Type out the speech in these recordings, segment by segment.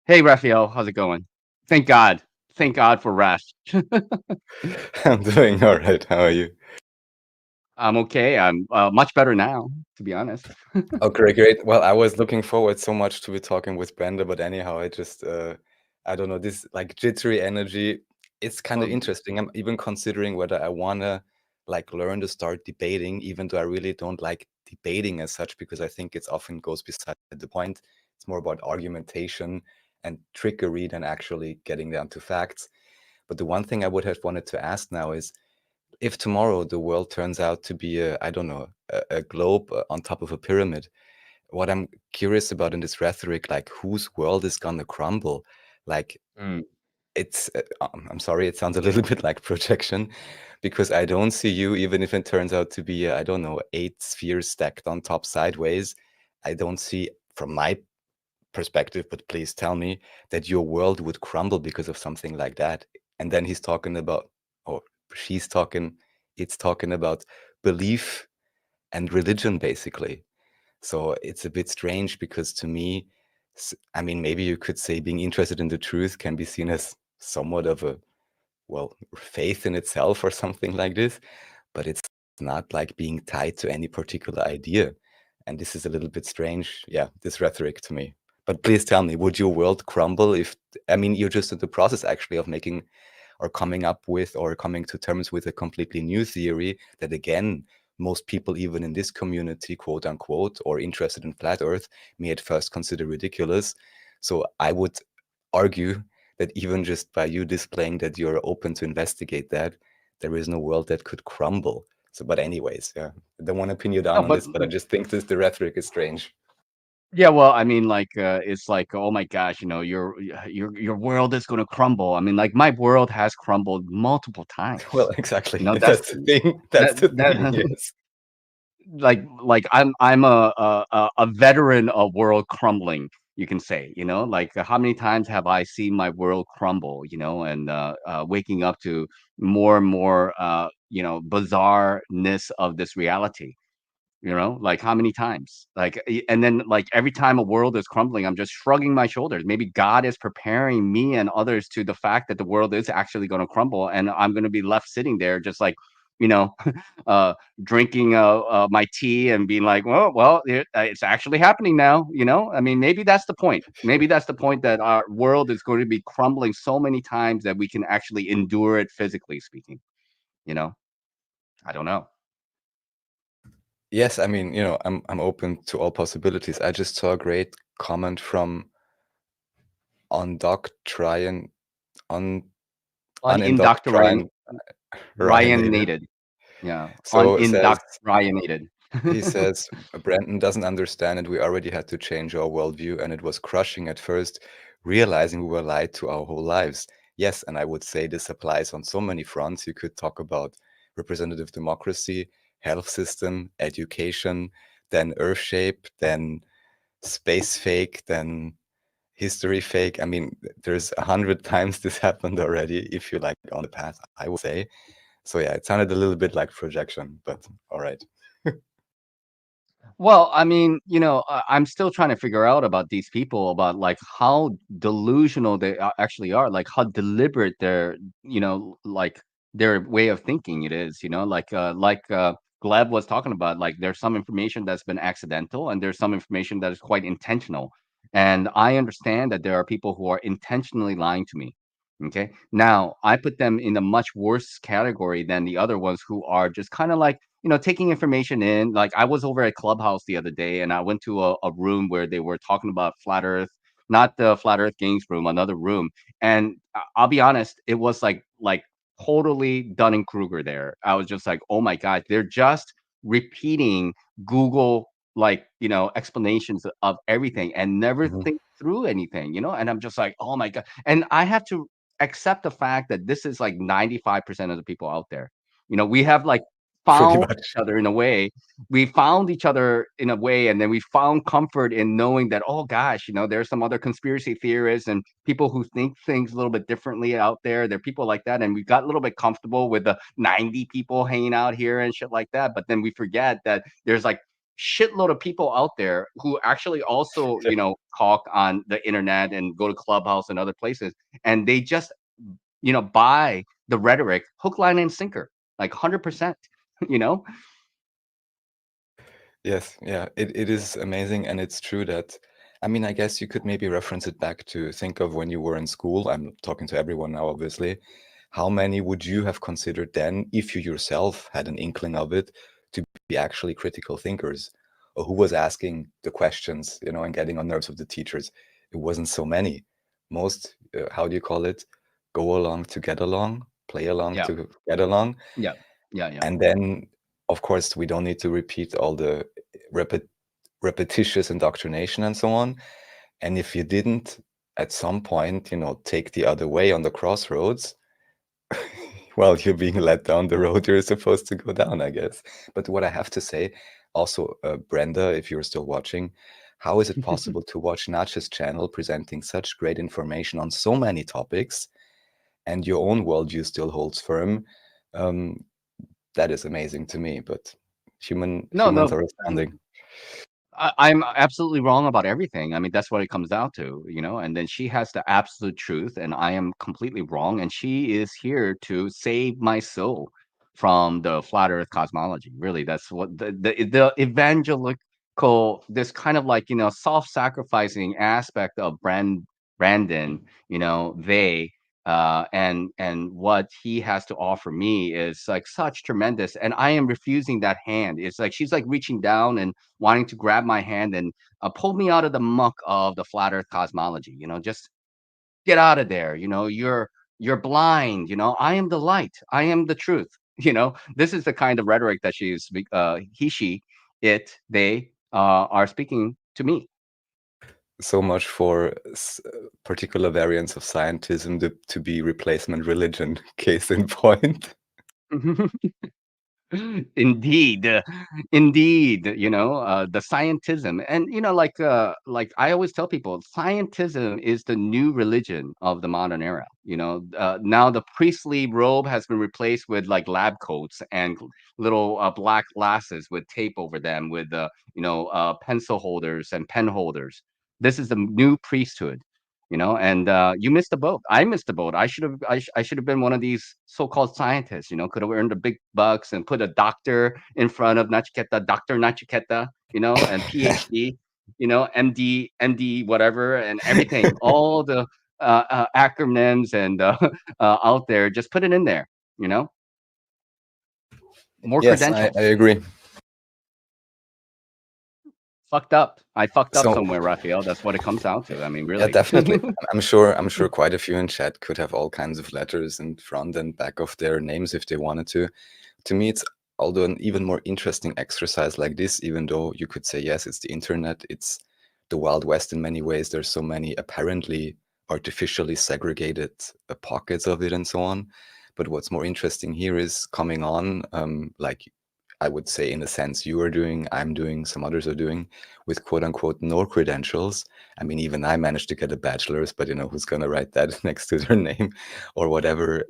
Hey, Raphael, how's it going? Thank God. Thank God for rest. I'm doing all right. How are you? I'm okay. I'm much better now, to be honest. Oh, great, great. Well, I was looking forward so much to be talking with Brenda, but anyhow, I don't know, this like jittery energy. It's kind of Well, interesting. I'm even considering whether I wanna like learn to start debating, even though I really don't like debating as such, because I think it's often goes beside the point. It's more about argumentation and trickery than actually getting down to facts. But the one thing I would have wanted to ask now is, if tomorrow the world turns out to be I don't know, a globe on top of a pyramid, what I'm curious about in this rhetoric, like whose world is gonna crumble? Like mm, I'm sorry, it sounds a little bit like projection, because I don't see you, even if it turns out to be, I don't know, 8 spheres stacked on top sideways. I don't see, from my perspective, but please tell me, that your world would crumble because of something like that. And then he's talking about, or she's talking, it's talking about belief and religion, basically. So it's a bit strange because to me, I mean, maybe you could say being interested in the truth can be seen as somewhat of a, well, faith in itself or something like this, but it's not like being tied to any particular idea. And this is a little bit strange, yeah, this rhetoric to me. But please tell me, would your world crumble if, I mean, you're just in the process actually of making or coming up with or coming to terms with a completely new theory that, again, most people, even in this community, quote unquote, or interested in flat Earth, may at first consider ridiculous. So I would argue that even just by you displaying that you're open to investigate that, there is no world that could crumble. So, but anyways, yeah, I don't want to pin you no, down on but this, but I just think this the rhetoric is strange. yeah, well, I mean, like, it's like, oh my gosh, your world is going to crumble. I mean, like, my world has crumbled multiple Well, times. exactly. That's That's the thing. That's that the thing. that Yes. like I'm a veteran of world crumbling, you can say, like how many times have I seen my world crumble, and waking up to more and more bizarreness of this reality. Like how many times? Like, and then like every time a world is crumbling, I'm just shrugging my shoulders. Maybe God is preparing me and others to the fact that the world is actually going to crumble, and I'm going to be left sitting there just like, you know, uh, drinking my tea and being like, well, it's actually happening now. I mean, maybe that's the point. Maybe that's the point that our world is going to be crumbling so many times that we can actually endure it physically speaking. You know, I don't know. Yes, I memean, I'm open to all possibilities. I just saw a great comment from undoctrine, un Unindoctrinated. unindoctrine Ryanated. Ryanated. Yeah, So it says unindoctrinated. he says Brandon doesn't understand and we already had to change our worldview and it was crushing at first, realizing we were lied to our whole lives. Yes, and I would say this applies on so many fronts. You could talk about representative democracy, health system, education, then earth shape, then space fake, then history fake. I mean, there's 100 times this happened already, if you like, on the path, I would say. So yeah, it sounded a little bit like projection, but all right. Well, I mean, I'm still trying to figure out about these people, about like how delusional they actually are, like how deliberate like their way of thinking it is, like Gleb was talking about, like there's some information that's been accidental and there's some information that is quite intentional. And I understand that there are people who are intentionally lying to me. Okay. Now I put them in a much worse category than the other ones who are just kind of like, taking information in. Like I was over at Clubhouse the other day and I went to a room where they were talking about flat Earth, not the flat Earth games room, another room. And I'll be honest, it was like totally Dunning Kruger there. I was just like, oh my God, they're just repeating Google explanations of everything and never Mhm. think through anything. And I'm just like, oh my God. And I have to accept the fact that this is like 95% of the people out there. We have like Pretty found each much. other in a way. We found each other in a way, and then we found comfort in knowing that, oh gosh, there's some other conspiracy theorists and people who think things a little bit differently out there. There are people like that, and we got a little bit comfortable with the 90 people hanging out here and shit like that. But then we forget that there's like shitload of people out there who actually also, talk on the internet and go to Clubhouse and other places, and they just, buy the rhetoric hook, line, and sinker, like 100%. You know? Yes, yeah, it is amazing, and it's true that, I mean, I guess you could maybe reference it back to think of when you were in school. I'm talking to everyone now, obviously. How many would you have considered then, if you yourself had an inkling of it, to be actually critical thinkers? Or who was asking the questions, and getting on nerves of the teachers? It wasn't so many. Most, how do you call it? Go along to get along, play along Yeah. to get along. Yeah. Yeah. Yeah. And then, of course, we don't need to repeat all the repetitious indoctrination and so on. And if you didn't, at some point, take the other way on the crossroads, well, you're being led down the road you're supposed to go down, I guess. But what I have to say, also, Brenda, if you're still watching, how is it possible to watch Nach's channel presenting such great information on so many topics, and your own worldview still holds firm? Um, that is amazing to me. But No, humans no. are astounding. I'm absolutely wrong about everything. I mean, that's what it comes down to. And then she has the absolute truth, and I am completely wrong. And she is here to save my soul from the flat Earth cosmology. Really, that's what the evangelical, this kind of like self-sacrificing aspect of Brandon. They and what he has to offer me is like such tremendous, and I am refusing that hand. It's like she's like reaching down and wanting to grab my hand and pull me out of the muck of the flat Earth cosmology. Just get out of there. You're blind. I am the light. I am the truth. This is the kind of rhetoric that he, she, it, they are speaking to me. So much for particular variants of scientism to be replacement religion. Case in point. Indeed, indeed, the scientism, and like I always tell people, scientism is the new religion of the modern era. Now the priestly robe has been replaced with like lab coats and little black glasses with tape over them, with pencil holders and pen holders. This is the new priesthood. And you missed the boat. I missed the boat. I should have been one of these so-called scientists. Could have earned the big bucks and put a doctor in front of Nachiketa, Doctor Nachiketa, and PhD, MD, whatever, and everything. All the acronyms and out there, just put it in there. More Yes, I credentials. agree. Fucked up. I fucked up So somewhere, Raphael. That's what it comes down to. I mean, yeah, really. definitely. I'm sure quite a few in chat could have all kinds of letters in front and back of their names if they wanted to. To me, it's although an even more interesting exercise like this, even though you could say, yes, it's the internet, it's the Wild West in many ways. There's so many apparently artificially segregated pockets of it and so on. But what's more interesting here is coming on, like I would say, in a sense, you are doing, I'm doing, some others are doing, with quote unquote no credentials. I mean, even I managed to get a bachelor's, but who's going to write that next to their name, or whatever,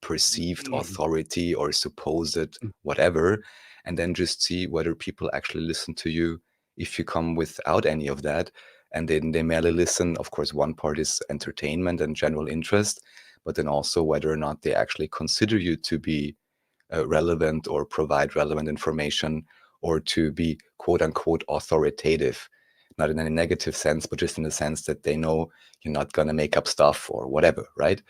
perceived authority or supposed whatever, and then just see whether people actually listen to you if you come without any of that. And then they merely listen. Of course, one part is entertainment and general interest, but then also whether or not they actually consider you to be relevant or provide relevant information, or to be quote unquote authoritative, not in any negative sense, but just in the sense that they know you're not going to make up stuff or whatever, right?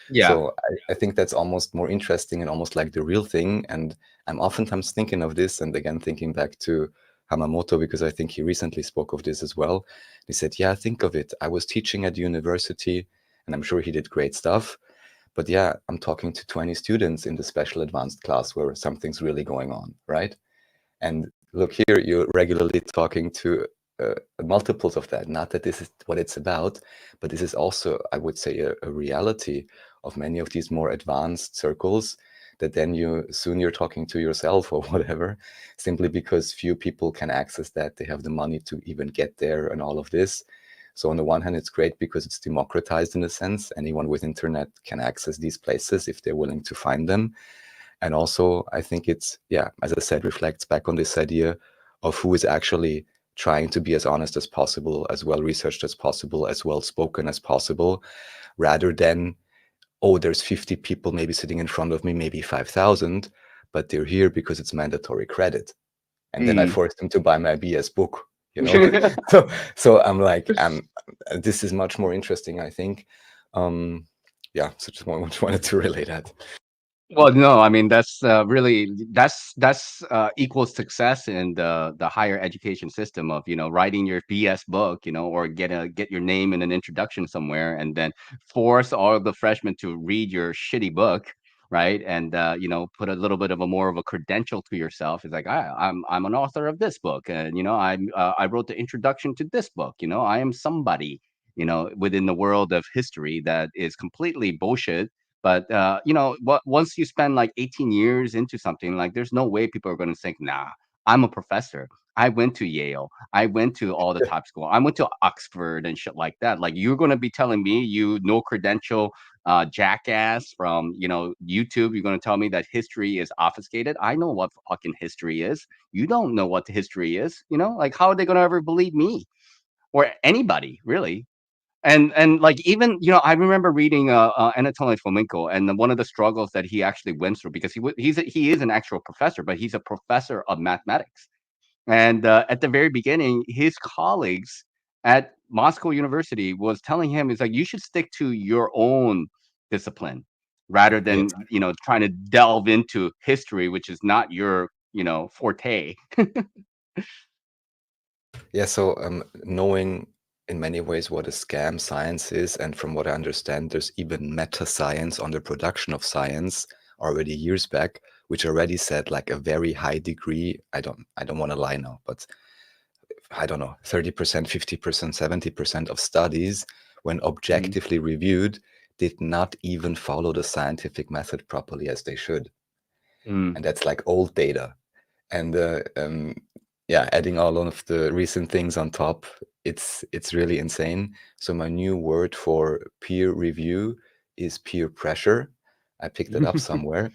Yeah. So I think that's almost more interesting and almost like the real thing. And I'm oftentimes thinking of this, and again, thinking back to Hamamoto, because I think he recently spoke of this as well. He said, yeah, think of it. I was teaching at university, and I'm sure he did great stuff. But yeah, I'm talking to 20 students in the special advanced class where something's really going on, right? And look here, you're regularly talking to multiples of that. Not that this is what it's about, but this is also, I would say, a reality of many of these more advanced circles, that then you're talking to yourself or whatever, simply because few people can access that. They have the money to even get there and all of this. So on the one hand, it's great because it's democratized in a sense. Anyone with internet can access these places if they're willing to find them. And also, I think it's, yeah, as I said, reflects back on this idea of who is actually trying to be as honest as possible, as well researched as possible, as well spoken as possible, rather than, oh, there's 50 people maybe sitting in front of me, maybe 5,000, but they're here because it's mandatory credit. And then I Mm. forced them to buy my BS book, you know? So I'm like, this is much more interesting, I think. Yeah, so just wanted to relay that. Well, no, I mean that's really that's equals success in the higher education system of writing your BS book, or get your name in an introduction somewhere, and then force all of the freshmen to read your shitty book, right? And put a little bit of a more of a credential to yourself. It's like I'm an author of this book, and I wrote the introduction to this book. I am somebody, within the world of history that is completely bullshit, but once you spend like 18 years into something, like there's no way people are going to think, nah, I'm a professor. I went to Yale. I went to all the top school. I went to Oxford and shit like that. Like you're going to be telling me you no credential jackass from YouTube. You're going to tell me that history is obfuscated. I know what fucking history is. You don't know what the history is. Like how are they going to ever believe me or anybody really? And like even I remember reading Anatoly Fomenko, and one of the struggles that he actually went through, because he is an actual professor, but he's a professor of mathematics. And at the very beginning, his colleagues at Moscow University was telling him, it's like you should stick to your own discipline rather Yes. than trying to delve into history, which is not your forte. Yeah, so knowing in many ways what a scam science is, and from what I understand, there's even meta science on the production of science already years back, which already said like a very high degree. I don't want to lie now, but I don't know, 30%, 50%, 70% of studies, when Mm, objectively reviewed, did not even follow the scientific method properly as they should. mm, And that's like old data. And yeah, adding all of the recent things on top, it's really insane. So my new word for peer review is peer pressure. I picked it up somewhere,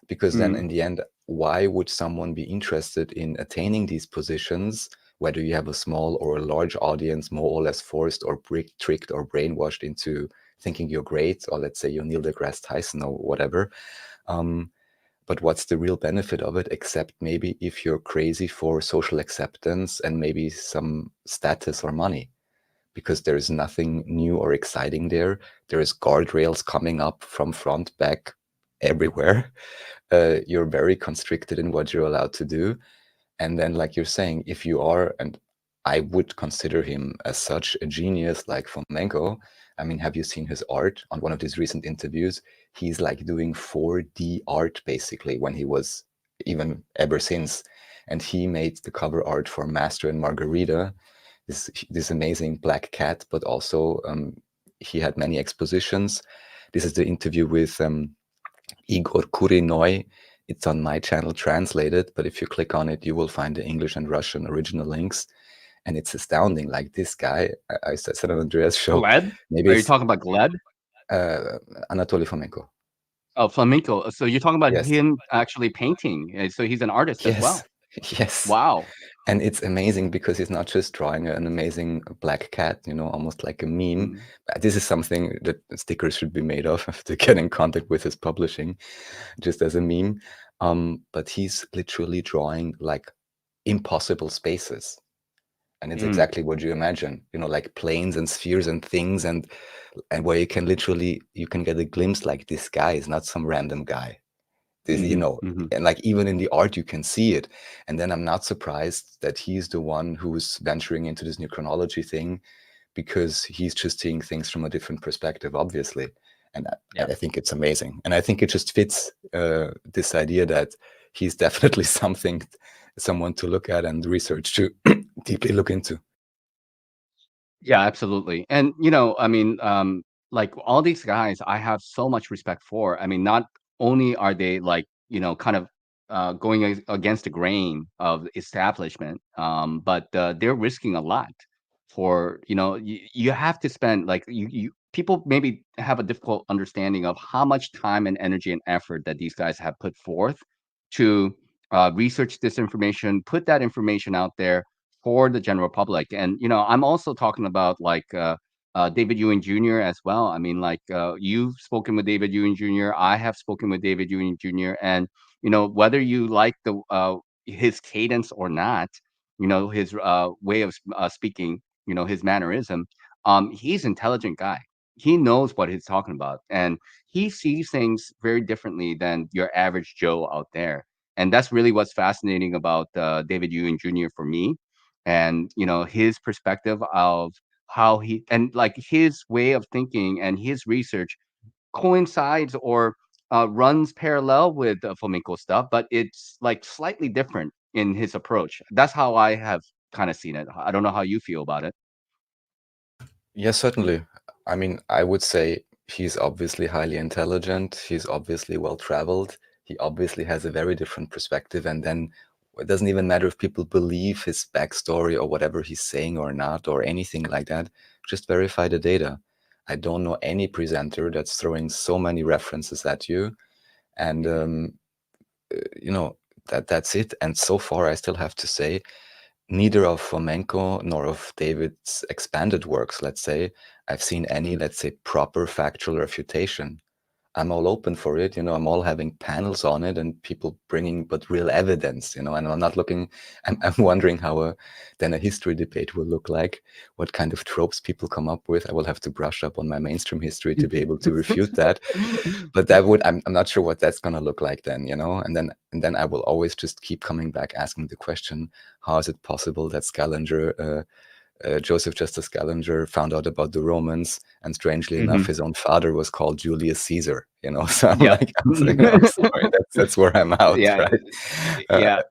because then mm, in the end, why would someone be interested in attaining these positions, whether you have a small or a large audience, more or less forced or tricked or brainwashed into thinking you're great, or let's say you're Neil deGrasse Tyson or whatever. Um, but what's the real benefit of it, except maybe if you're crazy for social acceptance and maybe some status or money? Because there is nothing new or exciting there. There is guardrails coming up from front, back, everywhere. You're very constricted in what you're allowed to do. And then, like you're saying, if you are, and I would consider him as such a genius like Fomenko. I mean, have you seen his art on one of these recent interviews? He's like doing 4D art basically when he was even ever since. And he made the cover art for Master and Margarita, this amazing black cat, but also he had many expositions. This is the interview with Igor Kurinoy. It's on my channel translated, but if you click on it, you will find the English and Russian original links. And it's astounding. Like this guy, I said on Andreas' show, Glad? maybe Are you it's talking about Glad? Anatoly Fomenko. Oh, flamenco. So you're talking about Yes, him actually painting. So he's an artist as yes, well. yes. Wow. And it's amazing because he's not just drawing an amazing black cat, almost like a meme. Mm, This is something that stickers should be made of to get in contact with his publishing, just as a meme. But he's literally drawing like impossible spaces. And it's mm, exactly what you imagine, like planes and spheres and things, and where you can get a glimpse like this guy is not some random guy. This, mhm, mhm. and like even in the art you can see it. And then I'm not surprised that he's the one who's venturing into this new chronology thing, because he's just seeing things from a different perspective, obviously. And Yeah. I think it's amazing. And I think it just fits this idea that he's definitely someone to look at and research to deeply look into. Yeah, absolutely. And I mean, like all these guys, I have so much respect for. I mean, not only are they like, kind of going against the grain of establishment, but they're risking a lot for, you have to spend like people maybe have a difficult understanding of how much time and energy and effort that these guys have put forth to research this information, put that information out there for the general public. And I'm also talking about like David Ewing Jr. as well. I mean, like you've spoken with David Ewing Jr. I have spoken with David Ewing Jr. And whether you like the his cadence or not, his way of speaking, his mannerism. He's an intelligent guy. He knows what he's talking about, and he sees things very differently than your average Joe out there. And that's really what's fascinating about David Ewing Jr. for me, and his perspective of how he and like his way of thinking and his research coincides or runs parallel with flamenco stuff, but it's like slightly different in his approach. That's how I have kind of seen it. I don't know how you feel about it. Yes, certainly. I mean, I would say he's obviously highly intelligent. He's obviously well traveled. He obviously has a very different perspective. And then it doesn't even matter if people believe his backstory or whatever he's saying or not, or anything like that. Just verify the data. I don't know any presenter that's throwing so many references at you. And, you know, that's it. And so far, I still have to say, neither of Fomenko nor of David's expanded works, let's say, I've seen any, let's say, proper factual refutation. I'm all open for it, I'm all having panels on it and people bringing but real evidence, and I'm not looking, I'm wondering how then a history debate will look like, what kind of tropes people come up with. I will have to brush up on my mainstream history to be able to refute that. But I'm not sure what that's going to look like then, and then I will always just keep coming back asking the question, how is it possible that Scaliger, Joseph Justus Scaliger, found out about the Romans, and strangely enough, Hmm. his own father was called Julius Caesar. So I'm Yep. like, I'm sorry, that's where I'm out, Yeah. right? Uh, Yeah.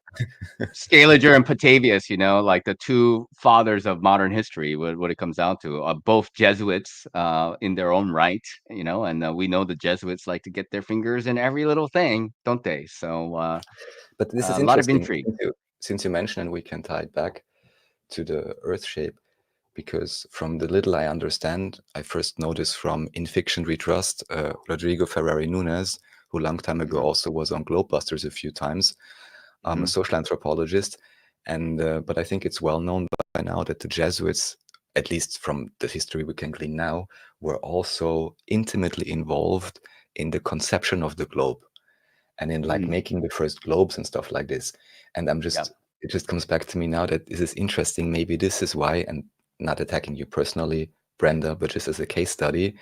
Scaliger and Petavius, like the two fathers of modern history, what it comes down to, both Jesuits in their own right, and we know the Jesuits like to get their fingers in every little thing, don't they? So but this is a lot of interesting, intrigue. since you mentioned, and we can tie it back to the Earth shape, because from the little I understand, I first noticed from In Fiction We Trust, Rodrigo Ferrari Nunes, who a long time ago Hmm. also was on Globebusters a few times, a Hmm. social anthropologist. And but I think it's well known by now that the Jesuits, at least from the history we can glean now, were also intimately involved in the conception of the globe and in like Hmm. making the first globes and stuff like this. And Yep. it just comes back to me now that this is interesting. Maybe this is why, and not attacking you personally, Brenda, but just as a case study,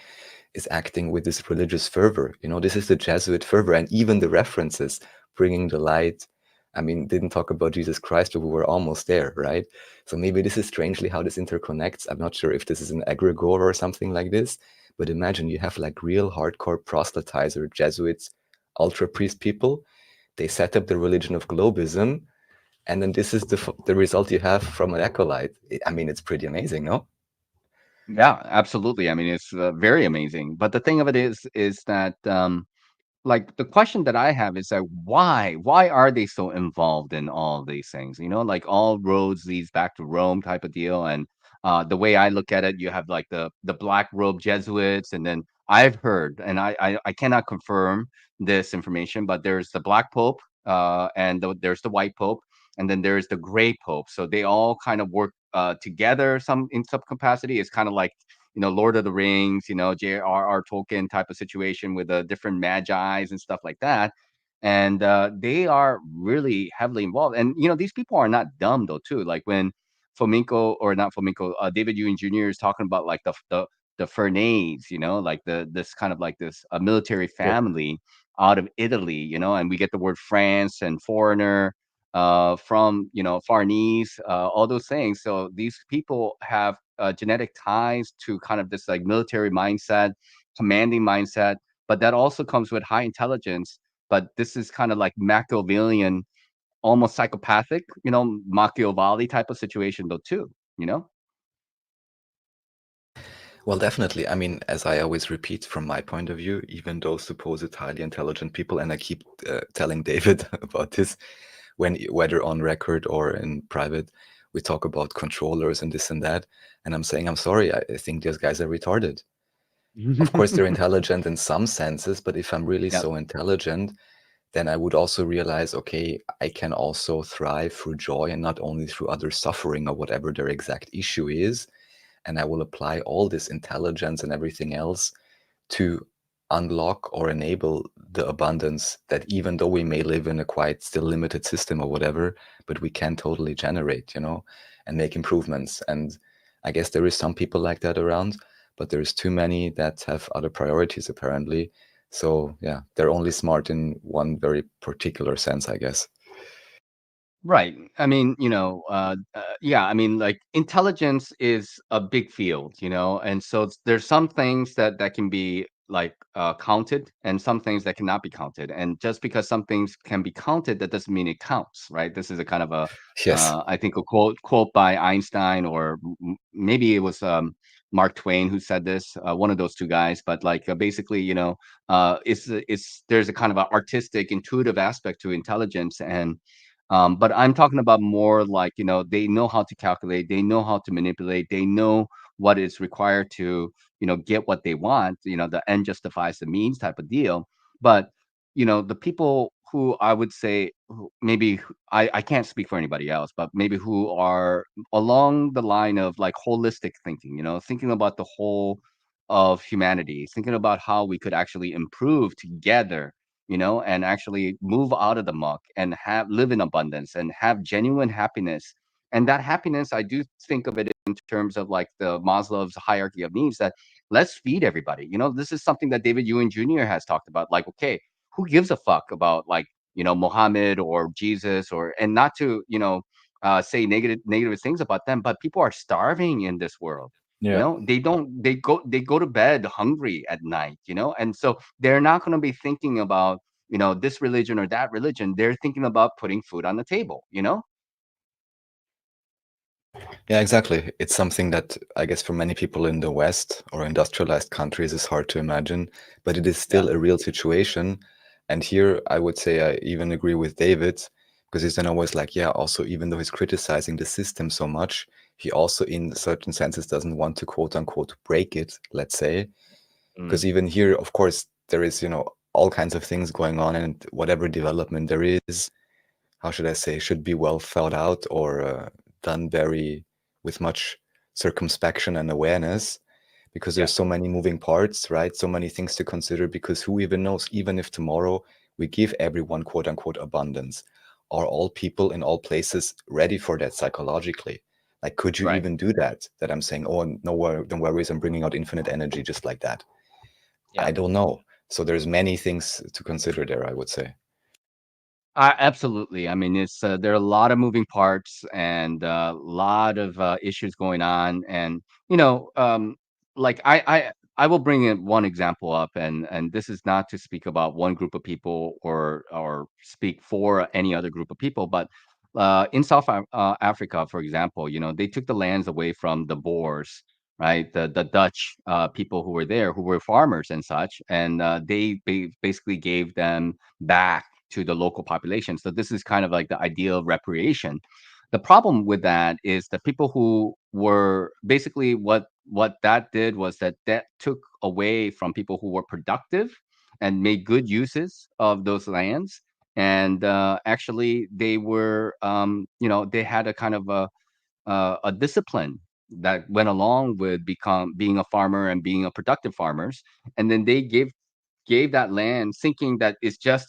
is acting with this religious fervor. This is the Jesuit fervor, and even the references bringing the light. I mean, didn't talk about Jesus Christ, but we were almost there, right? So maybe this is strangely how this interconnects. I'm not sure if this is an egregore or something like this, but imagine you have like real hardcore proselytizer Jesuits, ultra priest people. They set up the religion of globism, and then this is the result you have from an acolyte. I mean, it's pretty amazing, no? Yeah, absolutely. I mean, it's very amazing. But the thing of it is that like the question that I have is that why are they so involved in all these things? Like all roads leads back to Rome type of deal. And the way I look at it, you have like the black robe Jesuits, and then I've heard, and I cannot confirm this information, but there's the black pope, and there's the white pope, and then there's the gray pope. So they all kind of work together in some capacity. It's kind of like Lord of the Rings, J.R.R. Tolkien type of situation with the different magi's and stuff like that. And they are really heavily involved. And these people are not dumb though, too. Like when Fomenko, or not Fomenko, David Ewing Jr. is talking about like the Fernades, like this kind of like this military Yep. family out of Italy, and we get the word France and foreigner from Farnese, all those things. So these people have genetic ties to kind of this like military mindset, commanding mindset, but that also comes with high intelligence. But this is kind of like Machiavellian, almost psychopathic, Machiavelli type of situation though too, you know? Well, definitely. I mean, as I always repeat from my point of view, even those supposed highly intelligent people, and I keep telling David about this, whether on record or in private, we talk about controllers and this and that, and I'm saying, I'm sorry, I think those guys are retarded. Of course, they're intelligent in some senses, but if I'm really Yep. so intelligent, then I would also realize, okay, I can also thrive through joy and not only through other suffering or whatever their exact issue is. And I will apply all this intelligence and everything else to unlock or enable the abundance that, even though we may live in a quite still limited system or whatever, but we can totally generate, and make improvements. And I guess there is some people like that around, but there's too many that have other priorities apparently. So yeah, they're only smart in one very particular sense, I guess. Right. I mean, yeah, I mean, like intelligence is a big field, and so there's some things that can be like counted and some things that cannot be counted. And just because some things can be counted, that doesn't mean it counts, right? This is a kind of a, Yes. I think a quote by Einstein, or maybe it was Mark Twain who said this, one of those two guys. But like basically, it's there's a kind of an artistic, intuitive aspect to intelligence. And but I'm talking about more like, they know how to calculate, they know how to manipulate, they know what is required to, get what they want, the end justifies the means type of deal. But, the people who I would say maybe I can't speak for anybody else, but maybe who are along the line of like holistic thinking, thinking about the whole of humanity, thinking about how we could actually improve together, and actually move out of the muck and have live in abundance and have genuine happiness. And that happiness, I do think of it in terms of like the Maslow's hierarchy of needs, that let's feed everybody. This is something that David Ewan Jr. has talked about. Like, okay, who gives a fuck about like, Muhammad or Jesus, or and not to, say negative things about them, but people are starving in this world. Yeah. They go to bed hungry at night, and so they're not going to be thinking about, this religion or that religion. They're thinking about putting food on the table. Yeah, exactly. It's something that I guess for many people in the West or industrialized countries is hard to imagine, but it is Yeah. still a real situation. And here I would say I even agree with David, because he's then always like, yeah, also, even though he's criticizing the system so much, he also, in certain senses, doesn't want to quote unquote break it, let's say. Because Mm, even here, of course, there is, all kinds of things going on, and whatever development there is, how should I say, should be well thought out or done very with much circumspection and awareness, because yeah. there's so many moving parts, right? So many things to consider, because who even knows, even if tomorrow we give everyone quote unquote abundance, are all people in all places ready for that psychologically? Like, could you Right. even do that? That I'm saying, oh, no, don't worry, I'm bringing out infinite energy just like that. Yeah. I don't know. So there's many things to consider there, I would say. Absolutely. I mean, it's there are a lot of moving parts and a lot of issues going on, and like I will bring in one example up, and this is not to speak about one group of people or speak for any other group of people, but in Africa, for example, they took the lands away from the Boers, right? The Dutch people who were there, who were farmers and such, and they basically gave them back to the local population. So this is kind of like the idea of reparation. The problem with that is the people who were basically what that did was that took away from people who were productive and made good uses of those lands. And actually, they were, they had a kind of a discipline that went along with become being a farmer and being a productive farmers. And then they gave that land thinking that it's just,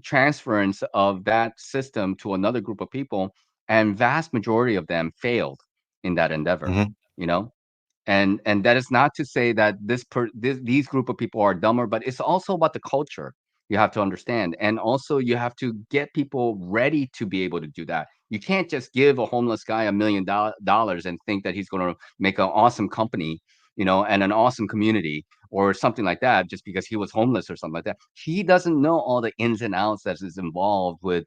transference of that system to another group of people, and vast majority of them failed in that endeavor, Hmm. you know? And that is not to say that these group of people are dumber, but it's also about the culture. You have to understand, and also you have to get people ready to be able to do that. You can't just give a homeless guy $1 million and think that he's going to make an awesome company, and an awesome community or something like that, just because he was homeless or something like that. He doesn't know all the ins and outs that is involved with,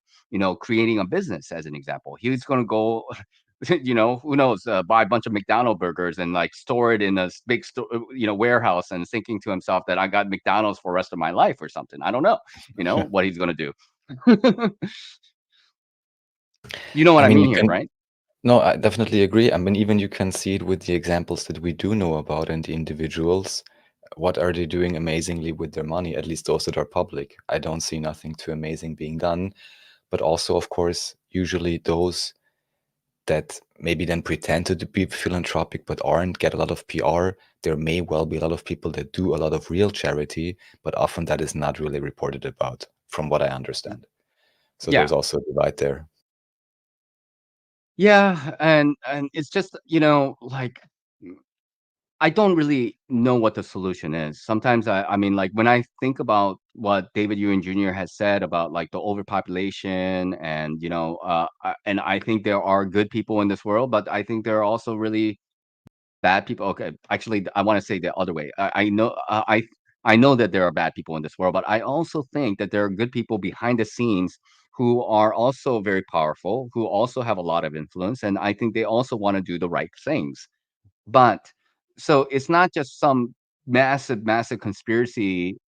creating a business. As an example, he's going to go who knows, buy a bunch of McDonald burgers and like store it in a big warehouse, and thinking to himself that I got McDonald's for the rest of my life or something. I don't know, what he's going to do. You know what I I mean, mean you here, can. right? No, I definitely agree. I mean, even you can see it with the examples that we do know about and the individuals. what are they doing amazingly with their money? At least those that are public. I don't see nothing too amazing being done. But also, of course, usually those that maybe then pretend to be philanthropic but aren't, get a lot of PR. There may well be a lot of people that do a lot of real charity, but often that is not really reported about, from what I understand. So Yeah. there's also a divide there. Yeah, and it's just, like, I don't really know what the solution is. Sometimes I mean, like, when I think about what David Ewan Jr. has said about, like, the overpopulation and, and I think there are good people in this world, but I think there are also really bad people. Okay, actually, I wanna say the other way. I know that there are bad people in this world, but I also think that there are good people behind the scenes who are also very powerful, who also have a lot of influence, and I think they also wanna do the right things. But so it's not just some massive, massive conspiracy,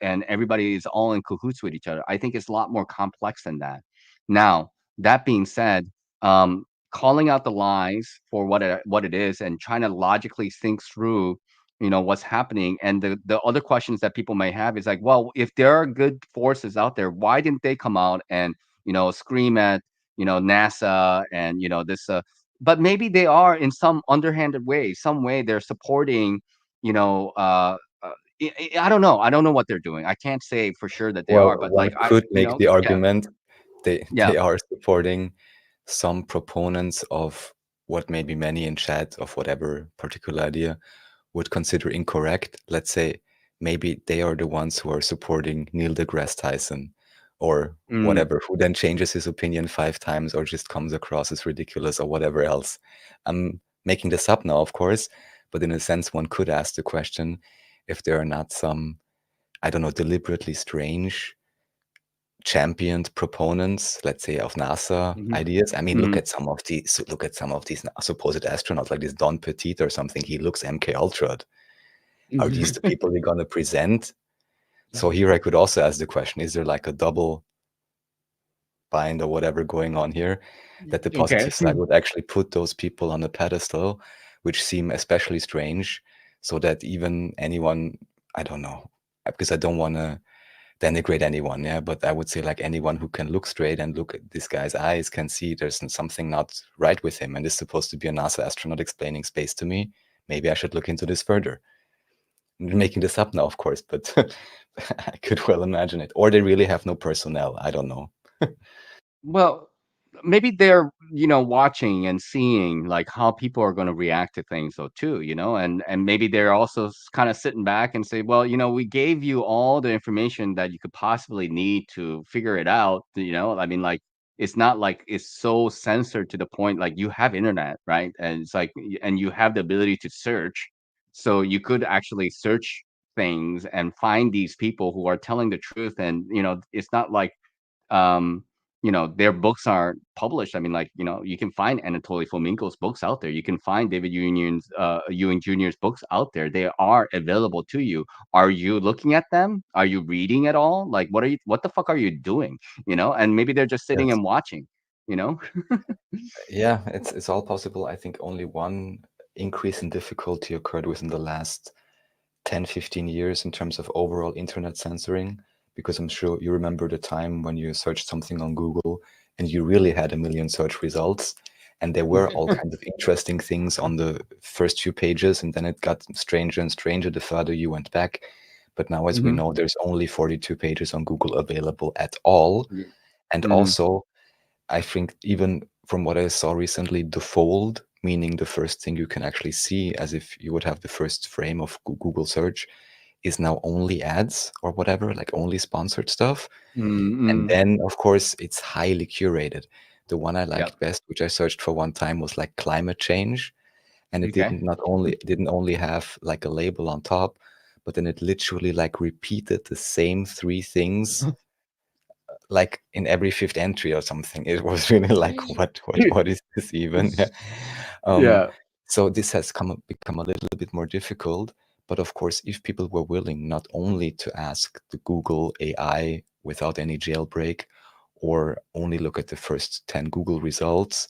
and everybody is all in cahoots with each other. I think it's a lot more complex than that. Now, that being said, calling out the lies for what it is and trying to logically think through, what's happening. And the other questions that people may have is like, well, if there are good forces out there, why didn't they come out and, scream at, NASA and, this but maybe they are in some underhanded way, some way they're supporting, you know, I don't know. I don't know what they're doing. I can't say for sure that they Well, are, but one like could make the yeah, argument they yeah. they are supporting some proponents of what maybe many in chat of whatever particular idea would consider incorrect. Let's say maybe they are the ones who are supporting Neil deGrasse Tyson or Mm, whatever, who then changes his opinion 5 times or just comes across as ridiculous or whatever else. I'm making this up now, of course, but in a sense, one could ask the question if there are not some, I don't know, deliberately strange championed proponents, let's say, of NASA mhm, ideas. I mean, mhm. look at some of these supposed astronauts, like this Don Petit or something. He looks MK Ultra. Are these the people we're gonna present? So here I could also ask the question: is there like a double bind or whatever going on here, that the Okay. positive side would actually put those people on a pedestal, which seem especially strange, so that even anyone, I don't know, because I don't want to denigrate anyone, yeah, but I would say like anyone who can look straight and look at this guy's eyes can see there's something not right with him, and is supposed to be a NASA astronaut explaining space to me. Maybe I should look into this further. I'm making this up now, of course, but I could well imagine it. Or they really have no personnel. I don't know. Well, maybe they're, watching and seeing like how people are going to react to things though too, and maybe they're also kind of sitting back and say, well, we gave you all the information that you could possibly need to figure it out, I mean, like it's not like it's so censored to the point like you have internet, right? And it's like and you have the ability to search. So you could actually search things and find these people who are telling the truth and it's not like um their books aren't published. I mean, like, you can find Anatoly Fomenko's books out there. You can find David Ewing Jr.'s books out there. They are available to you. Are you looking at them? Are you reading at all? Like, what the fuck are you doing? And maybe they're just sitting Yes. and watching, you know? Yeah, it's all possible. I think only one increase in difficulty occurred within the last 10, 15 years in terms of overall internet censoring, because I'm sure you remember the time when you searched something on Google and you really had a million search results, and there were all kinds of interesting things on the first few pages, and then it got stranger and stranger the further you went back. But now, as we Mhm. know, there's only 42 pages on Google available at all. Yeah. And Mhm. also, I think even from what I saw recently, the fold, meaning the first thing you can actually see as if you would have the first frame of Google search, is now only ads or whatever, like only sponsored stuff. And Mm, then, of course, it's highly curated. The one I yep. liked best, which I searched for one time, was like climate change. And it Okay. didn't only have like a label on top, but then it literally like repeated the same three things like in every fifth entry or something. It was really like, what is this even? Yeah. Um, Yeah. so this has become a little bit more difficult. But of course, if people were willing not only to ask the Google AI without any jailbreak, or only look at the first 10 Google results,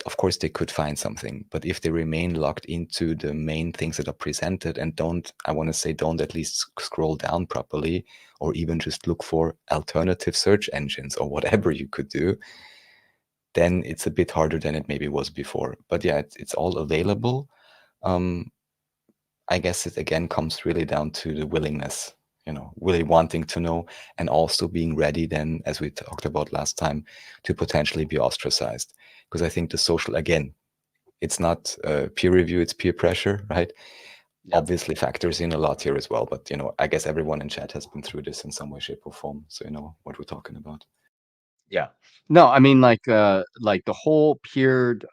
of course they could find something, but if they remain locked into the main things that are presented and don't, I want to say, don't at least scroll down properly, or even just look for alternative search engines or whatever you could do, then it's a bit harder than it maybe was before. But yeah, it's all available. um, I guess it again comes really down to the willingness, really wanting to know, and also being ready then, as we talked about last time, to potentially be ostracized. Because I think the social, again, it's not peer review, it's peer pressure, right? Yeah. Obviously factors in a lot here as well, but I guess everyone in chat has been through this in some way, shape, or form, so you know what we're talking about. Yeah. No, I mean, like the whole peered,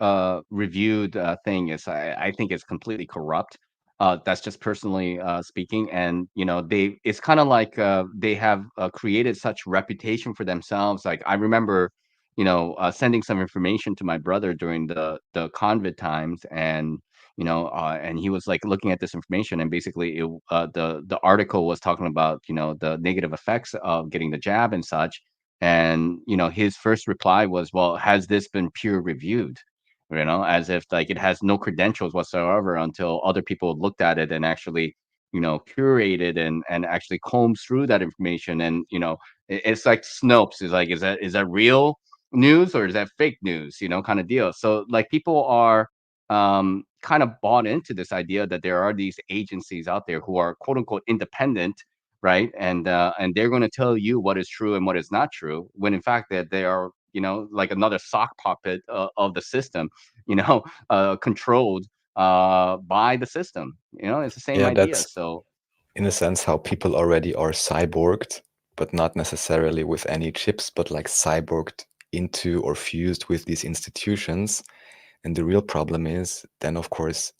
reviewed, thing is, I think is completely corrupt. That's just personally, speaking, and, it's kinda like, they have, created such reputation for themselves. Like, I remember, sending some information to my brother during the COVID times, and he was, like, looking at this information, and basically the article was talking about, the negative effects of getting the jab and such, and, his first reply was, "Well, has this been peer reviewed?" As if like it has no credentials whatsoever until other people looked at it and actually, curated and actually combed through that information. And, it's like Snopes is like, is that real news or is that fake news? Kind of deal. So like people are kind of bought into this idea that there are these agencies out there who are quote unquote independent, right? And they're going to tell you what is true and what is not true, when in fact that they are, like another sock puppet, of the system, controlled by the system. It's the same Yeah, idea. that's So in a sense how people already are cyborged, but not necessarily with any chips, but like cyborged into or fused with these institutions. And the real problem is then, of course,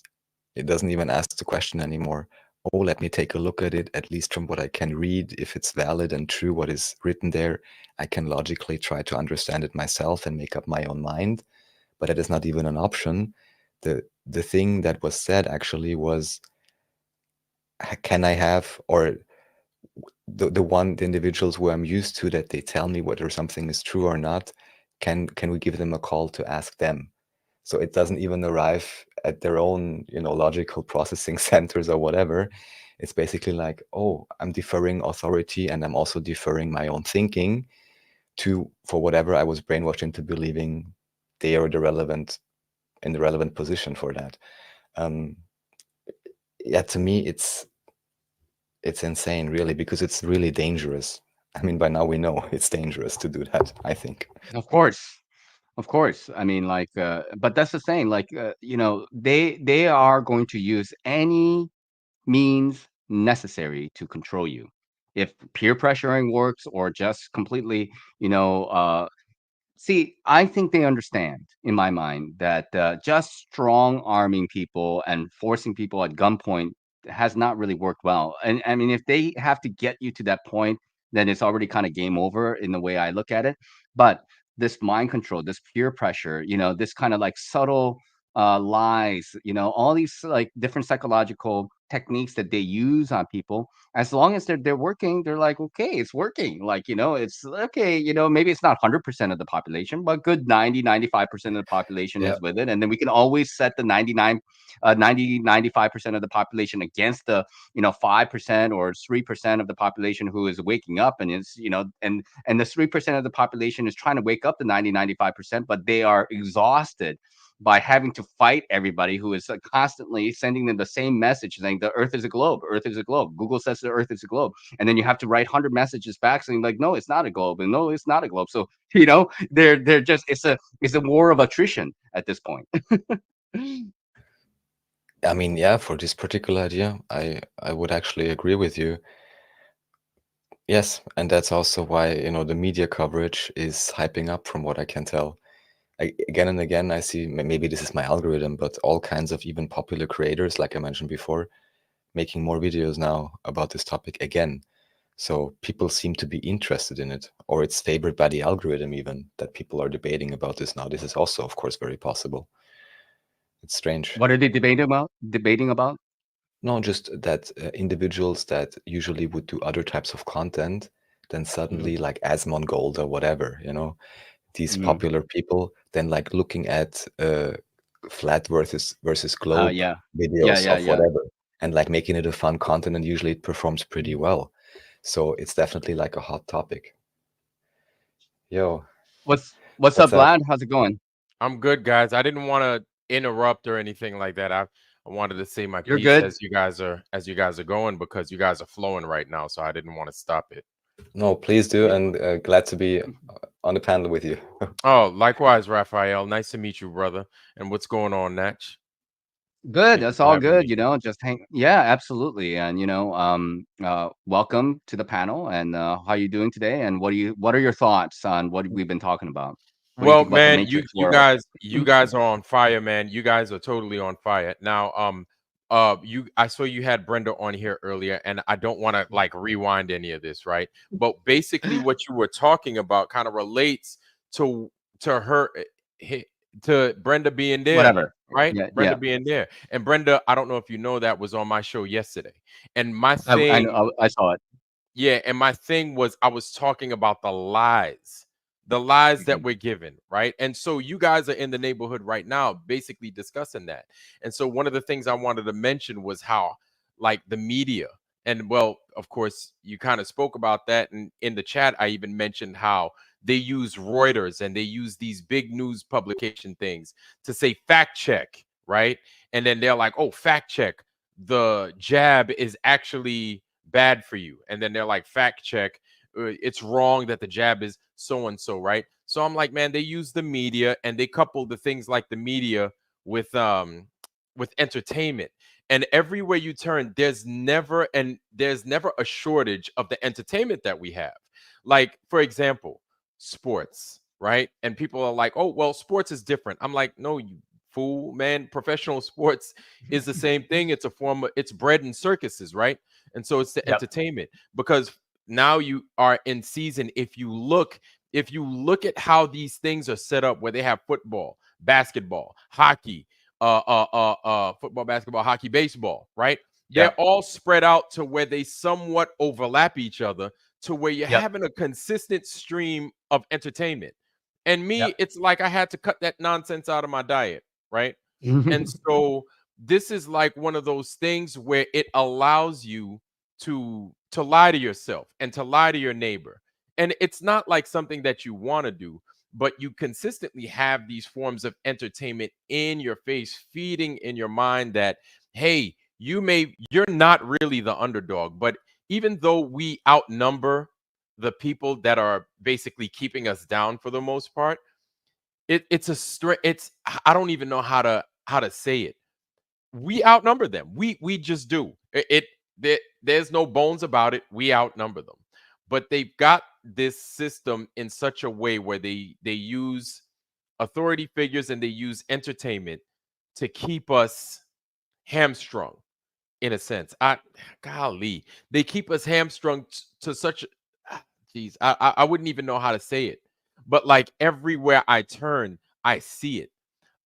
it doesn't even ask the question anymore. Oh, let me take a look at it, at least from what I can read. If it's valid and true, what is written there, I can logically try to understand it myself and make up my own mind. But that is not even an option. The thing that was said actually was, can I have, or the individuals who I'm used to, that they tell me whether something is true or not, can we give them a call to ask them? So it doesn't even arrive at their own, logical processing centers or whatever. It's basically like, oh, I'm deferring authority and I'm also deferring my own thinking to, for whatever I was brainwashed into believing they are in the relevant position for that. Um, yeah, to me, it's insane, really, because it's really dangerous. I mean, by now we know it's dangerous to do that, I think. of course, of course. I mean, like, but that's the thing. Like, they are going to use any means necessary to control you. If peer pressuring works, or just completely, see, I think they understand, in my mind, that just strong arming people and forcing people at gunpoint has not really worked well. And I mean, if they have to get you to that point, then it's already kind of game over in the way I look at it. But this mind control, this peer pressure, this kind of like subtle lies, all these like different psychological techniques that they use on people, as long as they're working, they're like, okay, it's working. Like, it's okay, maybe it's not 100% of the population, but good 90-95% of the population Yeah. is with it. And then we can always set the 95% of the population against the, 5% or 3% of the population who is waking up, and is, and the 3% of the population is trying to wake up the 90-95%, but they are exhausted by having to fight everybody who is constantly sending them the same message saying the earth is a globe, earth is a globe, Google says the earth is a globe, and then you have to write 100 messages back saying like, no, it's not a globe, and no, it's not a globe. So they're just, it's a war of attrition at this point. I mean, yeah, for this particular idea, I would actually agree with you. Yes, and that's also why, the media coverage is hyping up from what I can tell. Again and again, I see, maybe this is my algorithm, but all kinds of even popular creators, like I mentioned before, making more videos now about this topic again. So people seem to be interested in it, or it's favored by the algorithm even, that people are debating about this now. This is also, of course, very possible. It's strange. What are they debating about? No, just that individuals that usually would do other types of content, then Mhm. suddenly, like Asmongold or whatever, these Mhm. popular people than like looking at flat versus globe Yeah. Yeah, videos yeah, of yeah. whatever, and like making it a fun content, and usually it performs pretty well. So it's definitely like a hot topic. Yo, What's up, what's up? Vlad? How's it going? I'm good, guys. I didn't want to interrupt or anything like that. I wanted to say my You're piece good? as you guys are going because you guys are flowing right now, so I didn't want to stop it. No, please do, Y and glad to be on the panel with you. Oh, likewise, Raphael. Nice to meet you, brother. And what's going on, Natch? Good, Thank you that's for all having good, me. just hang yeah, absolutely, and, welcome to the panel, and, how you doing today, and what are your thoughts on what we've been talking about? What do you Well, think about the man, you Matrix you world? guys you guys are on fire, man. You guys are totally on fire. Now, you I saw you had Brenda on here earlier, and I don't want to like rewind any of this, right? But basically, what you were talking about kind of relates to her hi- to Brenda being there, Whatever. right? Yeah, Brenda yeah. being there, and Brenda, I don't know if you know that was on my show yesterday, and my I thing know, I saw it. yeah, and my thing was I was talking about the lies that Mhm. we're given, right? And so you guys are in the neighborhood right now, basically discussing that. And so one of the things I wanted to mention was how, like, the media, and well, of course, you kind of spoke about that. And in the chat, I even mentioned how they use Reuters and they use these big news publication things to say fact check, right? And then they're like, oh, fact check. The jab is actually bad for you. And then they're like, fact check, it's wrong that the jab is so and so, right? So I'm like, man, they use the media and they couple the things like the media with entertainment. And everywhere you turn, there's never a shortage of the entertainment that we have. Like, for example, sports, right? And people are like, oh, well, sports is different. I'm like, no, you fool, man. Professional sports is the same thing. It's a form of it's bread and circuses, right? And so it's the Yep, entertainment because now you are in season. If you look at how these things are set up, where they have football, basketball, hockey, football, basketball, hockey, baseball, right? They're yep, all spread out to where they somewhat overlap each other, to where you're yep, having a consistent stream of entertainment. And me, yep. it's like I had to cut that nonsense out of my diet, right? And so this is like one of those things where it allows you to lie to yourself and to lie to your neighbor. And it's not like something that you want to do, but you consistently have these forms of entertainment in your face, feeding in your mind that, hey, you're not really the underdog. But even though we outnumber the people that are basically keeping us down for the most part, it's a straight it's I don't even know how to say it. We outnumber them. We just do. There's no bones about it. We outnumber them. But they've got this system in such a way where they use authority figures and they use entertainment to keep us hamstrung in a sense. Golly, they keep us hamstrung to such. Geez, I wouldn't even know how to say it, but like everywhere I turn, I see it.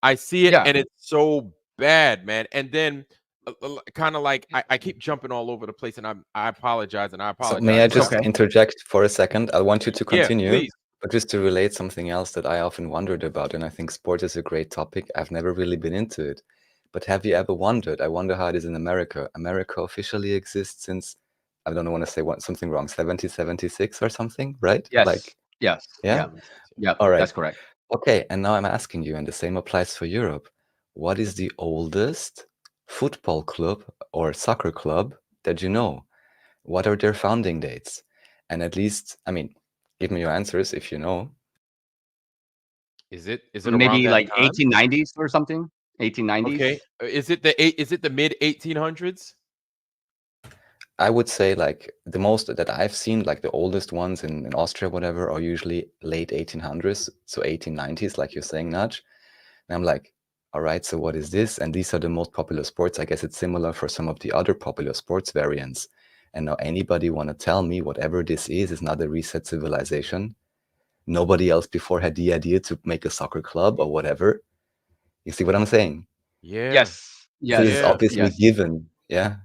I see it, Yeah. and it's so bad, man. And then, kind of like I keep jumping all over the place, and I apologize, and I So may apologize, I It's but just okay. interject for a second? I want you to yeah, continue, please. but just to relate something else that I often wondered about, and I think sport is a great topic. I've never really been into it. But have you ever wondered? I wonder how it is in America. America officially exists since, I don't want to say something wrong, 1776 or something, right? Yes, Like, yes, yeah? yeah, yep, All right. that's correct. Okay, and now I'm asking you, and the same applies for Europe. What is the oldest football club or soccer club that you know? What are their founding dates? And at least, I mean, give me your answers if you know. Is it around Maybe that like time? 1890s or something? Okay. 1890s? Is it the mid 1800s? I would say like the most that I've seen, like the oldest ones in Austria, whatever, are usually late 1800s, so 1890s, like you're saying, Nudge. And I'm like, all right, so what is this? And these are the most popular sports. I guess it's similar for some of the other popular sports variants. And now anybody want to tell me whatever this is not a reset civilization? Nobody else before had the idea to make a soccer club or whatever. You see what I'm saying? Yeah. Yes, This is yes, Yeah. obviously yes. given. Yeah.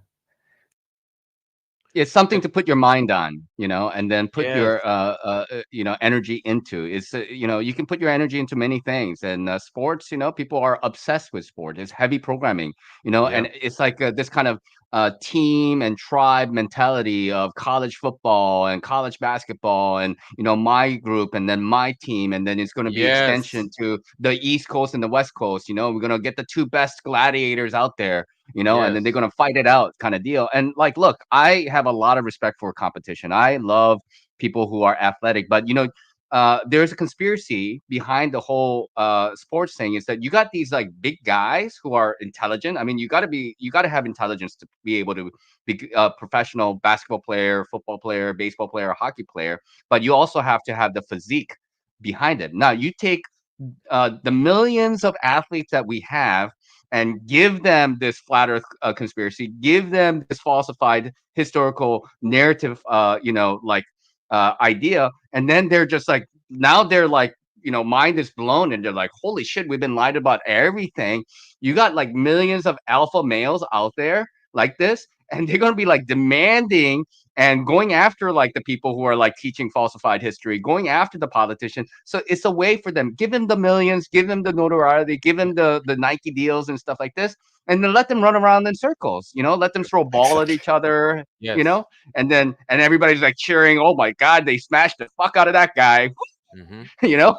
It's something And to put your mind on, and then put yes, your energy into. It's you can put your energy into many things, and sports. People are obsessed with sport. It's heavy programming, yeah, and it's like this kind of team and tribe mentality of college football and college basketball, and my group and then my team, and then it's going to be extension yes, to the East Coast and the West Coast. We're going to get the two best gladiators out there, and then they're yes, going to fight it out kind of deal. And like, look, I have a lot of respect for competition. I love people who are athletic, but there's a conspiracy behind the whole sports thing is that you got these like big guys who are intelligent. I mean, you got to have intelligence to be able to be a professional basketball player, football player, baseball player, hockey player, but you also have to have the physique behind it. Now, you take the millions of athletes that we have and give them this flat earth conspiracy, give them this falsified historical narrative, idea. And then they're just like, now they're like, mind is blown and they're like, holy shit, we've been lied about everything. You got like millions of alpha males out there like this, and they're going to be like demanding and going after like the people who are like teaching falsified history, going after the politicians. So it's a way for them. Give them the millions, give them the notoriety, give them the Nike deals and stuff like this, and then let them run around in circles. Let them throw a ball at Exactly. each other. yes. And everybody's like cheering. Oh my God, they smashed the fuck out of that guy. Hmm. You know.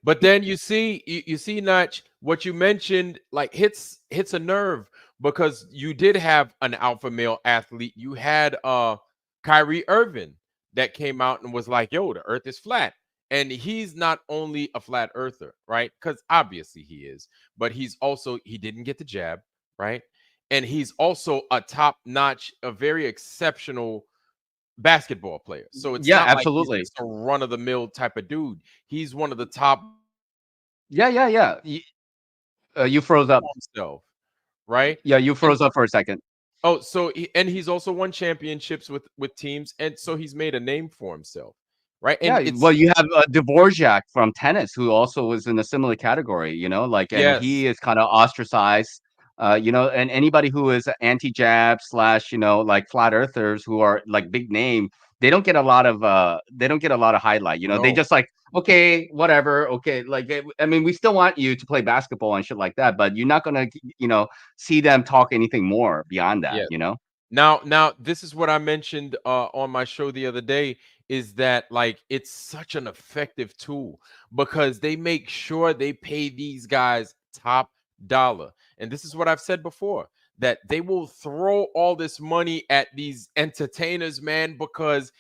But then you see, Notch, what you mentioned like hits a nerve because you did have an alpha male athlete. You had Kyrie Irving that came out and was like, "Yo, the Earth is flat," and he's not only a flat earther, right? Because obviously he is, but he didn't get the jab, right? And he's also a top notch, a very exceptional basketball player. So it's Yeah, not like he's absolutely. just a run of the mill type of dude. He's one of the top Yeah, yeah, yeah. You froze up. himself, right? Yeah, you And froze up for a second. and he's also won championships with teams, and so he's made a name for himself, right? And Yeah, it's well, you have Dvorak from tennis, who also was in a similar category, and yes, he is kind of ostracized, and anybody who is anti-jab slash, like flat earthers who are like big name, they don't get a lot of highlight. They no, just like, okay, whatever, okay, like, I mean, we still want you to play basketball and shit like that, but you're not gonna, see them talk anything more beyond that, yes. Now, this is what I mentioned on my show the other day is that like it's such an effective tool because they make sure they pay these guys top dollar. And this is what I've said before that they will throw all this money at these entertainers, man, because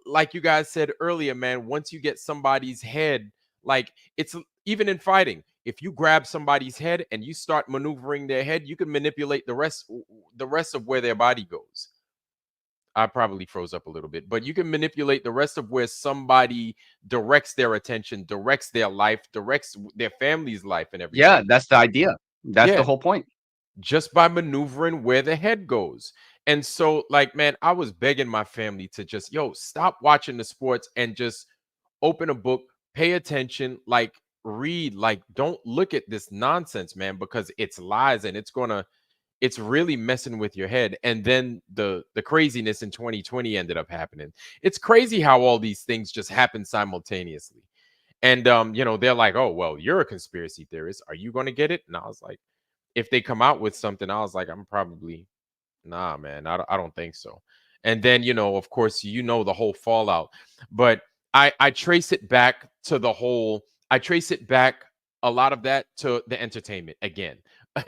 like you guys said earlier, man, once you get somebody's head, like it's even in fighting, if you grab somebody's head and you start maneuvering their head, you can manipulate the rest of where their body goes. I probably froze up a little bit, but you can manipulate the rest of where somebody directs their attention, directs their life, directs their family's life and Yeah, everything. that's the idea. That's the Yeah, whole point. just by maneuvering where the head goes. And so, like, man, I was begging my family to just, yo, stop watching the sports and just open a book, pay attention, like, read, like, don't look at this nonsense, man, because it's lies and it's really messing with your head. And then the craziness in 2020 ended up happening. It's crazy how all these things just happen simultaneously. And they're like, oh, well, you're a conspiracy theorist. Are you going to get it? And I was like, if they come out with something, I was like, I'm probably nah, man. I don't think so. And then, of course, the whole fallout. But I trace it back to I trace it back a lot of that to the entertainment again.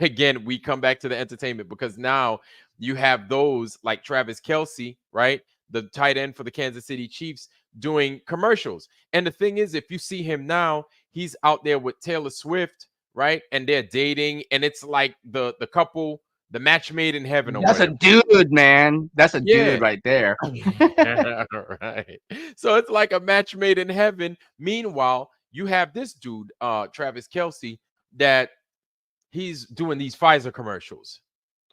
Again, we come back to the entertainment because now you have those like Travis Kelsey, right? The tight end for the Kansas City Chiefs doing commercials. And the thing is, if you see him now, he's out there with Taylor Swift, right? And they're dating, and it's like the couple, the match made in heaven or That's a whatever. dude, man. That's a Yeah. dude right there. Right. So it's like a match made in heaven. Meanwhile, you have this dude, Travis Kelsey, that he's doing these Pfizer commercials,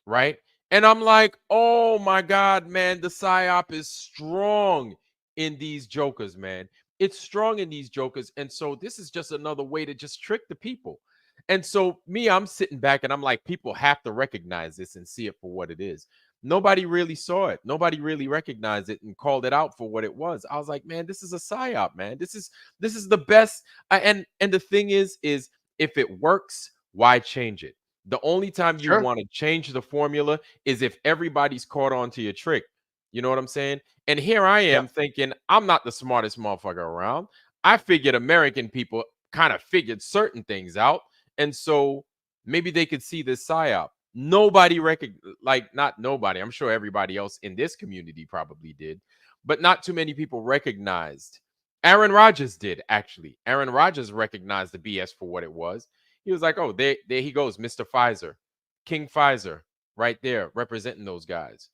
right? And I'm like, oh my God, man, the psyop is strong in these jokers, man. It's strong in these jokers. And so this is just another way to just trick the people. And so I'm sitting back and I'm like, people have to recognize this and see it for what it is. nobody really saw it. Nobody really recognized it and called it out for what it was. I was like, man, this is a psyop, man. This is the best. And the thing is if it works, why change it? The only time you Sure. want to change the formula is if everybody's caught on to your trick. You know what I'm saying? And here I Yeah. am thinking I'm not the smartest motherfucker around. I figured American people kind of figured certain things out. And so maybe they could see this psyop. Nobody like not nobody. I'm sure everybody else in this community probably did, but not too many people recognized. Aaron Rodgers did actually. Aaron Rodgers recognized the BS for what it was. He was like, "Oh, there he goes, Mr. Pfizer, King Pfizer, right there, representing those guys."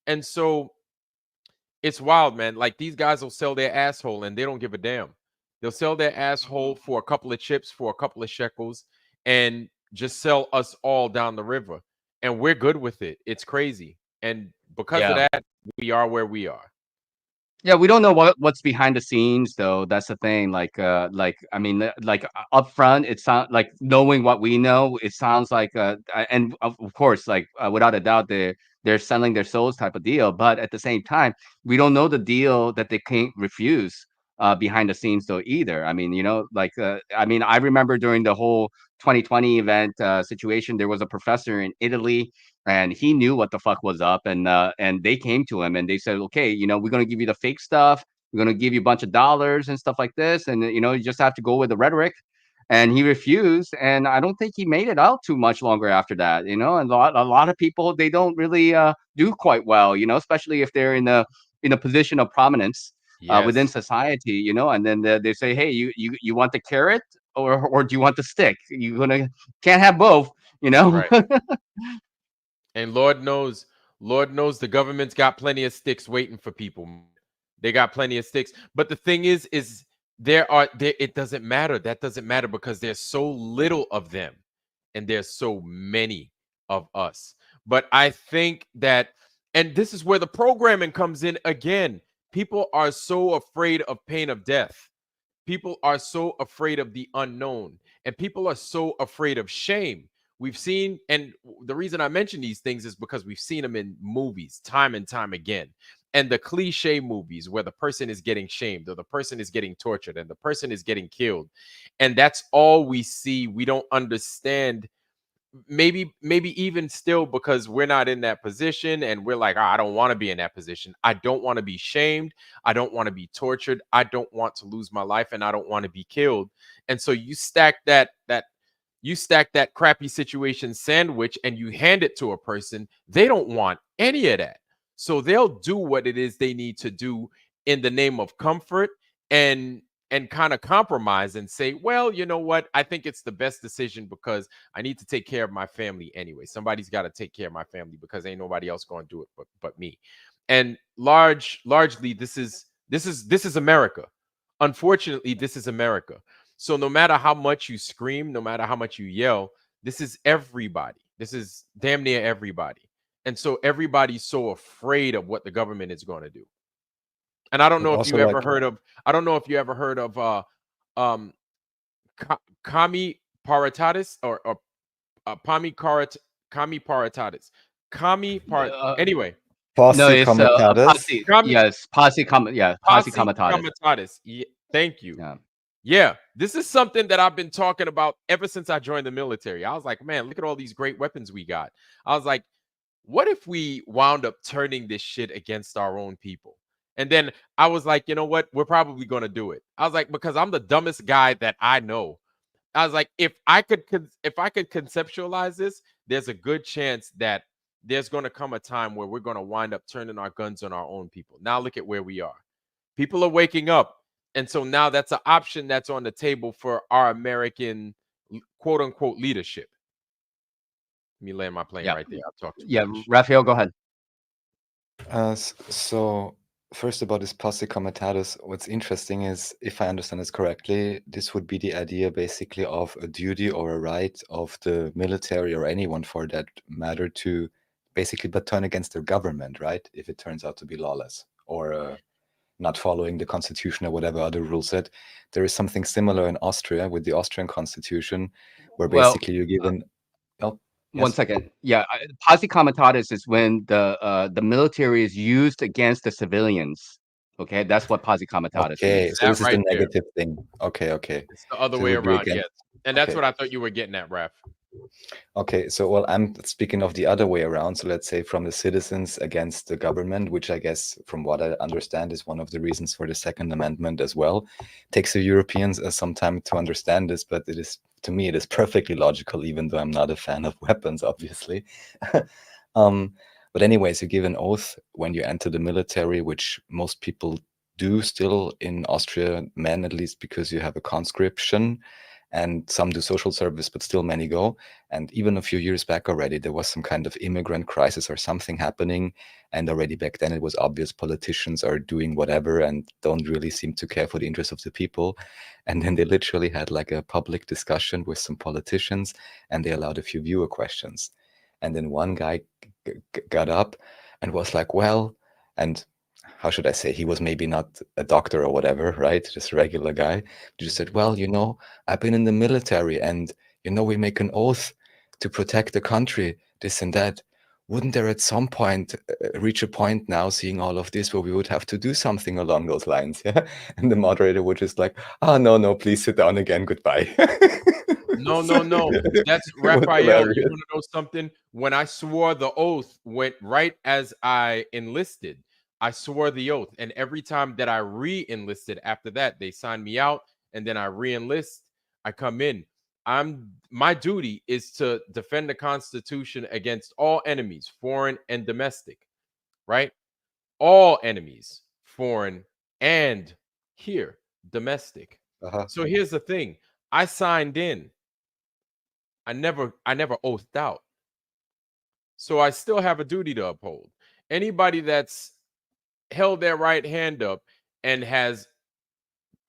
And so it's wild, man. Like these guys will sell their asshole and they don't give a damn. They'll sell their asshole for a couple of chips, for a couple of shekels, and just sell us all down the river. And we're good with it. It's crazy. And because of Yeah. that, we are where we are. Yeah, we don't know what's behind the scenes though. That's the thing. Like I mean, up front, it sounds like knowing what we know. It sounds like and of course, like without a doubt, they're selling their souls type of deal. But at the same time, we don't know the deal that they can't refuse behind the scenes though either. I mean, I mean, I remember during the whole 2020 event situation, there was a professor in Italy and he knew what the fuck was up and they came to him and they said, okay, we're going to give you the fake stuff, we're going to give you a bunch of dollars and stuff like this, and you just have to go with the rhetoric. And he refused, and I don't think he made it out too much longer after that. And a lot of people, they don't really do quite well, especially if they're in a position of prominence within Yes. society, and then they say, hey, you want the carrot or do you want the stick? You gonna can't have both, you know. Right. And Lord knows the government's got plenty of sticks waiting for people. They got plenty of sticks. But the thing is it doesn't matter. That doesn't matter because there's so little of them and there's so many of us. But I think that, and this is where the programming comes in again. People are so afraid of pain of death. People are so afraid of the unknown, and people are so afraid of shame. We've seen, and the reason I mention these things is because we've seen them in movies time and time again. And the cliche movies where the person is getting shamed or the person is getting tortured and the person is getting killed. And that's all we see. We don't understand, maybe even still, because we're not in that position and we're like, "Oh, I don't want to be in that position. I don't want to be shamed. I don't want to be tortured. I don't want to lose my life and I don't want to be killed." And so you stack that crappy situation sandwich and you hand it to a person, they don't want any of that. So they'll do what it is they need to do in the name of comfort and kind of compromise and say, well, you know what? I think it's the best decision because I need to take care of my family anyway. Somebody's got to take care of my family because ain't nobody else going to do it but me. And largely this is America. Unfortunately, this is America. So no matter how much you scream, no matter how much you yell, this is everybody. This is damn near everybody. And so everybody's so afraid of what the government is going to do. And I don't But know if also you ever like, heard of I don't know if you ever heard of um Kami Paratatis or Kami Paratatis. Kami Par Uh, anyway, no, posse it's a comitatus. posse. Kami Yes, posse Posse comitatus. Comitatus. Thank you. Yeah. Yeah, this is something that I've been talking about ever since I joined the military. I was like, man, look at all these great weapons we got. I was like, what if we wound up turning this shit against our own people? And then I was like, you know what? We're probably going to do it. I was like, because I'm the dumbest guy that I know. I was like, if I could conceptualize this, there's a good chance that there's going to come a time where we're going to wind up turning our guns on our own people. Now look at where we are. People are waking up. And so now that's an option that's on the table for our American quote unquote leadership. Let me land my plane Yeah. right there. I've talked too Yeah. much. Raphael, go ahead. So first about this posse comitatus, what's interesting is, if I understand this correctly, this would be the idea basically of a duty or a right of the military or anyone for that matter to basically but turn against their government, right? If it turns out to be lawless or not following the constitution or whatever other rules said. There is something similar in Austria with the Austrian constitution, where Well, basically you're given. Oh, One Yes. second. Yeah, posse comitatus is when the military is used against the civilians. Okay, that's what posse comitatus Okay, means. so That this is the right there. negative thing. Okay, okay. It's the other So it way would be around. against. Yes. And that's Okay, what I thought you were getting at, Raph. okay. So well, I'm speaking of the other way around. So let's say from the citizens against the government, which I guess, from what I understand, is one of the reasons for the Second Amendment as well. Takes the Europeans some time to understand this, but it is, to me, it is perfectly logical, even though I'm not a fan of weapons, obviously. um, but anyways, you give an oath when you enter the military, which most people do still in Austria, men at least, because you have a conscription, and some do social service, but still many go. And even a few years back already, there was some kind of immigrant crisis or something happening. And already back then, it was obvious politicians are doing whatever and don't really seem to care for the interests of the people. And then they literally had like a public discussion with some politicians, and they allowed a few viewer questions. And then one guy got up and was like, well, and how should I say, he was maybe not a doctor or whatever, right? Just a regular guy. He just said, well, I've been in the military, and, we make an oath to protect the country, this and that. Wouldn't there at some point reach a point now, seeing all of this, where we would have to do something along those lines? Yeah. And the moderator would just like, oh, no, please sit down again. Goodbye. No, So, no, no. That's it was Raphael. You hilarious. want to know something? When I swore the oath, went right as I enlisted. I swore the oath, and every time that I re-enlisted after that, they signed me out, and then I re-enlist. I come in. My duty is to defend the Constitution against all enemies, foreign and domestic. Right? All enemies, foreign and here, domestic. Uh-huh. So here's the thing. I signed in. I never oathed out. So I still have a duty to uphold. Anybody that's held their right hand up and has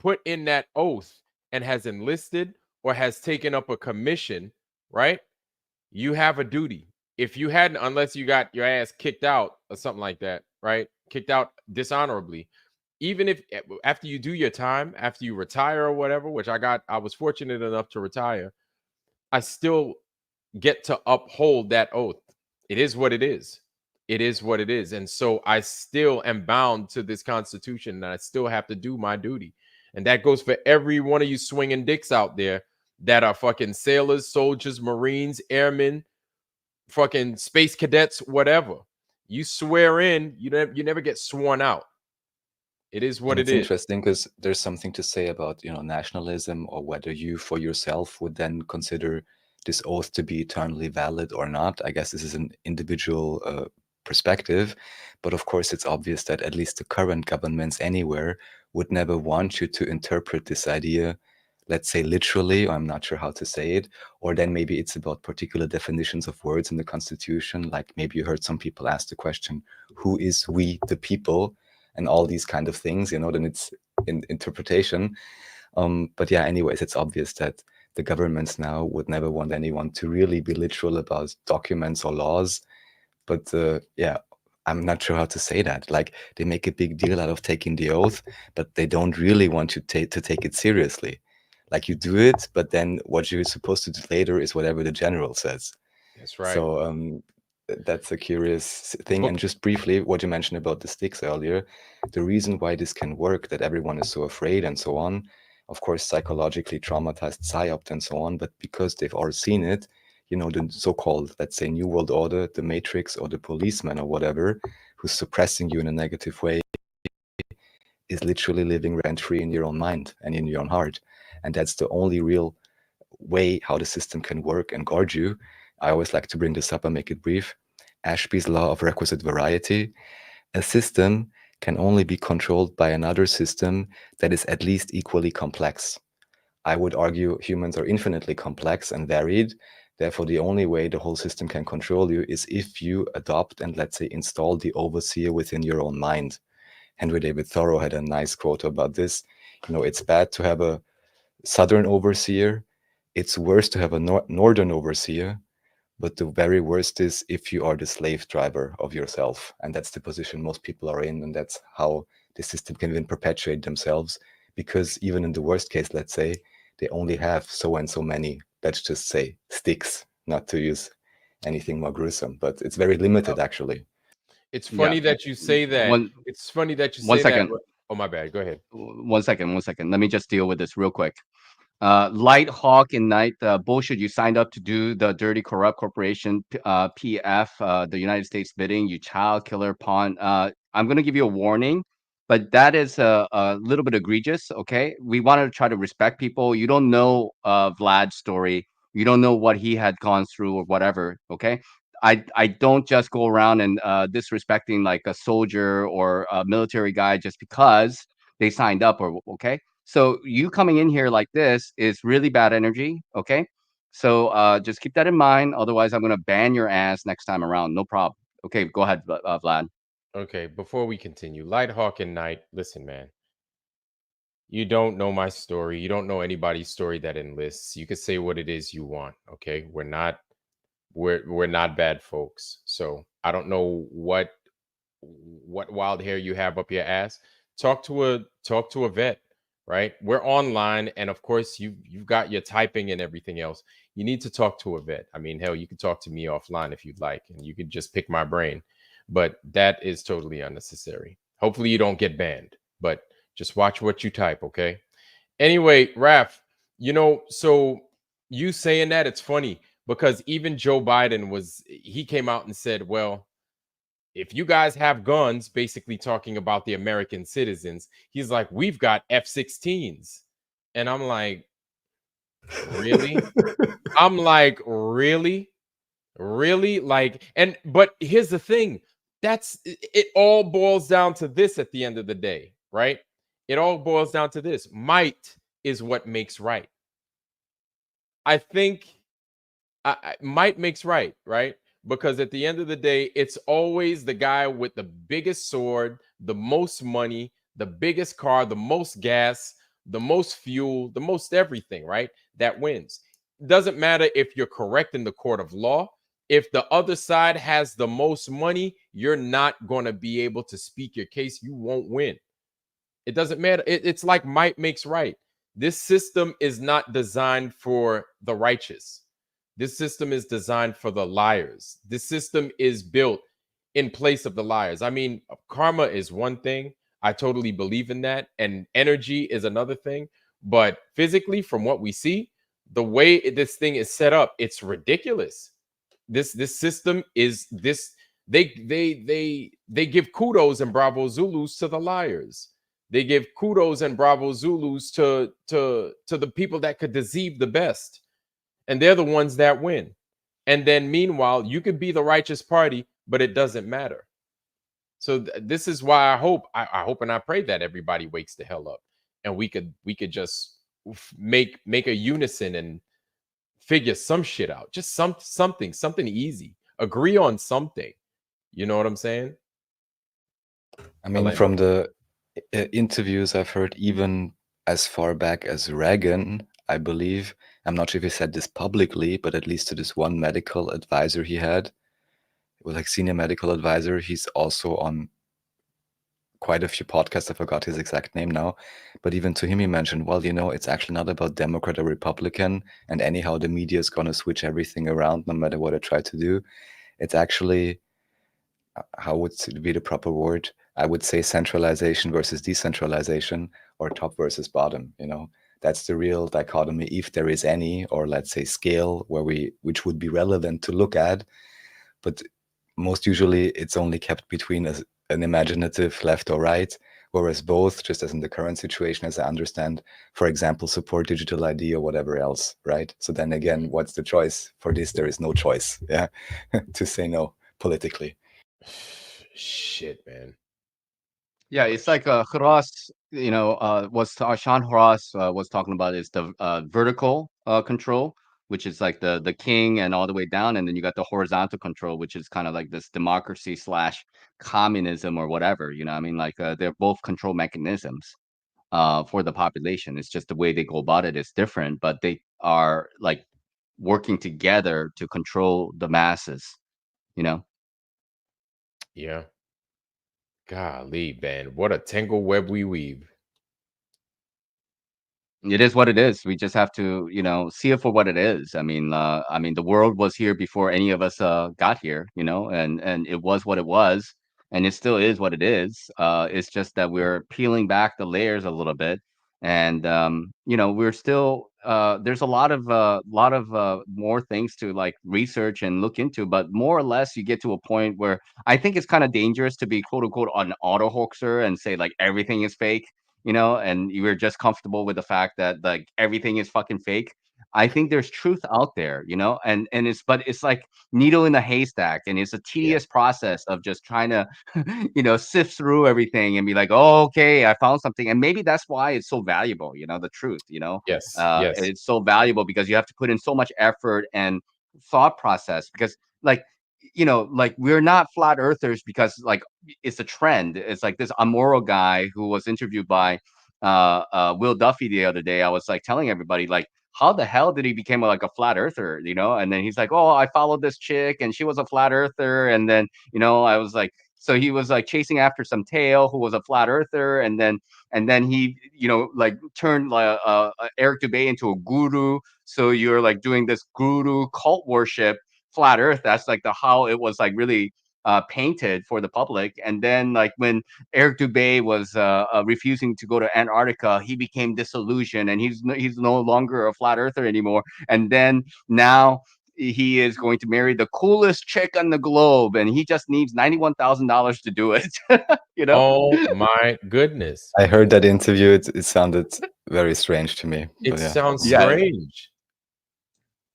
put in that oath and has enlisted or has taken up a commission, right? You have a duty. If you hadn't, unless you got your ass kicked out or something like that, right? Kicked out dishonorably. Even if after you do your time, after you retire or whatever, which I was fortunate enough to retire, I still get to uphold that oath. It is what it is. It is what it is. And so I still am bound to this Constitution, and I still have to do my duty. And that goes for every one of you swinging dicks out there that are fucking sailors, soldiers, Marines, airmen, fucking space cadets, whatever. You swear in, you never get sworn out. It is what And it it's is. interesting because there's something to say about, nationalism, or whether you for yourself would then consider this oath to be eternally valid or not. I guess this is an individual perspective, but of course it's obvious that at least the current governments anywhere would never want you to interpret this idea, let's say literally, or I'm not sure how to say it, or then maybe it's about particular definitions of words in the Constitution. Like maybe you heard some people ask the question, who is we the people? And all these kind of things, then it's in interpretation. But yeah, anyways, it's obvious that the governments now would never want anyone to really be literal about documents or laws. But yeah, I'm not sure how to say that. Like, they make a big deal out of taking the oath, but they don't really want you to take it seriously. Like, you do it, but then what you're supposed to do later is whatever the general says. That's right. So that's a curious thing. But And just briefly, what you mentioned about the sticks earlier, the reason why this can work, that everyone is so afraid and so on, of course, psychologically traumatized psyops and so on, but because they've all seen it, the so-called, let's say, New World Order, the Matrix or the policeman or whatever, who's suppressing you in a negative way, is literally living rent-free in your own mind and in your own heart. And that's the only real way how the system can work and guard you. I always like to bring this up and make it brief. Ashby's law of requisite variety. A system can only be controlled by another system that is at least equally complex. I would argue humans are infinitely complex and varied. Therefore, the only way the whole system can control you is if you adopt and, let's say, install the overseer within your own mind. Henry David Thoreau had a nice quote about this. It's bad to have a southern overseer. It's worse to have a northern overseer. But the very worst is if you are the slave driver of yourself. And that's the position most people are in. And that's how the system can even perpetuate themselves. Because even in the worst case, let's say, they only have so and so many, let's just say, sticks, not to use anything more gruesome, but it's very limited Oh, actually. it's Yeah. funny that you say that. One It's funny that you one say that. second. Oh, my bad. Go ahead. 1 second. 1 second. Let me just deal with this real quick. Light Hawk and Night bullshit. You signed up to do the dirty, corrupt corporation PF, the United States bidding. You child killer pawn. I'm gonna give you a warning, but that is a little bit egregious. Okay, we want to try to respect people. You don't know Vlad's story. You don't know what he had gone through or whatever. Okay. I don't just go around and disrespecting like a soldier or a military guy just because they signed up or okay. So you coming in here like this is really bad energy, okay? So just keep that in mind. Otherwise, I'm gonna ban your ass next time around. No problem. Okay, go ahead, Vlad. Okay, before we continue, Light Hawk and Knight, listen, man. You don't know my story. You don't know anybody's story that enlists. You could say what it is you want. Okay, we're not bad folks. So I don't know what wild hair you have up your ass. Talk to a vet, right? We're online, and of course you've got your typing and everything else. You need to talk to a vet. I mean, hell, you could talk to me offline if you'd like, and you could just pick my brain. But that is totally unnecessary. Hopefully you don't get banned, but just watch what you type, okay? Anyway, Raf, so you saying that, it's funny because even Joe Biden he came out and said, well, if you guys have guns, basically talking about the American citizens, he's like, we've got F-16s. And I'm like, really? I'm like, really? Really? Like, but here's the thing. It all boils down to this at the end of the day, right? It all boils down to this. Might is what makes right. I think might makes right, right? Because at the end of the day, it's always the guy with the biggest sword, the most money, the biggest car, the most gas, the most fuel, the most everything, right? That wins. Doesn't matter if you're correct in the court of law. If the other side has the most money, you're not going to be able to speak your case. You won't win. It doesn't matter. It's like might makes right. This system is not designed for the righteous. This system is designed for the liars. This system is built in place of the liars. I mean, karma is one thing. I totally believe in that. And energy is another thing. But physically, from what we see, the way this thing is set up, it's ridiculous. This system is this they give kudos and bravo Zulus to the liars. They give kudos and bravo Zulus to the people that could deceive the best, and they're the ones that win. And then meanwhile, you could be the righteous party, but it doesn't matter. So this is why I hope and I pray that everybody wakes the hell up, and we could just make a unison and figure some shit out. Just something easy. Agree on something. You know what I'm saying? I I mean, land my from the interviews I've heard, even as far back as Reagan, I believe, I'm not sure if he said this publicly, but at least to this one medical advisor he had, it was like senior medical advisor. He's also on quite a few podcasts. I forgot his exact name now. But even to him, he mentioned, well, it's actually not about Democrat or Republican. And anyhow, the media is going to switch everything around no matter what I try to do. It's actually, how would it be the proper word? I would say centralization versus decentralization, or top versus bottom. That's the real dichotomy, if there is any, or let's say scale which would be relevant to look at. But most usually it's only kept between an imaginative left or right, whereas both, just as in the current situation, as I understand, for example, support digital ID or whatever else, right? So then again, what's the choice? For this, there is no choice, yeah, to say no politically. shit, man. Yeah, it's like Hras, Sean Hras was talking about is the vertical control, which is like the king and all the way down, and then you got the horizontal control, which is kind of like this democracy slash communism or whatever. You know, what I mean, like they're both control mechanisms for the population. It's just the way they go about it is different, but they are like working together to control the masses. You know. Yeah. Golly, man. What a tangle web we weave. It is what it is. We just have to, see it for what it is. I mean, the world was here before any of us got here, and it was what it was, and it still is what it is. It's just that we're peeling back the layers a little bit, and we're still there's a lot of more things to like research and look into, but more or less you get to a point where I think it's kind of dangerous to be quote unquote an auto hoaxer and say like everything is fake, and you were just comfortable with the fact that like everything is fucking fake. I think there's truth out there, and it's like needle in a haystack, and it's a Yeah. tedious process of just trying to, sift through everything and be like, oh, okay, I found something, and maybe that's why it's so valuable, the truth, Yes, yes, it's so valuable because you have to put in so much effort and thought process because like like we're not flat earthers because like it's a trend. It's like this amoral guy who was interviewed by Will Duffy the other day. I was like telling everybody like how the hell did he become like a flat earther, and then he's like, oh, I followed this chick and she was a flat earther, and then I was like, so he was like chasing after some tail who was a flat earther, and then he like turned Eric Dubay into a guru, so you're like doing this guru cult worship flat earth. That's like the how it was like really painted for the public. And then like when Eric Dubay was refusing to go to Antarctica, he became disillusioned, and he's no longer a flat earther anymore. And then now he is going to marry the coolest chick on the globe, and he just needs $91,000 to do it. you know oh my goodness, I heard that interview. It sounded very strange to me. it But yeah. sounds yeah, strange.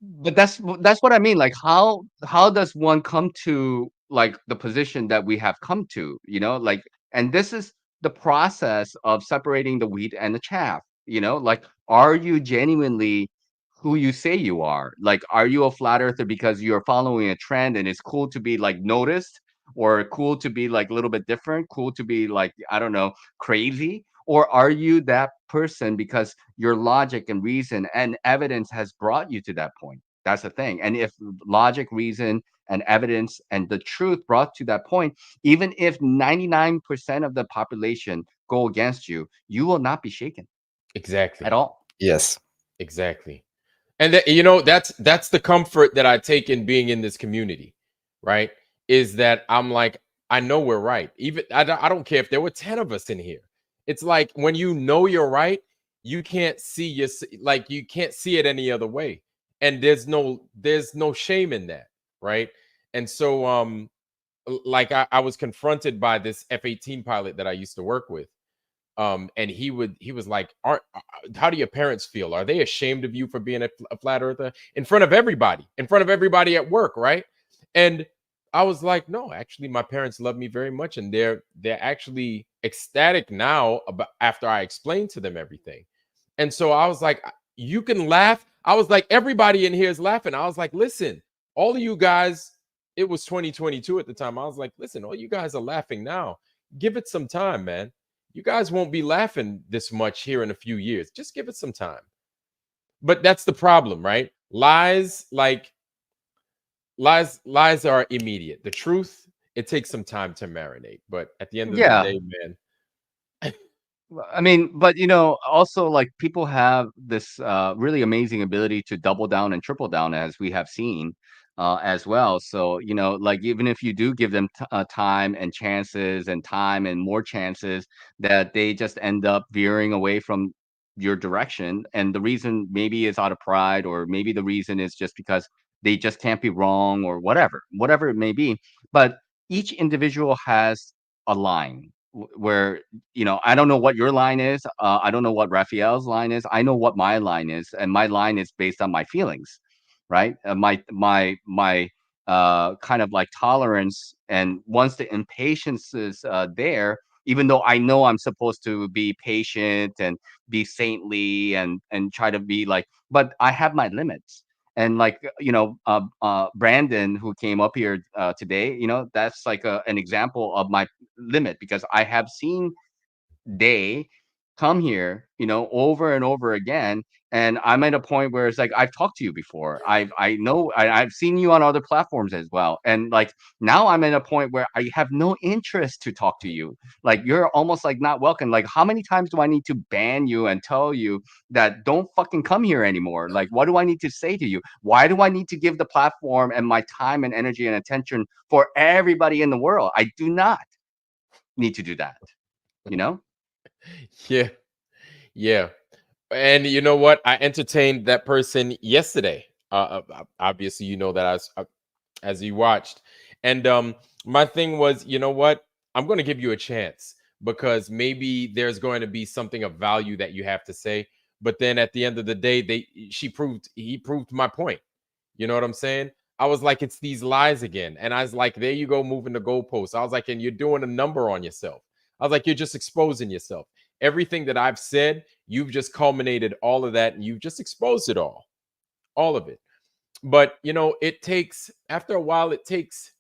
but that's what I mean. Like how does one come to like the position that we have come to, like, and this is the process of separating the wheat and the chaff, like, are you genuinely who you say you are? Like, are you a flat earther because you're following a trend and it's cool to be like noticed, or cool to be like a little bit different, cool to be like, I don't know, crazy? Or are you that person because your logic and reason and evidence has brought you to that point? That's the thing. And if logic, reason, and evidence and the truth brought to that point, even if 99% of the population go against you, you will not be shaken at Exactly, all. Yes. exactly. And that, that's the comfort that I take in being in this community, right? Is that I'm like, I know we're right. Even I don't care if there were 10 of us in here. It's like when you know you're right, you can't see like you can't see it any other way. And there's no shame in that, right? And so like I was confronted by this F-18 pilot that I used to work with, and he was like, aren't how do your parents feel? Are they ashamed of you for being a flat earther in front of everybody, at work, right? And I was like, no, actually my parents love me very much, and they're actually ecstatic now about after I explained to them everything. And so I was like, you can laugh. I was like, everybody in here is laughing. I was like, listen, all of you guys, it was 2022 at the time. I was like, listen, all you guys are laughing now. Give it some time, man. You guys won't be laughing this much here in a few years. Just give it some time. But that's the problem, right? Lies are immediate. The truth, it takes some time to marinate. But at the end of the Yeah. day, man, I mean, but also like people have this really amazing ability to double down and triple down, as we have seen as well. So like even if you do give them time and chances and time and more chances, that they just end up veering away from your direction. And the reason maybe is out of pride, or maybe the reason is just because they just can't be wrong, or whatever it may be. But each individual has a line where I don't know what your line is. I don't know what Raphael's line is. I know what my line is, and my line is based on my feelings, right? My kind of like tolerance, and once the impatience is there, even though I know I'm supposed to be patient and be saintly and try to be like, but I have my limits. And like Brandon, who came up here today, that's like an example of my limit, because I have seen day come here, over and over again. And I'm at a point where it's like, I've talked to you before. I know I've seen you on other platforms as well. And like now I'm at a point where I have no interest to talk to you. Like you're almost like not welcome. Like how many times do I need to ban you and tell you that don't fucking come here anymore? Like what do I need to say to you? Why do I need to give the platform and my time and energy and attention for everybody in the world? I do not need to do that, you know? Yeah. Yeah. And you know what? I entertained that person yesterday. Obviously, you know that as you watched. And my thing was, you know what? I'm going to give you a chance because maybe there's going to be something of value that you have to say. But then at the end of the day, he proved my point. You know what I'm saying? I was like, it's these lies again. And I was like, there you go, moving the goalposts. I was like, and you're doing a number on yourself. I was like, you're just exposing yourself. Everything that I've said, you've just culminated all of that and you've just exposed it all of it. But it takes, after a while, it takes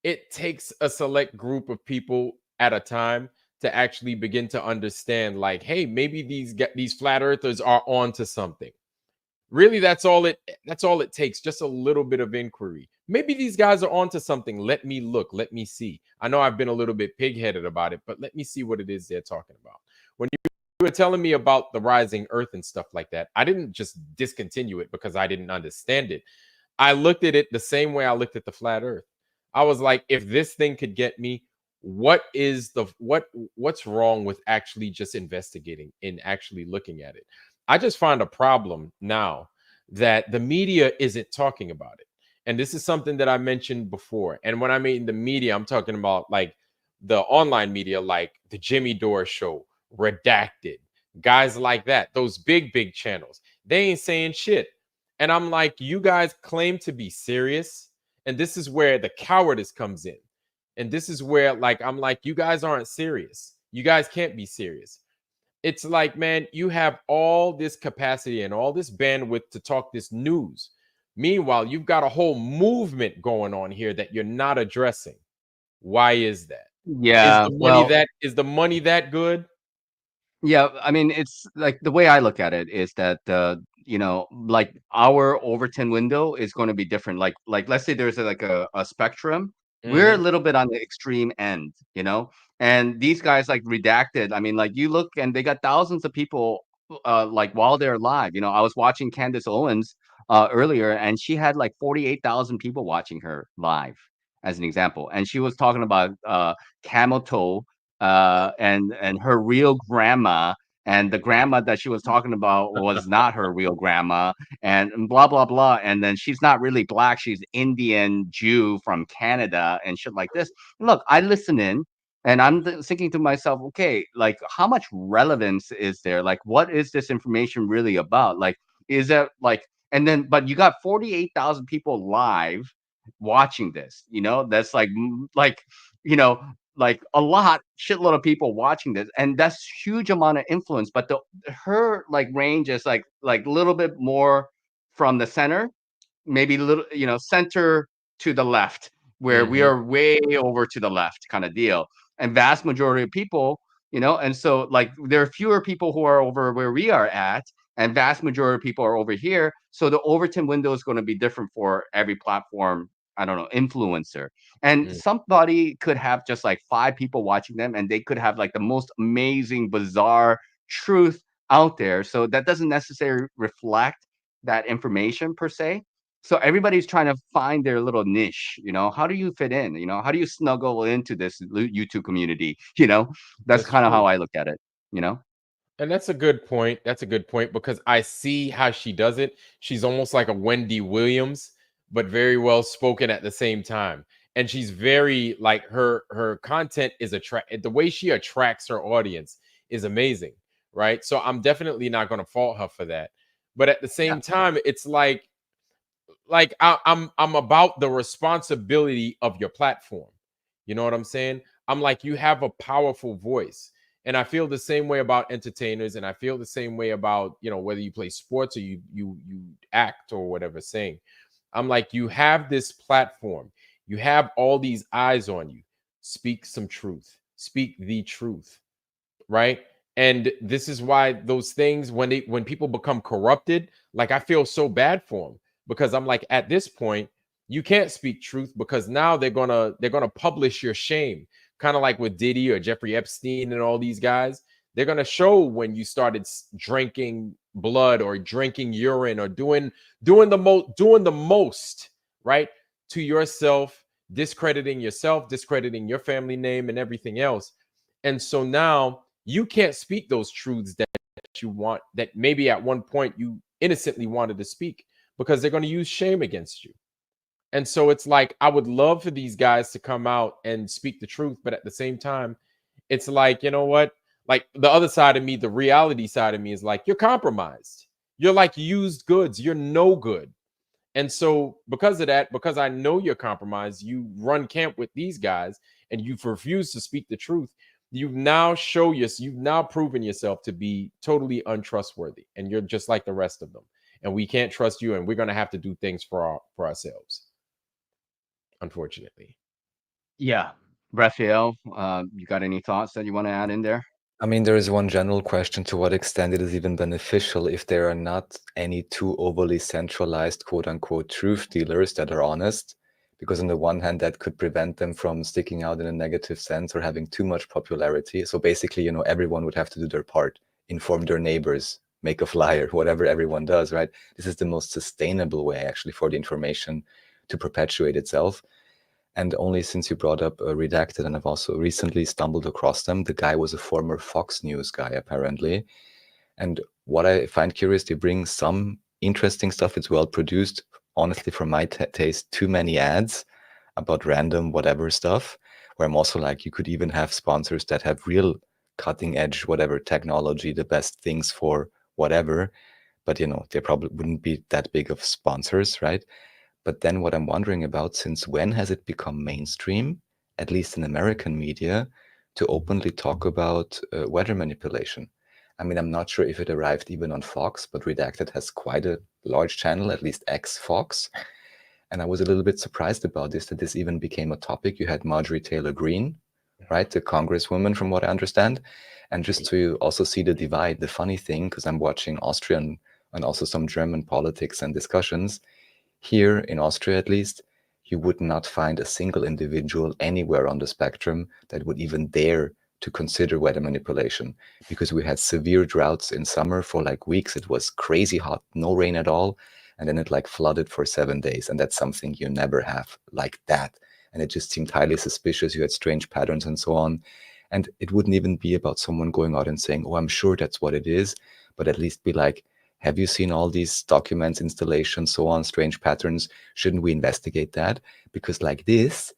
a select group of people at a time to actually begin to understand, like, hey, maybe these flat earthers are onto something. Really, that's all it takes. Just a little bit of inquiry. Maybe these guys are onto something. Let me look. Let me see. I know I've been a little bit pig-headed about it, but let me see what it is they're talking about. When you were telling me about the rising earth and stuff like that, I didn't just discontinue it because I didn't understand it. I looked at it the same way I looked at the flat earth. I was like, if this thing could get me, what's wrong with actually just investigating and actually looking at it? I just find a problem now that the media isn't talking about it. And this is something that I mentioned before. And when I mean the media, I'm talking about like the online media, like the Jimmy Dore show, Redacted, guys like that, those big channels. They ain't saying shit. And I'm like, you guys claim to be serious. And this is where the cowardice comes in. And this is where, like, I'm like, you guys aren't serious. You guys can't be serious. It's like, man, you have all this capacity and all this bandwidth to talk this news. Meanwhile, you've got a whole movement going on here that you're not addressing. Why is that? Is Yeah, the money well, that is the money that good? yeah, I mean, it's like the way I look at it is that like our Overton window is going to be different. Like let's say there's like a spectrum. We're a Hmm. little bit on the extreme end. And these guys like redacted. I mean, like you look and they got thousands of people like while they're live. I was watching Candace Owens earlier, and she had like 48,000 people watching her live as an example. And she was talking about camel toe and her real grandma, and the grandma that she was talking about was not her real grandma, and blah blah blah. And then she's not really black; she's Indian Jew from Canada and shit like this. Look, I listen in, and I'm thinking to myself, okay, like how much relevance is there? Like, what is this information really about? Like, is that like? And then, but you got 48,000 people live watching this. That's like you know like a shitload of people watching this, and that's huge amount of influence. But her like range is like a little bit more from the center, maybe a little, center to the left, where we Hmm. are way over to the left kind of deal. And vast majority of people, and so like there are fewer people who are over where we are at, and vast majority of people are over here. So the Overton window is going to be different for every platform. I don't know, influencer. And somebody could have just like 5 people watching them, and they could have like the most amazing, bizarre truth out there. So that doesn't necessarily reflect that information per se. So everybody's trying to find their little niche. How do you fit in? How do you snuggle into this YouTube community? That's That's kind of how true. I look at it. You know? And that's a good point. That's a good point because I see how she does it. She's almost like a Wendy Williams, but very well spoken at the same time. And she's very like her content is the way she attracts her audience is amazing, right? So I'm definitely not going to fault her for that. But at the Yeah. same time, it's like I'm about the responsibility of your platform. You know what I'm saying? I'm like, you have a powerful voice. And I feel the same way about entertainers, and I feel the same way about, whether you play sports or you act or whatever saying. I'm like, you have this platform. You have all these eyes on you. Speak some truth. Speak the truth, right? And this is why those things, when people become corrupted, like I feel so bad for them, because I'm like, at this point, you can't speak truth, because now they're gonna publish your shame, kind of like with Diddy or Jeffrey Epstein and all these guys. They're gonna show when you started drinking blood or drinking urine or doing the most, right, to yourself, discrediting your family name and everything else. And so now you can't speak those truths that you want, that maybe at one point you innocently wanted to speak, because they're going to use shame against you. And so it's like, I would love for these guys to come out and speak the truth, but at the same time, it's like, you know what? Like the other side of me, the reality side of me is like, you're compromised. You're like used goods. You're no good. And so, because of that, because I know you're compromised, you run camp with these guys and you've refused to speak the truth. You've now proven yourself to be totally untrustworthy, and you're just like the rest of them. And we can't trust you, and we're gonna have to do things for ourselves, unfortunately. Yeah. Raphael, you got any thoughts that you want to add in there? I mean, there is one general question: to what extent it is even beneficial if there are not any too overly centralized quote unquote truth dealers that are honest? Because on the one hand, that could prevent them from sticking out in a negative sense or having too much popularity. So basically, everyone would have to do their part, inform their neighbors, make a flyer, whatever everyone does, right? This is the most sustainable way actually for the information to perpetuate itself. And only since you brought up Redacted, and I've also recently stumbled across them. The guy was a former Fox News guy, apparently. And what I find curious, they bring some interesting stuff. It's well produced. Honestly, for my taste, too many ads about random whatever stuff, where I'm also like, you could even have sponsors that have real cutting edge, whatever technology, the best things for whatever. But, they probably wouldn't be that big of sponsors, right? But then what I'm wondering about, since when has it become mainstream, at least in American media, to openly talk about weather manipulation? I mean, I'm not sure if it arrived even on Fox, but Redacted has quite a large channel, at least ex-Fox. And I was a little bit surprised about this, that this even became a topic. You had Marjorie Taylor Greene, right, the congresswoman, from what I understand. And just to also see the divide, the funny thing, because I'm watching Austrian and also some German politics and discussions, here in Austria, at least, you would not find a single individual anywhere on the spectrum that would even dare to consider weather manipulation, because we had severe droughts in summer for like weeks. It was crazy hot, no rain at all. And then it like flooded for 7 days. And that's something you never have like that. And it just seemed highly suspicious. You had strange patterns and so on. And it wouldn't even be about someone going out and saying, oh, I'm sure that's what it is, but at least be like, have you seen all these documents, installations, so on, strange patterns? Shouldn't we investigate that? Because like this,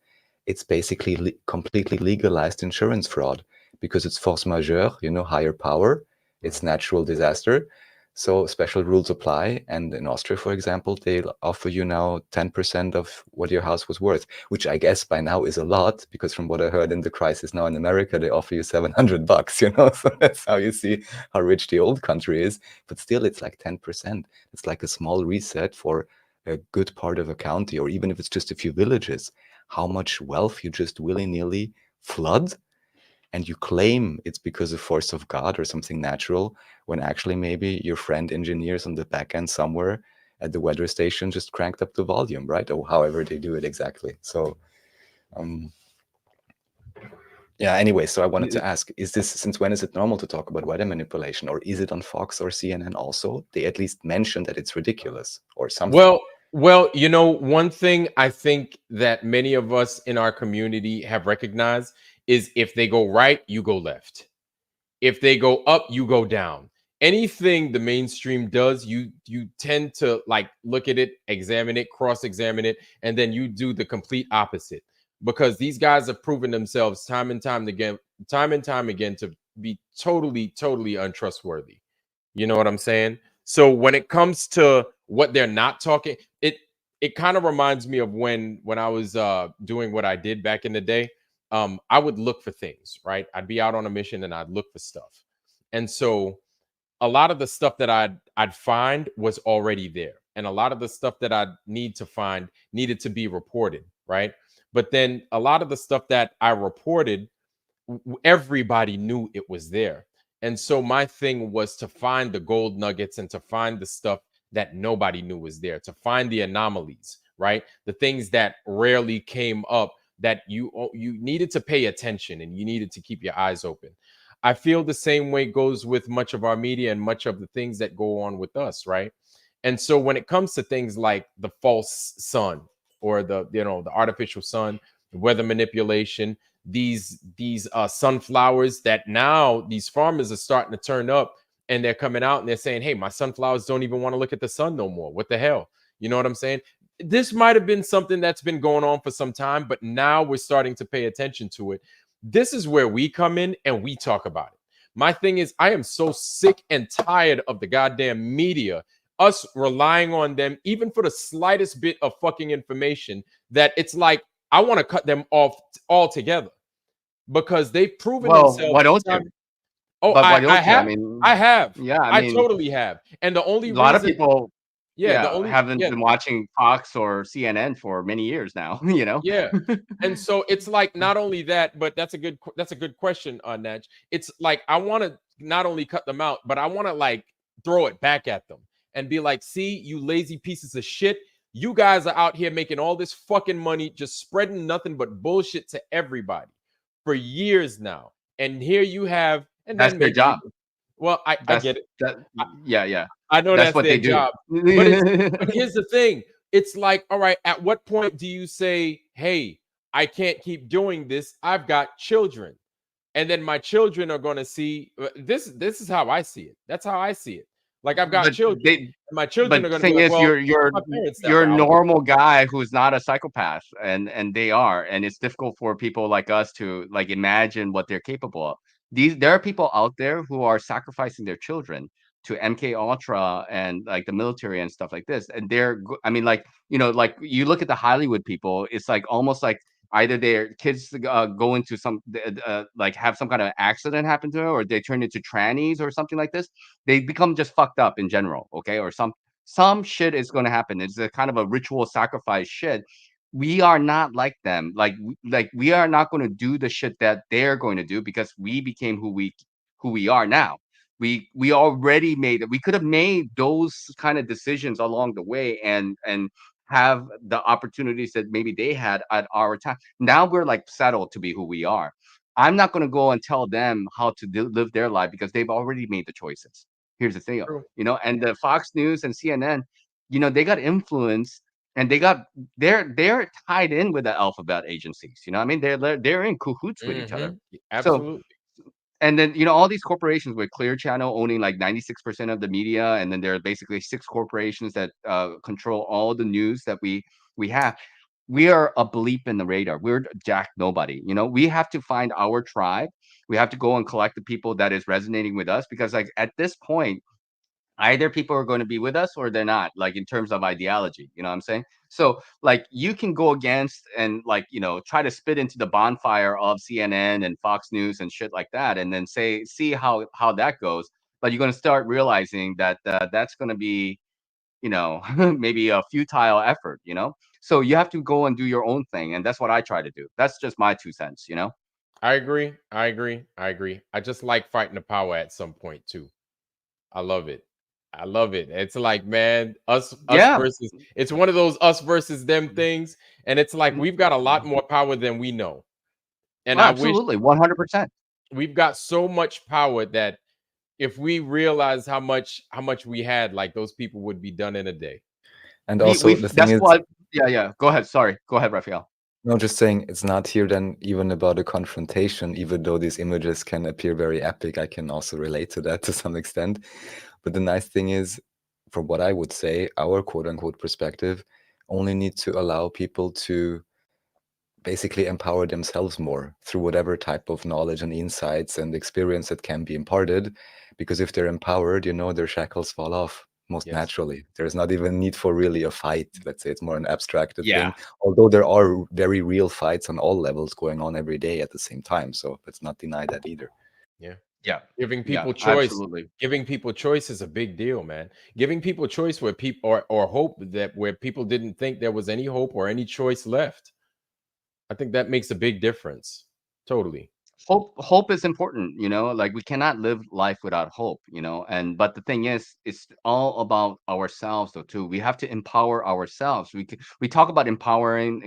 it's basically completely legalized insurance fraud, because it's force majeure, higher power, it's natural disaster. So special rules apply. And in Austria, for example, they offer you now 10% of what your house was worth, which I guess by now is a lot, because from what I heard in the crisis now in America, they offer you $700, So that's how you see how rich the old country is. But still, it's like 10%. It's like a small reset for a good part of a county, or even if it's just a few villages, how much wealth you just willy-nilly flood, and you claim it's because of force of God or something natural, when actually maybe your friend engineers on the back end somewhere at the weather station just cranked up the volume, right? Or however they do it exactly. So yeah, anyway, so I wanted to ask, since when is it normal to talk about weather manipulation, or is it on Fox or CNN also? They at least mention that it's ridiculous or something. Well, one thing I think that many of us in our community have recognized is, if they go right, you go left. If they go up, you go down. Anything the mainstream does, you tend to like look at it, examine it, cross-examine it, and then you do the complete opposite, because these guys have proven themselves time and time again to be totally untrustworthy. You know what I'm saying? So when it comes to what they're not talking, it kind of reminds me of when I was doing what I did back in the day. I would look for things, right? I'd be out on a mission and I'd look for stuff. And so a lot of the stuff that I'd find was already there. And a lot of the stuff that I'd need to find needed to be reported, right? But then a lot of the stuff that I reported, everybody knew it was there. And so my thing was to find the gold nuggets and to find the stuff that nobody knew was there, to find the anomalies, right? The things that rarely came up that you needed to pay attention and you needed to keep your eyes open. I feel the same way goes with much of our media and much of the things that go on with us, right? And so when it comes to things like the false sun or the artificial sun, weather manipulation, these sunflowers that now these farmers are starting to turn up, and they're coming out and they're saying, hey, my sunflowers don't even want to look at the sun no more. What the hell? You know what I'm saying? This might have been something that's been going on for some time, but now we're starting to pay attention to it. This is where we come in and we talk about it. My thing is, I am so sick and tired of the goddamn media, us relying on them even for the slightest bit of fucking information, that it's like I want to cut them off altogether, because they've proven Well, themselves why don't time. you? Oh, But why I don't you? have. I have. Yeah, I I mean, totally have. And the only a lot of reason, people, yeah, the yeah, only, haven't yeah, been watching Fox or CNN for many years now, you know? yeah. And so it's like not only that, but that's a good question, Natch. It's like I want to not only cut them out, but I want to like throw it back at them and be like, see, you lazy pieces of shit. You guys are out here making all this fucking money, just spreading nothing but bullshit to everybody for years now. And here you have, and That's then their maybe you job. can, well, I That's get it. that I, Yeah, yeah. I know That's that's what their they do. job, but here's the thing. It's like, all right, at what point do you say, hey, I can't keep doing this? I've got children. And then my children are going to see this is how I see it. That's how I see it. Like I've got But children, they and my children but are the going to be thing like, is, well, my parents you're never a outed. normal guy who's not a psychopath, and they are, and it's difficult for people like us to like imagine what they're capable of. There are people out there who are sacrificing their children to MK Ultra and like the military and stuff like this, and I mean, like, like you look at the Hollywood people, it's like almost like either their kids go into like have some kind of accident happen to them, or they turn into trannies or something like this. They become just fucked up in general, okay? Or some shit is going to happen. It's a kind of a ritual sacrifice shit. We are not like them. Like we are not going to do the shit that they're going to do because we became who we are now. We already made it. We could have made those kind of decisions along the way and have the opportunities that maybe they had at our time. Now we're like settled to be who we are. I'm not going to go and tell them how to live their life because they've already made the choices. Here's the thing, True. and the Fox News and CNN, they got influence and they're tied in with the alphabet agencies. You know what I mean? They're in cahoots with each other. So Absolutely. and then all these corporations with Clear Channel owning like 96% of the media, and then there are basically six corporations that control all the news that we have. We are a bleep in the radar. We're jack nobody. We have to find our tribe. We have to go and collect the people that is resonating with us, because like at this point, either people are going to be with us or they're not, like in terms of ideology. You know what I'm saying? So like you can go against and like try to spit into the bonfire of CNN and Fox News and shit like that, and then see how that goes. But you're going to start realizing that that's going to be maybe a futile effort. So you have to go and do your own thing, and that's what I try to do. That's just my 2 cents. I agree. I agree. I agree. I just like fighting the power at some point too. I love it. I love it. It's like, man, us Yeah. versus, it's one of those us versus them things. And it's like we've got a lot more power than we know. And I wish Absolutely, 100%. we've got so much power that if we realize how much we had, like those people would be done in a day. And We also we've the thing That's is, what. Yeah, yeah. Go ahead. Sorry. Go ahead, Raphael. no, just saying it's not here then even about a confrontation, even though these images can appear very epic. I can also relate to that to some extent. But the nice thing is, from what I would say, our quote unquote perspective only need to allow people to basically empower themselves more through whatever type of knowledge and insights and experience that can be imparted. Because if they're empowered, their shackles fall off most Yes. naturally. There's not even need for really a fight. Let's say it's more an abstracted Yeah. thing, although there are very real fights on all levels going on every day at the same time. So let's not deny that either. Yeah. Yeah. Giving Yeah. people choice. Absolutely. Giving people choice is a big deal, man. Giving people choice where people or hope, that where people didn't think there was any hope or any choice left. I think that makes a big difference. Totally. hope is important, like we cannot live life without hope, and but the thing is, it's all about ourselves though too. We have to empower ourselves. We talk about empowering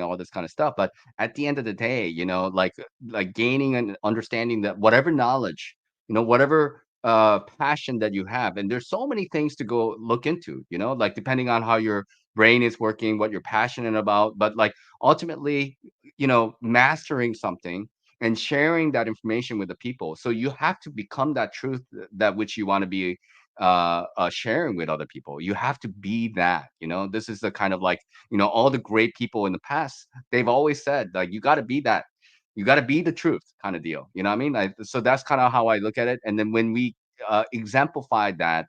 all this kind of stuff, but at the end of the day, like gaining and understanding that whatever knowledge, whatever passion that you have, and there's so many things to go look into, like depending on how your brain is working, what you're passionate about, but like ultimately, mastering something and sharing that information with the people. So you have to become that truth, that which you want to be sharing with other people. You have to be that. This is the kind of like, all the great people in the past. They've always said like you got to be that. You got to be the truth, kind of deal. You know what I mean? So that's kind of how I look at it. And then when we exemplify that,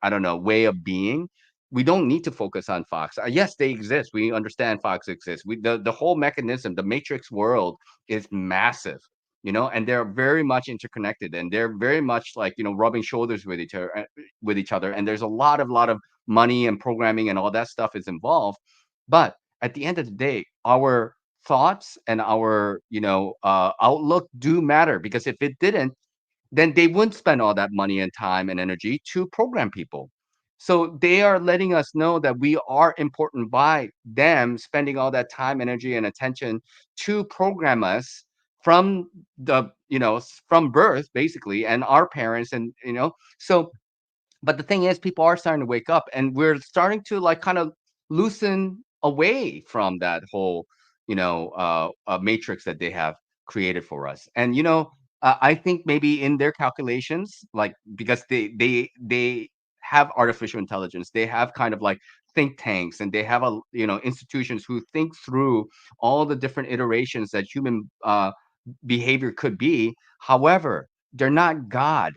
I don't know, way of being, we don't need to focus on Fox. Yes, they exist. We understand Fox exists. The whole mechanism, the matrix world is massive, and they're very much interconnected, and they're very much like, rubbing shoulders with each other. And there's a lot of money and programming and all that stuff is involved. But at the end of the day, our thoughts and our, outlook do matter, because if it didn't, then they wouldn't spend all that money and time and energy to program people. So they are letting us know that we are important by them spending all that time, energy, and attention to program us from from birth, basically, and our parents, and so. But the thing is, people are starting to wake up, and we're starting to like kind of loosen away from that whole, matrix that they have created for us. And I think maybe in their calculations, like because they have artificial intelligence, they have kind of like think tanks, and they have institutions who think through all the different iterations that human behavior could be. However, they're not God.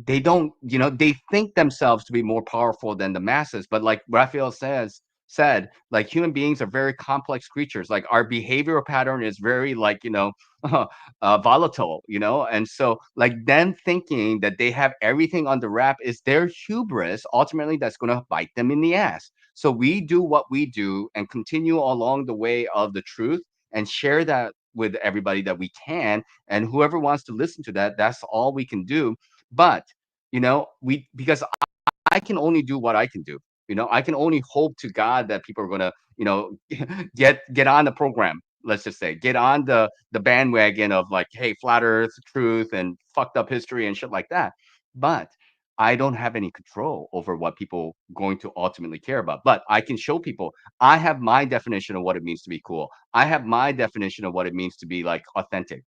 They don't, they think themselves to be more powerful than the masses. But like Raphael said, like human beings are very complex creatures. Like our behavioral pattern is very like, volatile, and so like them thinking that they have everything on the wrap is their hubris. Ultimately, that's going to bite them in the ass. So we do what we do and continue along the way of the truth and share that with everybody that we can. And whoever wants to listen to that, that's all we can do. But we because I can only do what I can do. I can only hope to God that people are gonna, get on the program. Let's just say get on the bandwagon of like, hey, flat Earth, truth, and fucked up history and shit like that. But I don't have any control over what people going to ultimately care about. But I can show people I have my definition of what it means to be cool. I have my definition of what it means to be like authentic.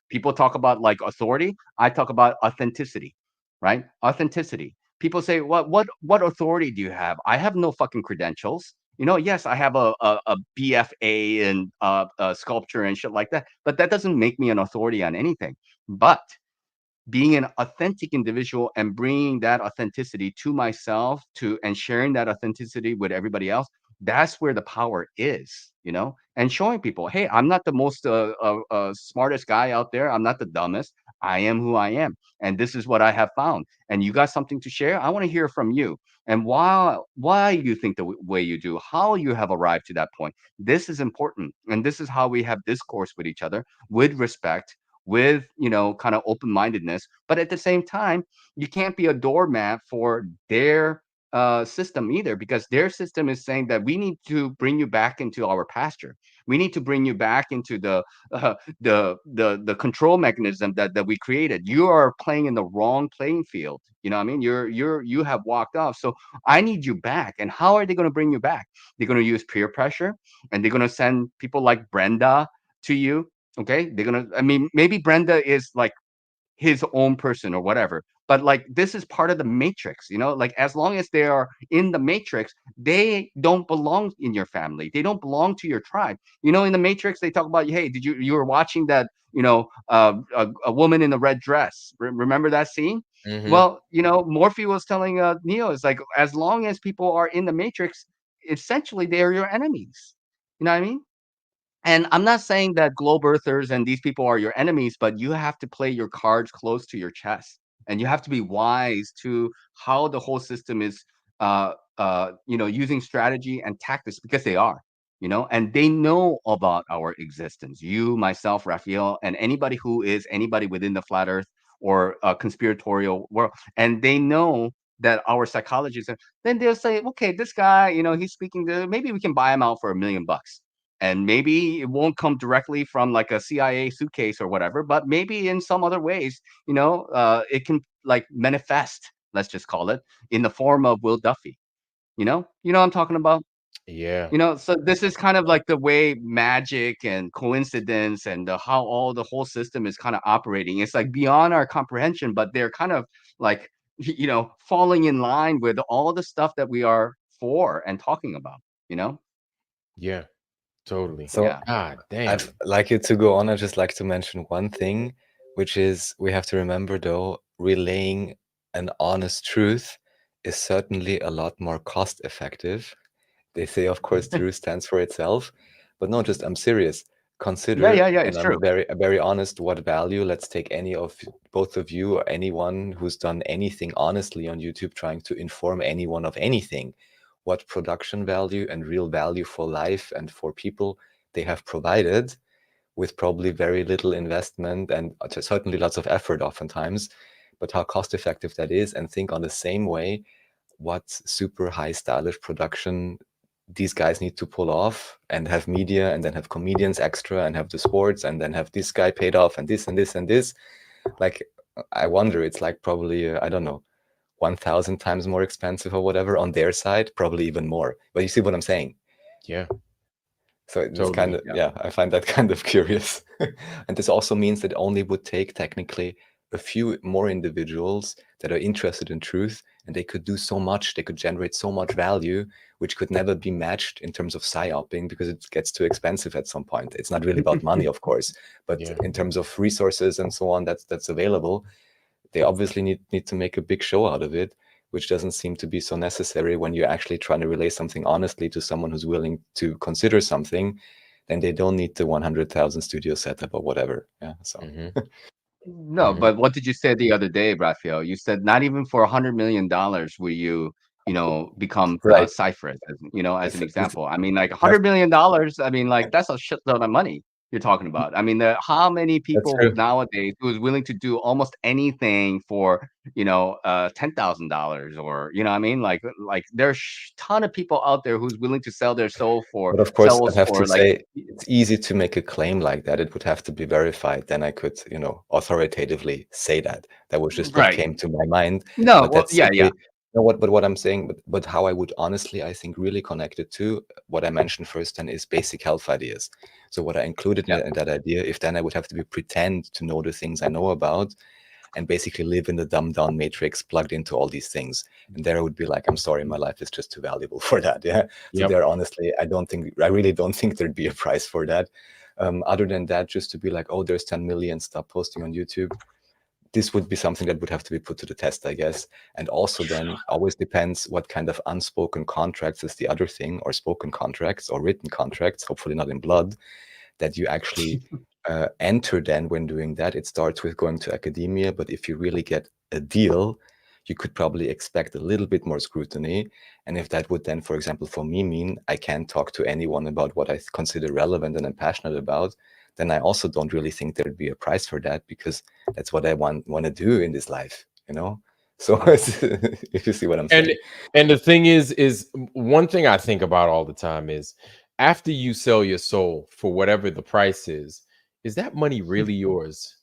People talk about like authority. I talk about authenticity, right? Authenticity. People say, what authority do you have? I have no fucking credentials. Yes, I have a BFA in sculpture and shit like that, but that doesn't make me an authority on anything. But being an authentic individual and bringing that authenticity to myself to and sharing that authenticity with everybody else, that's where the power is, and showing people, hey, I'm not the most smartest guy out there. I'm not the dumbest. I am who I am, and this is what I have found. And you got something to share? I want to hear from you, and why you think the way you do, how you have arrived to that point. This is important, and this is how we have discourse with each other, with respect, with kind of open-mindedness. But at the same time, you can't be a doormat for their system either, because their system is saying that we need to bring you back into our pasture. We need to bring you back into the control mechanism that we created. You are playing in the wrong playing field. You know what I mean? You have walked off. So I need you back. And how are they going to bring you back? They're going to use peer pressure, and they're going to send people like Brenda to you. Okay, they're gonna. I mean, maybe Brenda is like his own person or whatever, but like this is part of the matrix. Like as long as they are in the matrix, they don't belong in your family. They don't belong to your tribe. In the matrix, they talk about, hey, did you were watching that? A woman in a red dress. Remember that scene? Hmm. Well, Morphe was telling Neo, is like, as long as people are in the matrix, essentially they are your enemies. You know what I mean? And I'm not saying that globe earthers and these people are your enemies, but you have to play your cards close to your chest, and you have to be wise to how the whole system is, using strategy and tactics, because they are. and they know about our existence. You, myself, Raphael, and anybody who is anybody within the flat Earth or conspiratorial world, and they know that our psychologists. Then they'll say, okay, this guy, he's speaking to. Maybe we can buy him out for $1 million. And maybe it won't come directly from like a CIA suitcase or whatever, but maybe in some other ways, it can like manifest, let's just call it, in the form of Will Duffy. What I'm talking about? Yeah. So this is kind of like the way magic and coincidence and how all the whole system is kind of operating. It's like beyond our comprehension, but they're kind of like, falling in line with all the stuff that we are for and talking about, you know? Yeah. Totally. So Yeah. God I'd damn. like you to go on. I'd just like to mention one thing, which is we have to remember, though, relaying an honest truth is certainly a lot more cost effective. They say, of course, truth stands for itself, but no, just I'm serious. Yeah, Consider, yeah, yeah, and it's I'm true. very honest, what value, let's take any of both of you or anyone who's done anything honestly on YouTube trying to inform anyone of anything, what production value and real value for life and for people they have provided with probably very little investment and certainly lots of effort oftentimes, but how cost effective that is. And think on the same way, what super high stylish production these guys need to pull off and have media and then have comedians extra and have the sports and then have this guy paid off and this and this and this. Like, I wonder, it's like probably, I don't know, 1,000 times more expensive or whatever on their side, probably even more. But you see what I'm saying? Yeah. So it's kind Totally. of, Yeah. yeah, I find that kind of curious. And this also means that it only would take technically a few more individuals that are interested in truth, and they could do so much, they could generate so much value, which could never be matched in terms of psyoping because it gets too expensive at some point. It's not really about money, of course, but Yeah. in terms of resources and so on, that's available. They obviously need to make a big show out of it, which doesn't seem to be so necessary when you're actually trying to relay something honestly to someone who's willing to consider something. Then they don't need the 100,000 studio setup or whatever. Yeah. So Mm-hmm. No, Mm-hmm. but what did you say the other day, Raphael? You said not even for $100 million will you, become right. Cypress, as an This example. I mean, like have $100 million. I mean, like that's a shitload of money you're talking about. I mean, how many that's people true. nowadays who is willing to do almost anything for, $10,000 or what I mean? Like there's ton of people out there who's willing to sell their But of course, I'd souls have to for like. say it's easy to make a claim like that. It would have to be verified. Then I could, authoritatively say that. That was just what Right. came to my mind. No, But well, that's yeah, yeah. simply, but what I'm saying, but how I would honestly, I think, really connect it to what I mentioned first, then is basic health ideas. So what I included Yeah. in that idea, if then I would have to be pretend to know the things I know about, and basically live in the dumbed down matrix plugged into all these things. And there I would be like, I'm sorry, my life is just too valuable for that. Yeah. So Yep. there, honestly, I really don't think there'd be a price for that. Other than that, just to be like, oh, there's 10 million, stop posting on YouTube. This would be something that would have to be put to the test, I guess. And also then always depends what kind of unspoken contracts is the other thing, or spoken contracts or written contracts, hopefully not in blood, that you actually enter then when doing that. It starts with going to academia, but if you really get a deal, you could probably expect a little bit more scrutiny. And if that would then, for example, for me mean I can't talk to anyone about what I consider relevant and I'm passionate about, then I also don't really think there'd be a price for that, because that's what I want to do in this life. So if you see what I'm And saying. and the thing is one thing I think about all the time is after you sell your soul for whatever the price is that money really yours?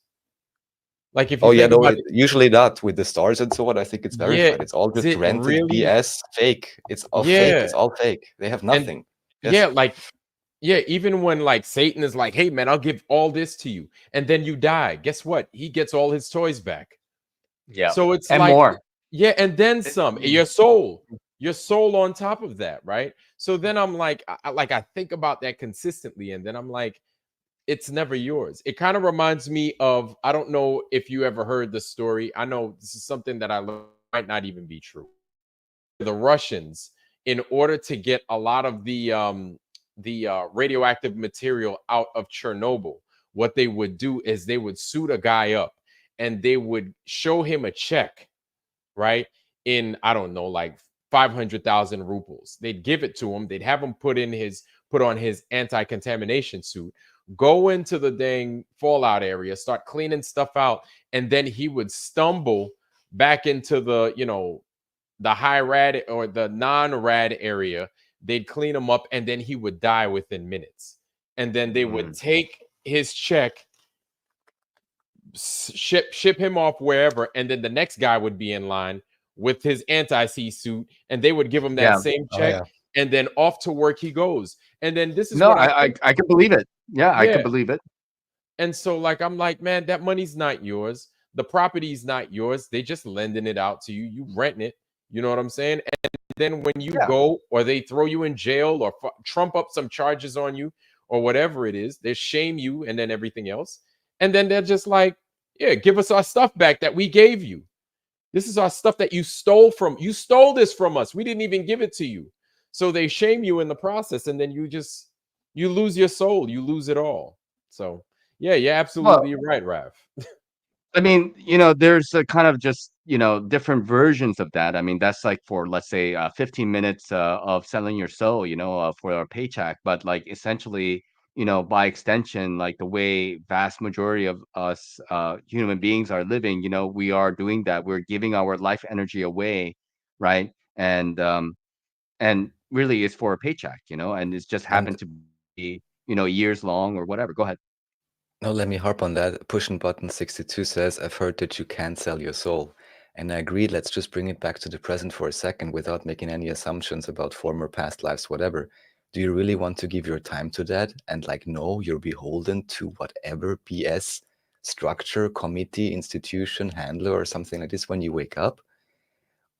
Like if you Oh yeah, think no, about it, usually not with the stars and so on. I think it's yeah, verified. It's all is just it rented really? BS, fake. It's all fake. Yeah. It's all fake. They have And nothing. yeah, Yes. like yeah, even when like Satan is like, "Hey man, I'll give all this to you." And then you die. Guess what? He gets all his toys back. Yeah. So it's And like, more. yeah, and then It some. Your soul on top of that, right? So then I'm like, I think about that consistently, and then I'm like, it's never yours. It kind of reminds me of, I don't know if you ever heard the story. I know this is something that I learned might not even be true. The Russians, in order to get a lot of the radioactive material out of Chernobyl, what they would do is they would suit a guy up and they would show him a check, right? In, I don't know, like 500,000 rubles. They'd give it to him. They'd have him put in his put on his anti-contamination suit, go into the dang fallout area, start cleaning stuff out, and then he would stumble back into the, the high rad or the non-rad area. They'd clean him up, and then he would die within minutes. And then they would take his check, ship him off wherever, and then the next guy would be in line with his anti-C suit, and they would give him that Yeah. same Oh, check, yeah. and then off to work he goes. And then this is No, what I I think. I can believe it. Yeah, I Yeah. can believe it. And so, like, I'm like, man, that money's not yours. The property's not yours. They just lending it out to you. You renting it. You know what I'm saying? And then when you Yeah. go, or they throw you in jail, or trump up some charges on you, or whatever it is, they shame you, and then everything else. And then they're just like, yeah, give us our stuff back that we gave you. This is our stuff that you stole from. You stole this from us. We didn't even give it to you. So they shame you in the process, and then you lose your soul. You lose it all. So yeah, you're Well, absolutely right, Rav. I mean, there's a kind of just, different versions of that. I mean, that's like for, let's say, 15 minutes of selling your soul, for a paycheck. But like essentially, by extension, like the way vast majority of us human beings are living, we are doing that. We're giving our life energy away, right? And really it's for a paycheck, and it's just And happened to be, years long or whatever. Go ahead. no, let me harp on that. Pushing button 62 says, I've heard that you can't sell your soul. And I agree, let's just bring it back to the present for a second without making any assumptions about former past lives, whatever. Do you really want to give your time to that? And like, no, you're beholden to whatever BS structure, committee, institution, handler, or something like this when you wake up?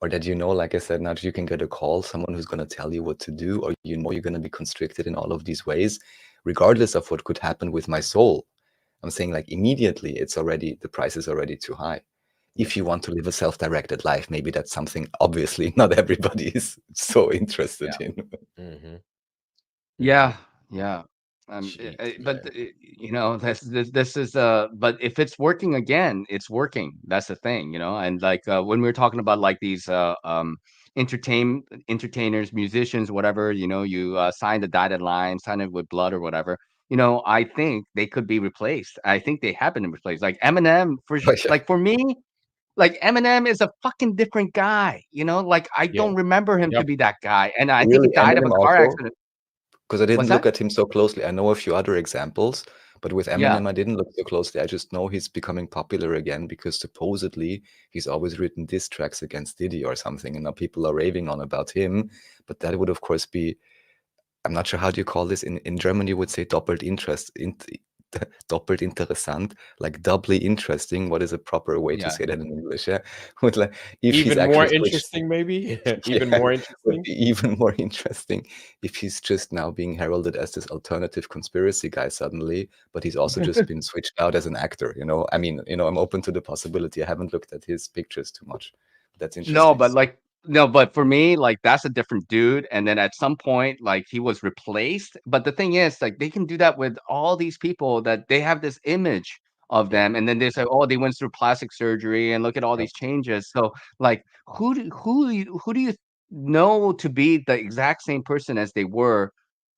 Or that like I said, now you can get a call, someone who's going to tell you what to do, or you're going to be constricted in all of these ways, regardless of what could happen with my soul. I'm saying like immediately the price is already too high. If you want to live a self-directed life, maybe that's something obviously not everybody is so interested Yeah. in. Mm-hmm. Yeah, yeah. Jeez, But man. this is but if it's working again, it's working. That's the thing, And like when we are talking about like these entertainers, musicians, whatever, you sign the dotted line, sign it with blood or whatever. I think they could be replaced. I think they have been replaced. Like Eminem, Oh, yeah. like for me, like Eminem is a fucking different guy. Like I Yeah. don't remember him to Yep. be that guy, and I think he Really, died of a Eminem car also? accident. Because I What's didn't look that? at him so closely. I know a few other examples, but with Yeah. Eminem, I didn't look so closely. I just know he's becoming popular again because supposedly he's always written diss tracks against Diddy or something, and now people are raving on about him. But that would, of course, be, I'm not sure how do you call this in German. You would say doppelt interest, doppelt interessant, like doubly interesting. What is a proper way to Yeah. say that in English? Yeah, would like if he's Even more actually switched. interesting, maybe. Even Yeah, more would interesting. be even more interesting if he's just now being heralded as this alternative conspiracy guy suddenly, but he's also just been switched out as an actor. I mean, I'm open to the possibility. I haven't looked at his pictures too much. That's No, interesting. but like no, but for me, like that's a different dude. And then at some point, like he was replaced. But the thing is, like they can do that with all these people that they have this image of Yep. them, and then they say, "Oh, they went through plastic surgery, and look at all Yep. these changes." So, like, who do you know to be the exact same person as they were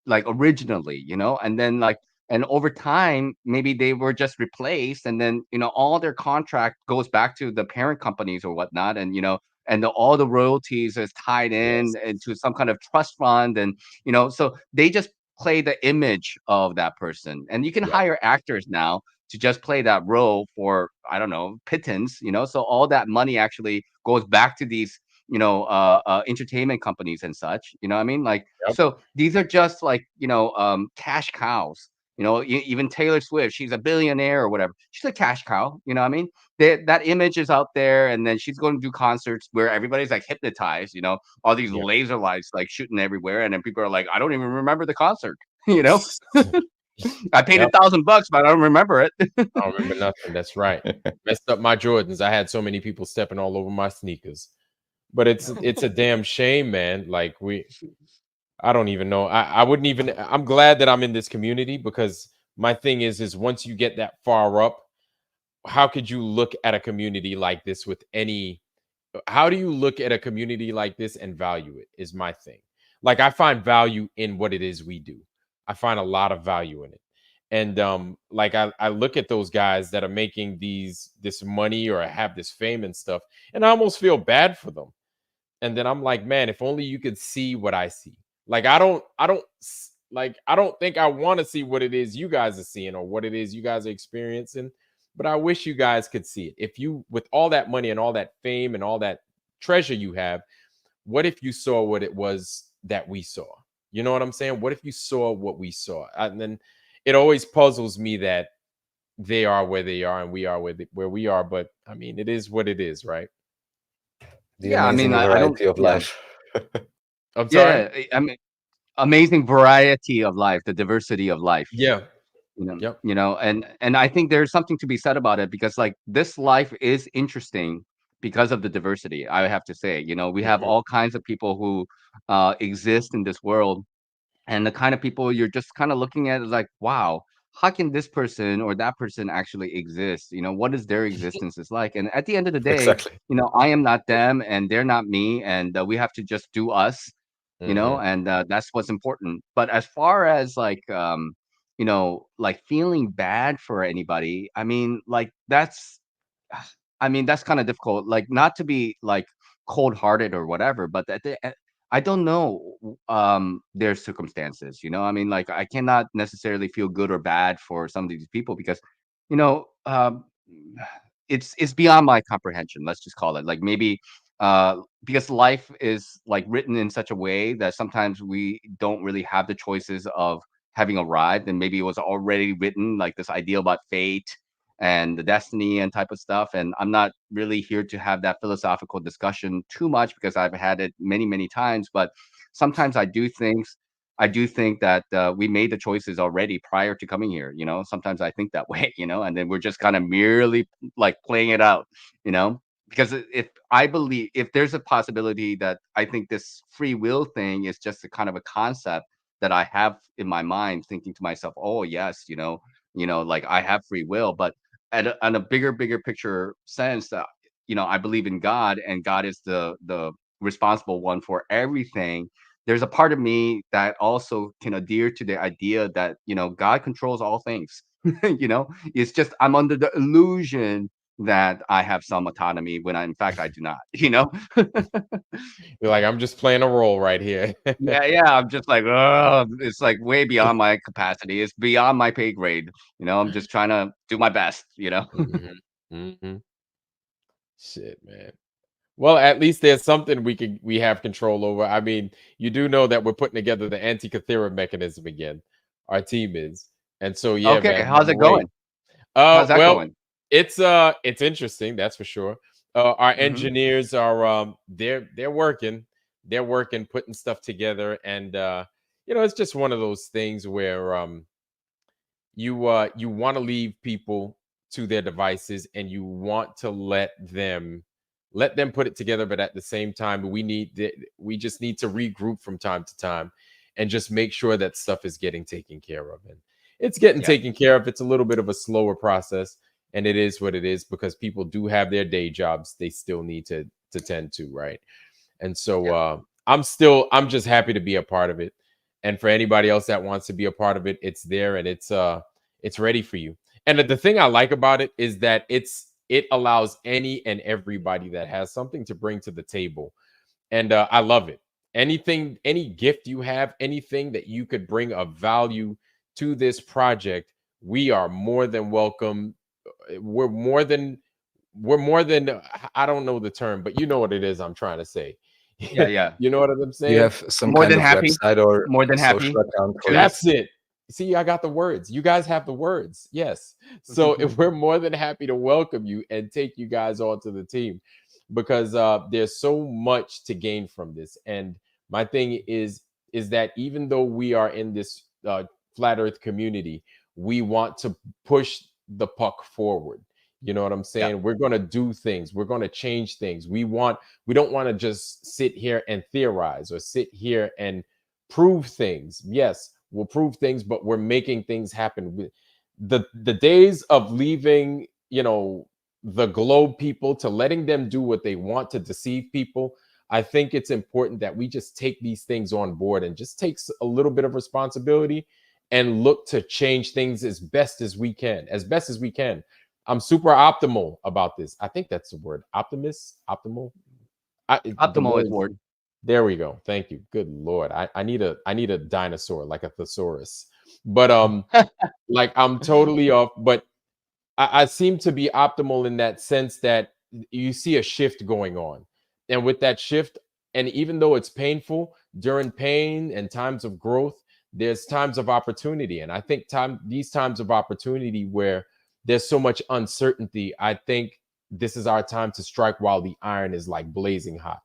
like originally, and then like and over time maybe they were just replaced, and then all their contract goes back to the parent companies or whatnot, and all the royalties is tied in Yes. into some kind of trust fund, and so they just play the image of that person, and you can Yep. hire actors now to just play that role for, I don't know, pittance, so all that money actually goes back to these entertainment companies and such, what I mean, like, Yep. so these are just like, cash cows. Even Taylor Swift, she's a billionaire or whatever. She's a cash cow. What I mean? That image is out there, and then she's going to do concerts where everybody's like hypnotized. All these Yep. laser lights like shooting everywhere, and then people are like, I don't even remember the concert. You know, I paid Yep. $1,000, but I don't remember it. I don't remember nothing. That's right. Messed up my Jordans. I had so many people stepping all over my sneakers. But it's a damn shame, man. Like I don't even know. I wouldn't even. I'm glad that I'm in this community, because my thing is once you get that far up, how could you look at a community like this with any? How do you look at a community like this and value it? Is my thing. Like I find value in what it is we do. I find a lot of value in it. And like I look at those guys that are making this money or have this fame and stuff, and I almost feel bad for them. And then I'm like, man, if only you could see what I see. Like I don't think I want to see what it is you guys are seeing or what it is you guys are experiencing, but I wish you guys could see it. If you, with all that money and all that fame and all that treasure you have, what if you saw what it was that we saw? You know what I'm saying? What if you saw what we saw? And then it always puzzles me that they are where they are and we are where we are. But I mean, it is what it is, right? The Yeah, I mean, amazing I don't. variety of Yeah, life. I'm sorry. yeah. I mean, amazing variety of life, the diversity of life. Yeah. You know, Yep. and I think there's something to be said about it because like this life is interesting because of the diversity. I have to say, we have Mhm. all kinds of people who exist in this world, and the kind of people you're just kind of looking at is like, wow, how can this person or that person actually exist? What is their existence is like? And at the end of the day, Exactly. I am not them and they're not me, and we have to just do us, Mhm. and that's what's important. But as far as like like feeling bad for anybody, I mean, like that's kind of difficult, like not to be like cold-hearted or whatever, but I don't know their circumstances, I mean, like I cannot necessarily feel good or bad for some of these people because you know um it's beyond my comprehension, let's just call it, like maybe because life is like written in such a way that sometimes we don't really have the choices of having arrived, and maybe it was already written, like this idea about fate and the destiny and type of stuff. And I'm not really here to have that philosophical discussion too much because I've had it many, many times. But sometimes I do think that we made the choices already prior to coming here. Sometimes I think that way. And then we're just kind of merely like playing it out. You know, because if there's a possibility that I think this free will thing is just a kind of a concept that I have in my mind, thinking to myself, oh yes, like I have free will, but on a bigger picture sense, I believe in God, and God is the responsible one for everything. There's a part of me that also can adhere to the idea that God controls all things. It's just I'm under the illusion that I have some autonomy when in fact I do not. You're like, I'm just playing a role right here. Yeah, yeah. I'm just like, oh, it's like way beyond my capacity. It's beyond my pay grade. I'm just trying to do my best. Mhm. Mhm. Shit, man. Well, at least there's something we have control over. I mean, you do know that we're putting together the anti-Cathera mechanism again. Our team is. And so yeah, Okay, man, how's it wait. going? How's that Well, going? it's interesting, that's for sure. Our Mhm. engineers are they're working. They're working, putting stuff together, and it's just one of those things where you want to leave people to their devices and you want to let them put it together, but at the same time we just need to regroup from time to time and just make sure that stuff is getting taken care of, and it's getting Yeah, taken care of. It's a little bit of a slower process, and it is what it is because people do have their day jobs they still need to tend to, right? And so yeah, I'm just happy to be a part of it. And for anybody else that wants to be a part of it, it's there and it's ready for you. And the thing I like about it is that it allows any and everybody that has something to bring to the table. And I love it. Anything, any gift you have, anything that you could bring of value to this project, we are more than welcome. We're more than I don't know the term, but you know what it is I'm trying to say. yeah, yeah. You know what I'm Do you saying? have some More kind than of happy. website or More than social happy account for to. this? That's it. See, I got the words. You guys have the words. Yes. So if we're more than happy to welcome you and take you guys onto the team because there's so much to gain from this. And my thing is that even though we are in this flat earth community, we want to push the puck forward. You know what I'm Yeah, saying? We're going to do things. We're going to change things. We don't want to just sit here and theorize or sit here and prove things. Yes, we'll prove things, but we're making things happen. The days of leaving, the globe people to letting them do what they want to deceive people. I think it's important that we just take these things on board and just takes a little bit of responsibility and look to change things as best as we can, I'm super optimal about this. I think that's the word, optimal. The Optimal is word, word. there we go. Thank you. Good Lord. I need a dinosaur, like a thesaurus. But like I'm totally off, but I seem to be optimal in that sense that you see a shift going on. And with that shift, and even though it's painful, during pain and times of growth, there's times of opportunity. And I think these times of opportunity where there's so much uncertainty, I think this is our time to strike while the iron is like blazing hot.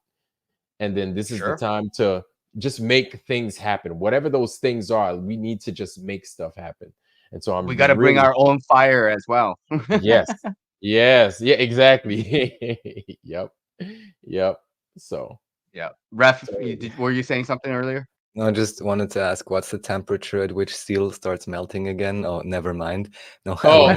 And then this is the Sure. time to just make things happen. Whatever those things are, we need to just make stuff happen. And so We I'm got to bring really, our own fire as well. yes. Yes. Yeah, exactly. Yep. Yep. So, Yeah. Ref, totally. were you saying something earlier? No, I just wanted to ask, what's the temperature at which steel starts melting again? Oh, never mind. No, Oh.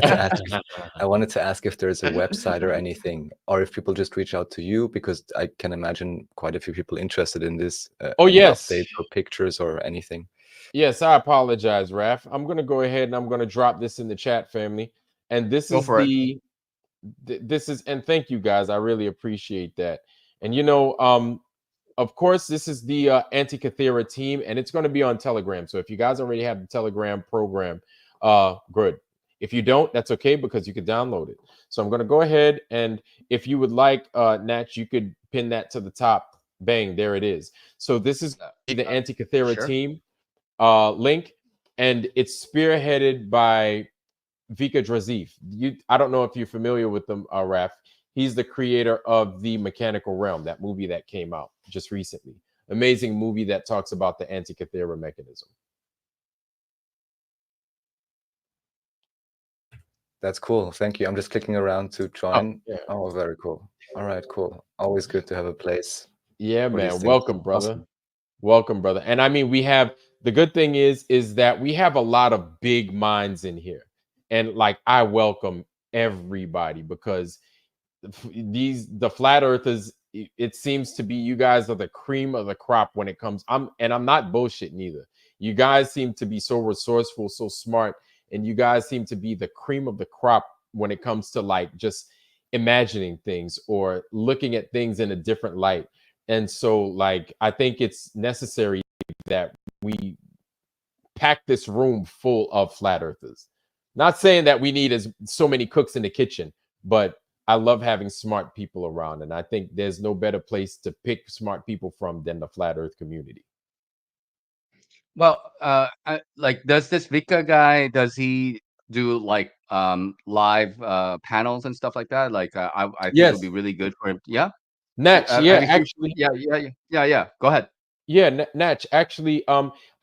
I wanted to ask if there's a website or anything, or if people just reach out to you, because I can imagine quite a few people interested in this. Oh, Any yes. updates or pictures or anything? Yes, I apologize, Raf. I'm going to go ahead and I'm going to drop this in the chat, family. And this Go is for it. this is, and thank you guys. I really appreciate that. And of course, this is the Antikythera team, and it's going to be on Telegram. So if you guys already have the Telegram program, good. If you don't, that's okay, because you could download it. So I'm going to go ahead, and if you would like, Natch, you could pin that to the top. Bang, there it is. So this is the Antikythera Sure. team link, and it's spearheaded by Vika Drazif. I don't know if you're familiar with them, Raf. He's the creator of The Mechanical Realm, that movie that came out just recently. Amazing movie that talks about the Antikythera mechanism. That's cool. Thank you. I'm just clicking around to Oh, join. yeah. Oh, very cool. All right, cool. Always good to have a place Yeah, for these man. things. Welcome, brother. Awesome. Welcome, brother. And I mean, we have, the good thing is that we have a lot of big minds in here. And like, I welcome everybody, because the flat earthers, it seems to be, you guys are the cream of the crop when it comes. I'm not bullshitting either. You guys seem to be so resourceful, so smart, and you guys seem to be the cream of the crop when it comes to like just imagining things or looking at things in a different light. And so like, I think it's necessary that we pack this room full of flat earthers. Not saying that we need as so many cooks in the kitchen, but I love having smart people around, and I think there's no better place to pick smart people from than the flat earth community. Well, like, does this Vika guy, does he do like live panels and stuff like that? Like, I think it would Yes, be really good for him. Yeah. Natch. Have Yeah, you? actually, Yeah, yeah, yeah, yeah, yeah. Go ahead. yeah, Natch. Actually,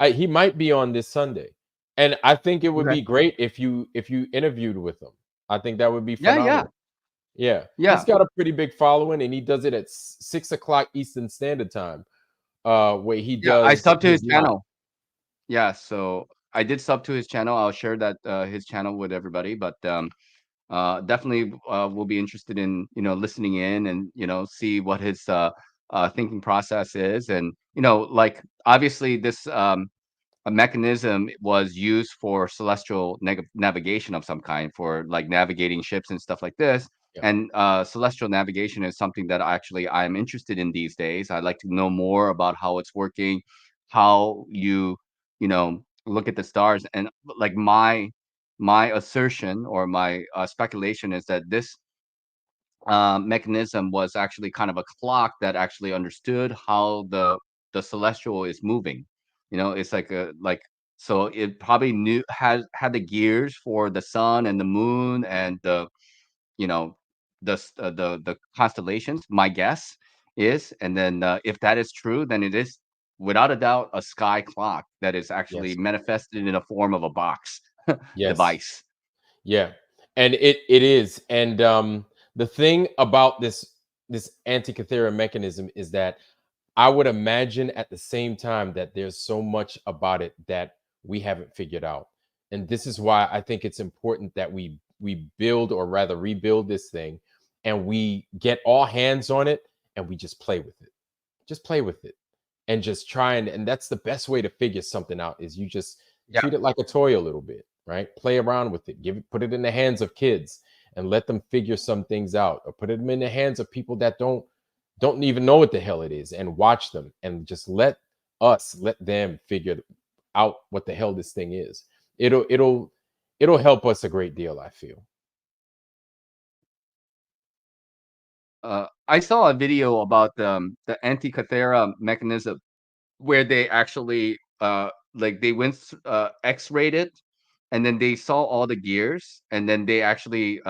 he might be on this Sunday, and I think it would Okay. be great if you interviewed with him. I think that would be Yeah, yeah, phenomenal. Yeah, he's yeah, got a pretty big following, and he does it at 6 o'clock Eastern Standard Time. Where he yeah. I does subbed to his his live. channel. Yeah, so I did sub to his channel. I'll share that his channel with everybody, but definitely will be interested in listening in and see what his thinking process is, and like, obviously this a mechanism was used for celestial navigation of some kind, for like navigating ships and stuff like this. Yeah. And celestial navigation is something that actually I'm interested in these days. I'd like to know more about how it's working, how you look at the stars, and like my assertion or my speculation is that this mechanism was actually kind of a clock that actually understood how the celestial is moving. It's like a like so it probably knew had the gears for the sun and the moon and you know the constellations. My guess is, and then if that is true, then it is without a doubt a sky clock that is actually Yes. manifested in a form of a box Yes. device. Yeah. And it is. And the thing about this Antikythera mechanism is that I would imagine at the same time that there's so much about it that we haven't figured out. And this is why I think it's important that we build, or rather rebuild, this thing, and we get all hands on it, and we just play with it. Just play with it. And just try, and that's the best way to figure something out, is you just Yeah. Treat it like a toy a little bit, right? Play around with it. Put it in the hands of kids and let them figure some things out, or put them in the hands of people that don't even know what the hell it is, and watch them, and just let them figure out what the hell this thing is. It'll help us a great deal, I feel. I saw a video about the Antikythera mechanism where they actually like they went X-rayed it, and then they saw all the gears, and then they actually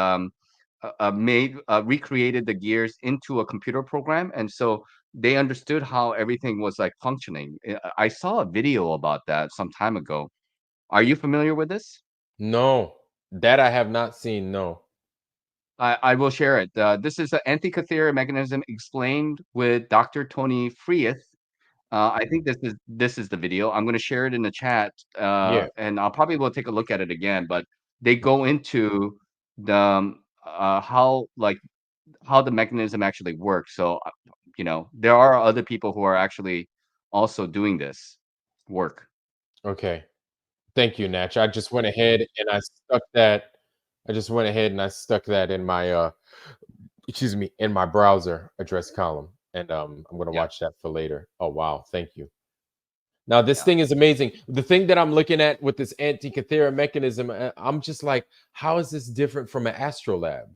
made recreated the gears into a computer program, and so they understood how everything was like functioning. I saw a video about that some time ago. Are you familiar with this? No, that I have not seen. No. I will share it. This is an Antikythera mechanism explained with Dr. Tony Freeth. I think this is the video. I'm gonna share it in the chat, Yeah. and I'll probably will take a look at it again. But they go into the how the mechanism actually works. So there are other people who are actually also doing this work. Okay. Thank you, Natch. I just went ahead and I stuck that. I just went ahead and I stuck that in my excuse me, in my browser address column. And I'm gonna Yeah, watch that for later. Oh wow, thank you. Now this yeah. thing is amazing. The thing that I'm looking at with this anti-cathera mechanism, I'm just like, how is this different from an astrolab?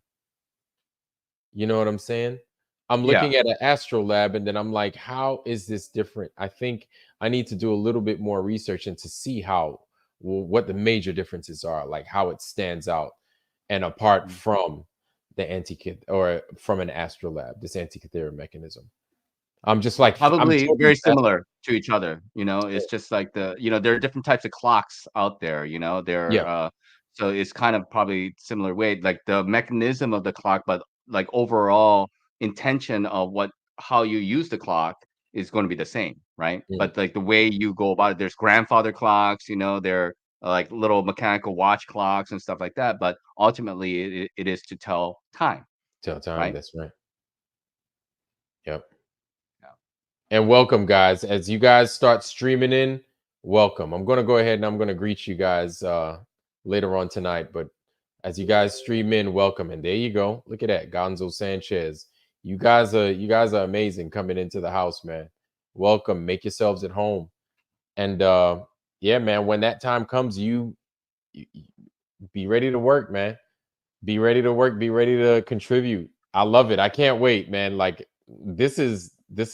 You know what I'm saying? I'm Yeah. looking at an astrolab and then I'm like, how is this different? I think I need to do a little bit more research and to see what the major differences are, like how it stands out and apart Mm. from the anti or from an astrolab, this anti-cathera mechanism. I'm just like, I'm Probably totally very fascinated. similar to each other. It's just like there are different types of clocks out there. Yeah, So it's kind of probably similar way, like the mechanism of the clock, but like overall intention of how you use the clock is going to be the same, right? mm, But like the way you go about it, there's grandfather clocks, they're like little mechanical watch clocks and stuff like that. But ultimately, it is to tell time, tell time. right? That's right. Yep. Yeah. And welcome, guys. As you guys start streaming in, welcome. I'm going to go ahead and I'm going to greet you guys later on tonight. But as you guys stream in, welcome. And there you go. Look at that, Gonzo Sanchez. You guys are amazing coming into the house, man. Welcome. Make yourselves at home. And yeah, man. When that time comes, you be ready to work, man. Be ready to work. Be ready to contribute. I love it. I can't wait, man. Like this is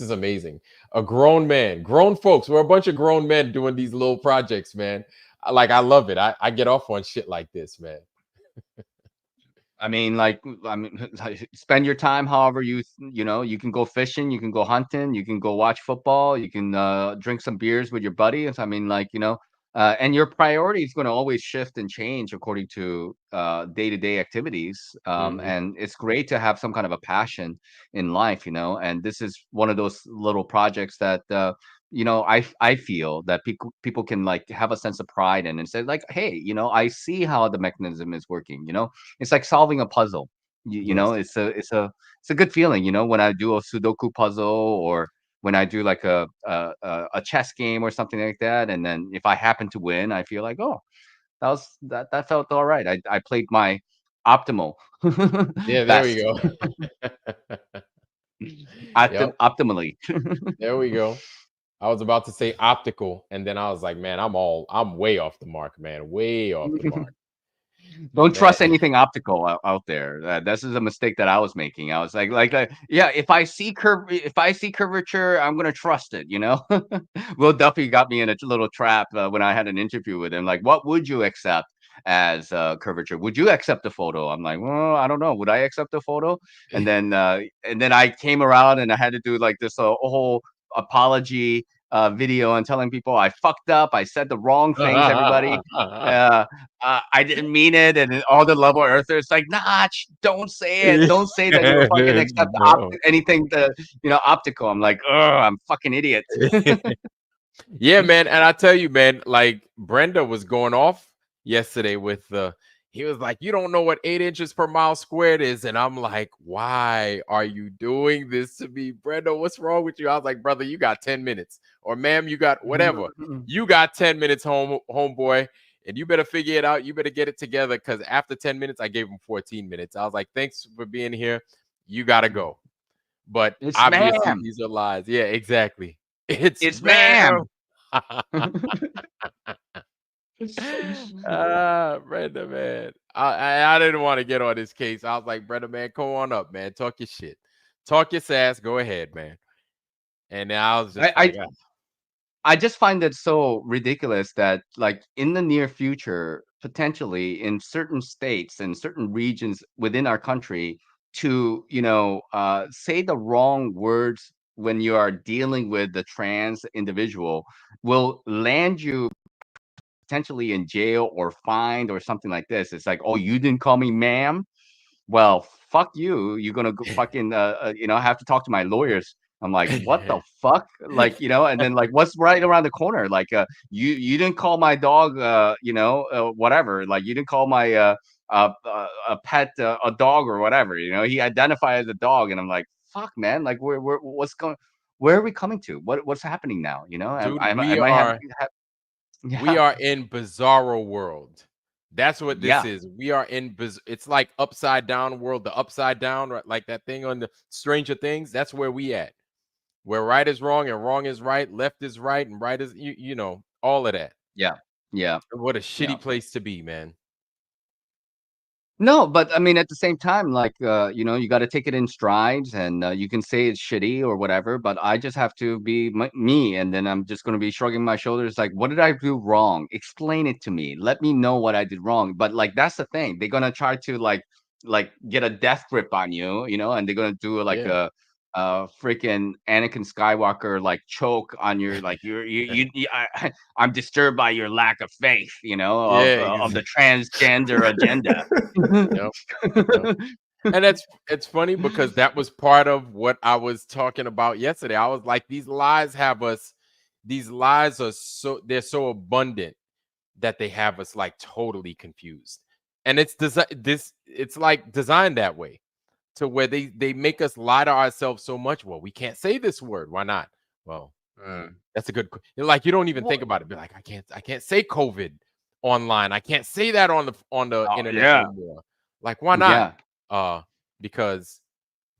amazing. A grown man, grown folks. We're a bunch of grown men doing these little projects, man. I love it. I get off on shit like this, man. Like, spend your time however you can go fishing, you can go hunting, you can go watch football, you can drink some beers with your buddies. And your priority is going to always shift and change according to day-to-day activities. Hmm. And it's great to have some kind of a passion in life. And this is one of those little projects that I feel that people can like have a sense of pride in and say like, hey, I see how the mechanism is working. It's like solving a puzzle. Yes. It's a good feeling, when I do a Sudoku puzzle, or when I do like a chess game or something like that, and then if I happen to win, I feel like, oh, that felt all right. I played my optimal Yeah, there we best, go. Yep, optimally. there we go. I was about to say optical, and then I was like, man, I'm way off the mark, man. Way off the mark. Don't Man. trust anything optical out there. This is a mistake that I was making. I was like, yeah, if I see curvature, I'm gonna trust it. Will Duffy got me in a little trap when I had an interview with him. Like, what would you accept as curvature? Would you accept a photo? I'm like, well, I don't know. Would I accept a photo? And then I came around and I had to do like this whole apology video and telling people I fucked up. I said the wrong things. Everybody. Uh, I didn't mean it, and then all the level earthers like, nah, don't say it. Don't say that you fucking accept No. anything optical. I'm like, oh, I'm fucking idiot. Yeah, man. And I tell you, man, like Brenda was going off yesterday with he was like, "You don't know what 8 inches per mile squared is." And I'm like, "Why are you doing this to me, Brenda? What's wrong with you?" I was like, "Brother, you got 10 minutes. Or ma'am, you got whatever. You got 10 minutes, homeboy. And you better figure it out. You better get it together." Because after 10 minutes, I gave him 14 minutes. I was like, "Thanks for being here. You gotta go." But It's obviously, ma'am. these are lies. Yeah, exactly. It's It's ma'am. ma'am. Brenda, man. I didn't want to get on this case. I was like, Brenda, man, come on up, man. Talk your shit. Talk your sass. Go ahead, man. And then I was I, just I like, I just find it so ridiculous that, like, in the near future, potentially in certain states and certain regions within our country, to say the wrong words when you are dealing with the trans individual will land you potentially in jail or fined or something like this. It's like, oh, you didn't call me ma'am. Well, fuck you. You're gonna go fucking, have to talk to my lawyers. I'm like, what the fuck? Like, and then like, what's right around the corner? Like, you didn't call my dog, whatever. Like, you didn't call my a pet a dog or whatever. He identified as a dog, and I'm like, fuck, man. Like, what's going? Where are we coming to? What's happening now? dude, Am I having? we Yeah, are in bizarro world. That's what this yeah, is. We are in it's like upside down world, the upside down, right? Like that thing on the Stranger Things. That's where we at. Where right is wrong and wrong is right, left is right, and right is all of that. yeah, yeah, What a yeah. shitty place to be, man. No, but I mean, at the same time, like, you got to take it in strides, and you can say it's shitty or whatever, but I just have to be me, and then I'm just going to be shrugging my shoulders, like, what did I do wrong? Explain it to me. Let me know what I did wrong. But like, that's the thing. They're gonna try to like get a death grip on you, and they're gonna do like Yeah. a freaking Anakin Skywalker like choke on your like I'm disturbed by your lack of faith, Yeah, of the transgender agenda. yep, yep. And it's funny because that was part of what I was talking about yesterday. I was like, these lies are they're so abundant that they have us like totally confused. And it's like designed that way to where they make us lie to ourselves so much. Well, we can't say this word. Why not? Well, that's a good like you don't even think What? about it. Be like, I can't say COVID online. I can't say that on the Oh, internet yeah. no more. Like, why not? Yeah. Because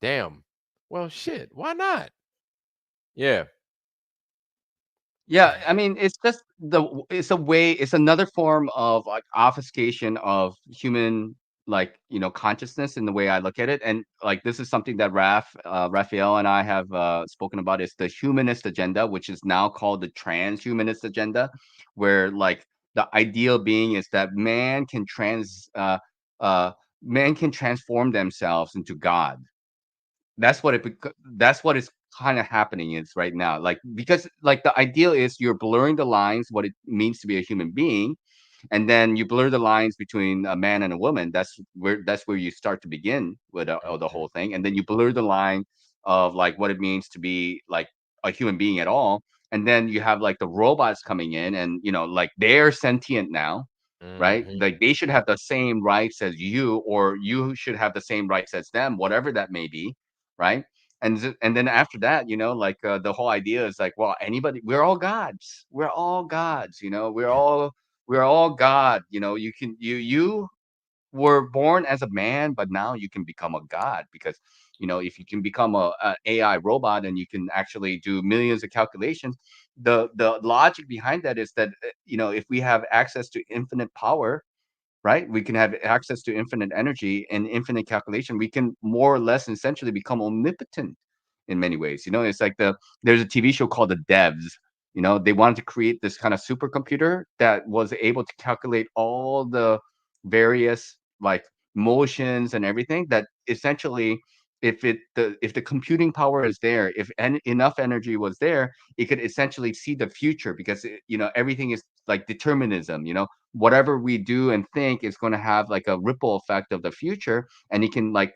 damn. Well, shit, why not? Yeah. Yeah, I mean, it's just it's a way, it's another form of like obfuscation of human, like, consciousness in the way I look at it. And like, this is something that Raphael and I have spoken about, is the humanist agenda, which is now called the transhumanist agenda, where like the ideal being is that uh man can transform themselves into God. That's what is kind of happening is right now. Like, because like the ideal is you're blurring the lines what it means to be a human being, and then you blur the lines between a man and a woman. That's where you start to begin with the Mhm, whole thing, and then you blur the line of like what it means to be like a human being at all. And then you have like the robots coming in, and like they're sentient now, right? mhm, Like they should have the same rights as you, or you should have the same rights as them, whatever that may be, right? And then after that, like the whole idea is like, well, anybody, we're all gods, we're all God. You were born as a man, but now you can become a god, because if you can become a AI robot and you can actually do millions of calculations, the logic behind that is that if we have access to infinite power, right? We can have access to infinite energy and infinite calculation. We can more or less essentially become omnipotent in many ways. It's like there's a TV show called The Devs. They wanted to create this kind of supercomputer that was able to calculate all the various like motions and everything, that essentially, if the computing power is there, if enough energy was there, it could essentially see the future, because everything is like determinism. Whatever we do and think is going to have like a ripple effect of the future, and it can like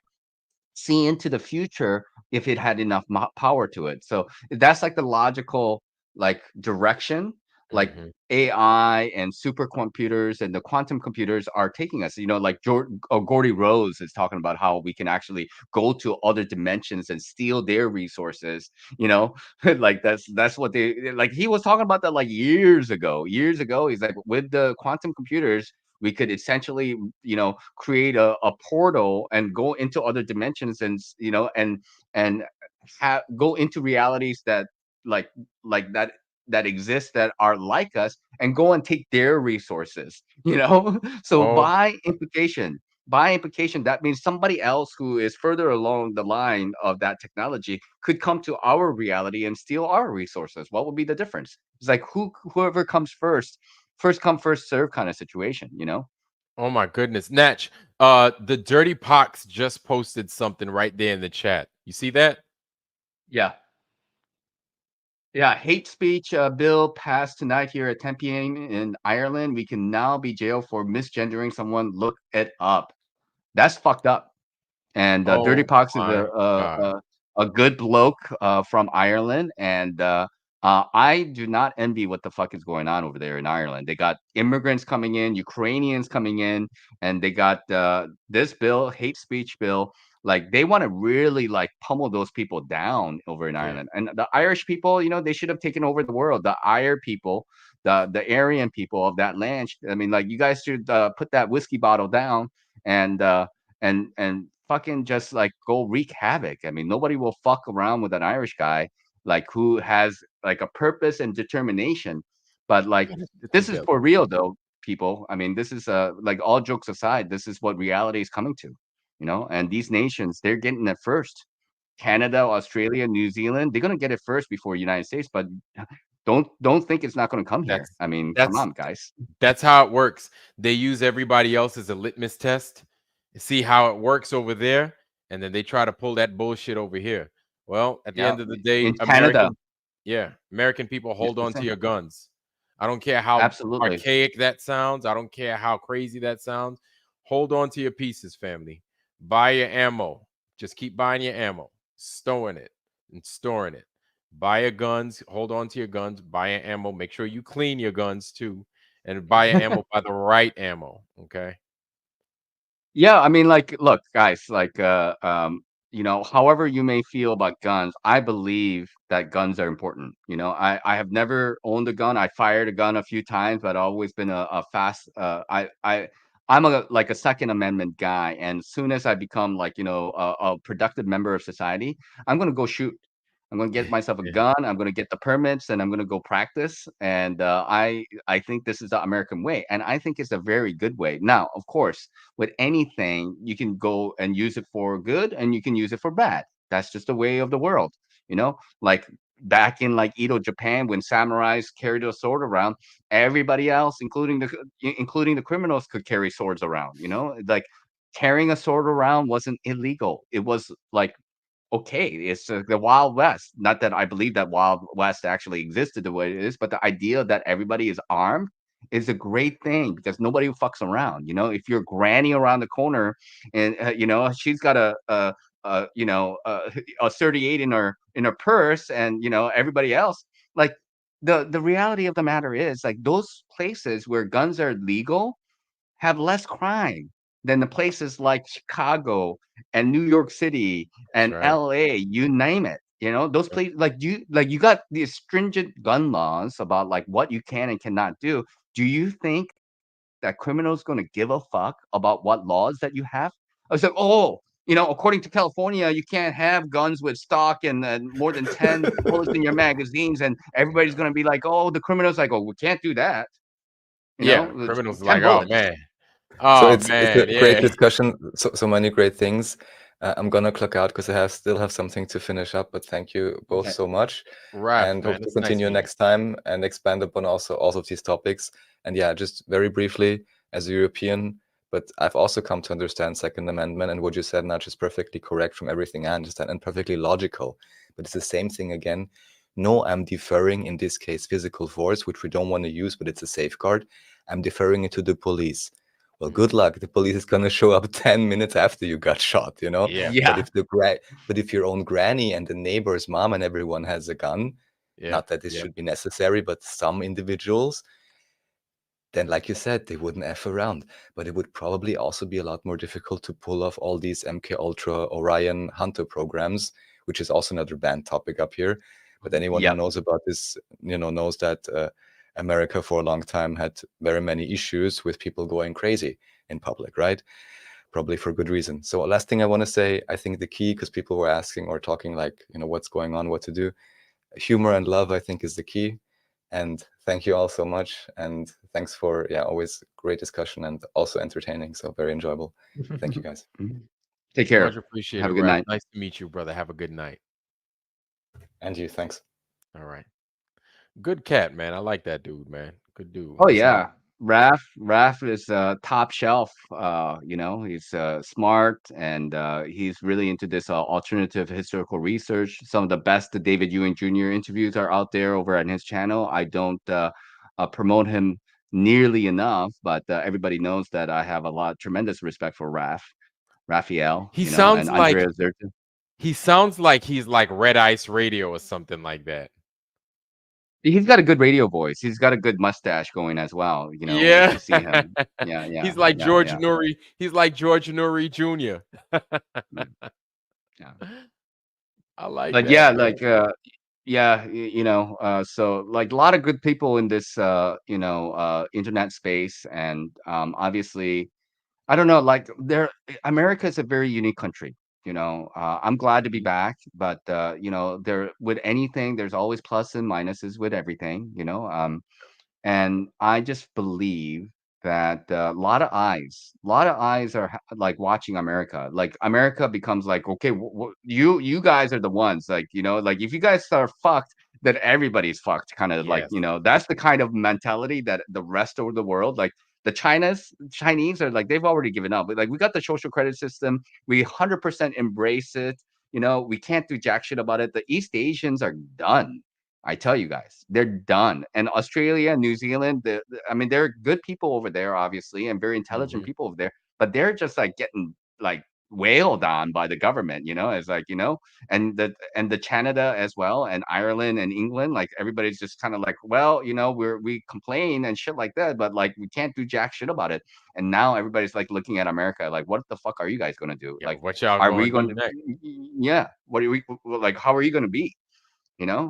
see into the future if it had enough power to it. So that's like the logical like direction like Mhm. AI and supercomputers and the quantum computers are taking us. Like Gordy Rose is talking about how we can actually go to other dimensions and steal their resources. Like that's what they like. He was talking about that like years ago. Years ago, he's like, with the quantum computers, we could essentially, create a portal and go into other dimensions, and and go into realities that like that exist, that are like us, and go and take their resources. So Oh, by implication, that means somebody else who is further along the line of that technology could come to our reality and steal our resources. What would be the difference? It's like whoever comes first come first serve kind of situation. oh my goodness. Natch, the Dirty Pox just posted something right there in the chat. You see that? Yeah. Yeah, hate speech bill passed tonight here at 10 p.m. in Ireland. We can now be jailed for misgendering someone. Look it up. That's fucked up. And Dirty Oh Pox is a my a, God. a, a good bloke from Ireland, and I do not envy what the fuck is going on over there in Ireland. They got immigrants coming in, Ukrainians coming in, and they got this bill, hate speech bill. Like they want to really like pummel those people down over in Yeah. Ireland. And the Irish people, they should have taken over the world. The Ire people, the Aryan people of that land. I mean, like you guys should put that whiskey bottle down and and fucking just like go wreak havoc. I mean, nobody will fuck around with an Irish guy like who has like a purpose and determination. But like this is Together. for real though, people. I mean, this is like all jokes aside, this is what reality is coming to. And these nations, they're getting it first. Canada, Australia, New Zealand, they're gonna get it first before United States, but don't think it's not gonna come here. That's I mean, come that's on, guys. That's how it works. They use everybody else as a litmus test, see how it works over there, and then they try to pull that bullshit over here. Well, at the Yeah, end of the day, in Canada. American people, Yeah, hold the on to same. your guns. I don't care how Absolutely. archaic that sounds. I don't care how crazy that sounds. Hold on to your pieces, family. Buy your ammo. Just keep buying your ammo, stowing it and storing it. Buy your guns. Hold on to your guns. Buy your ammo. Make sure you clean your guns too, and buy your ammo. Buy the right ammo. Okay. Yeah, I mean, like, look, guys, like, however you may feel about guns, I believe that guns are important. I have never owned a gun. I fired a gun a few times, but I've always been a fast. I'm like a Second Amendment guy, and as soon as I become like a productive member of society, I'm gonna go shoot. I'm gonna get myself a Yeah. gun. I'm gonna get the permits, and I'm gonna go practice. And I think this is the American way, and I think it's a very good way. Now, of course, with anything, you can go and use it for good and you can use it for bad. That's just the way of the world. Like back in like Edo, Japan, when samurais carried a sword around, everybody else, including the criminals, could carry swords around. Like carrying a sword around wasn't illegal. It was like okay, it's the Wild West. Not that I believe that Wild West actually existed the way it is, but the idea that everybody is armed is a great thing because nobody fucks around. If you're granny around the corner and she's got a 38 in her purse, and everybody else, like the reality of the matter is like those places where guns are legal have less crime than the places like Chicago and New York City That's and right. LA, you name it. Those places like you got these stringent gun laws about like what you can and cannot do. Do you think that criminals going to give a fuck about what laws that you have? I was like, oh, according to California, you can't have guns with stock and more than 10 bullets in your magazines, and everybody's going to be like, oh, the criminals like, oh, we can't do that. Yeah. It's Criminals are 10 like, oh bullets. man, So oh it's man, a great yeah. discussion. So many great things. I'm gonna clock out because I still have something to finish up. But thank you both Okay. so much, Raph, and hope man, to it's nice continue meeting you. next time and expand upon also all of these topics. And yeah, just very briefly, as a European, but I've also come to understand Second Amendment, and what you said, Nach, is perfectly correct from everything I understand and perfectly logical. But it's the same thing again. No, I'm deferring in this case physical force, which we don't want to use, but it's a safeguard. I'm deferring it to the police. Well, good luck. The police is gonna show up 10 minutes after you got shot. Yeah. But Yeah. if your own granny and the neighbor's mom and everyone has a gun, Yeah. Not that this should be necessary, but some individuals, then like you said, they wouldn't F around. But it would probably also be a lot more difficult to pull off all these MK Ultra Orion Hunter programs, which is also another banned topic up here. But anyone who Yep. knows about this, knows that America for a long time had very many issues with people going crazy in public, right? Probably for good reason. So last thing I want to say, I think the key, because people were asking or talking like, what's going on, what to do. Humor and love, I think, is the key. And thank you all so much. And thanks for, always great discussion and also entertaining. So very enjoyable. Thank you, guys. Take care. Much appreciated, Have a good Ralph. night. Nice to meet you, brother. Have a good night. And you, thanks. All right. Good cat, man. I like that dude, man. Good dude. Oh What's up? yeah. Raf is top shelf. He's smart and he's really into this alternative historical research. Some of the best David Ewing Jr. interviews are out there over on his channel. I don't promote him nearly enough, but everybody knows that I have tremendous respect for Raphael, He and sounds like Andreas Zertin. he's like Red Ice Radio or something like that. He's got a good radio voice. He's got a good mustache going as well, if Yeah. you see him. Yeah, yeah, He's like yeah, George yeah, Nuri. He's like George Nuri Jr. yeah, yeah. I like But that, yeah, man. like yeah, so like a lot of good people in this internet space, and obviously I don't know, like America is a very unique country. I'm glad to be Mhm. back, but there with anything, there's always plus and minuses with everything. And I just believe that a lot of eyes are like watching America. Like America becomes like, okay, you guys are the ones, like like if you guys are fucked, then everybody's fucked. Kind of like Yes. that's the kind of mentality that the rest of the world, like the Chinese are like they've already given up. Like we got the social credit system, we 100% embrace it. We can't do jack shit about it. The East Asians are done. I tell you guys, they're done. And Australia, New Zealand, I mean, there are good people over there, obviously, and very intelligent Mhm. people over there, but they're just like getting like wailed on by the government, it's like, and the Canada as well, and Ireland and England, like everybody's just kind of like, well, we complain and shit like that, but like we can't do jack shit about it. And now everybody's like looking at America, like, what the fuck are you guys gonna do? Yeah, Like, what y'all are we gonna going do to, next? yeah, what are we like? How are you gonna be?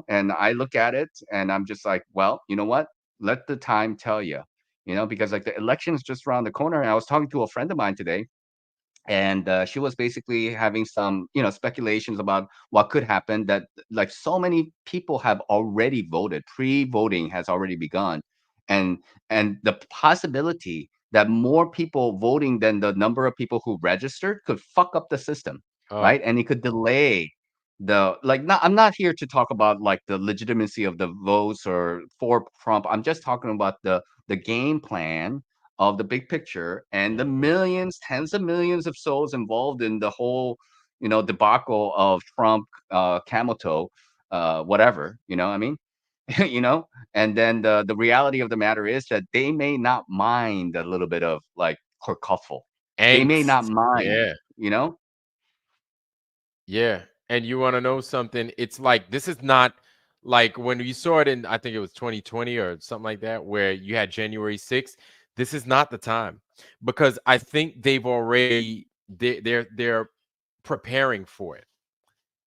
And I look at it and I'm just like, well, you know what? Let the time tell you, because like the election is just around the corner. And I was talking to a friend of mine today, and she was basically having some speculations about what could happen, that like so many people have already voted, pre-voting has already begun, and the possibility that more people voting than the number of people who registered could fuck up the system, Oh, right? And it could delay the like not I'm not here to talk about like the legitimacy of the votes or for Trump. I'm just talking about the game plan of the big picture and the mhm. millions, tens of millions of souls involved in the whole, debacle of Trump, camel toe, whatever, what I mean? you know, and then the reality of the matter is that they may not mind a little bit of like kerfuffle. They may not Angst. mind, Yeah. you know? Yeah. And you want to know something? It's like this is not like when you saw it in, I think it was 2020 or something like that, where you had January 6th. This is not the time because I think they've already they're preparing for it.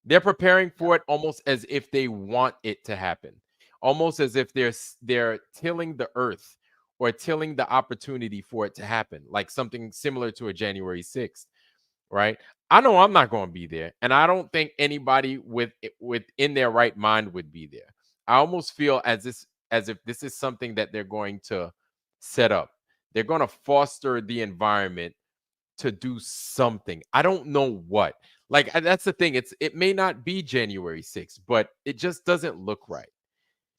They're preparing for it almost as if they want it to happen, almost as if they're tilling the earth or tilling the opportunity for it to happen, like something similar to a January 6th, right? I know I'm not going to be there, and I don't think anybody within their right mind would be there. I almost feel as if this is something that they're going to set up. They're going to foster the environment to do something. I don't know what. Like that's the thing. It may not be January 6th, but it just doesn't look right.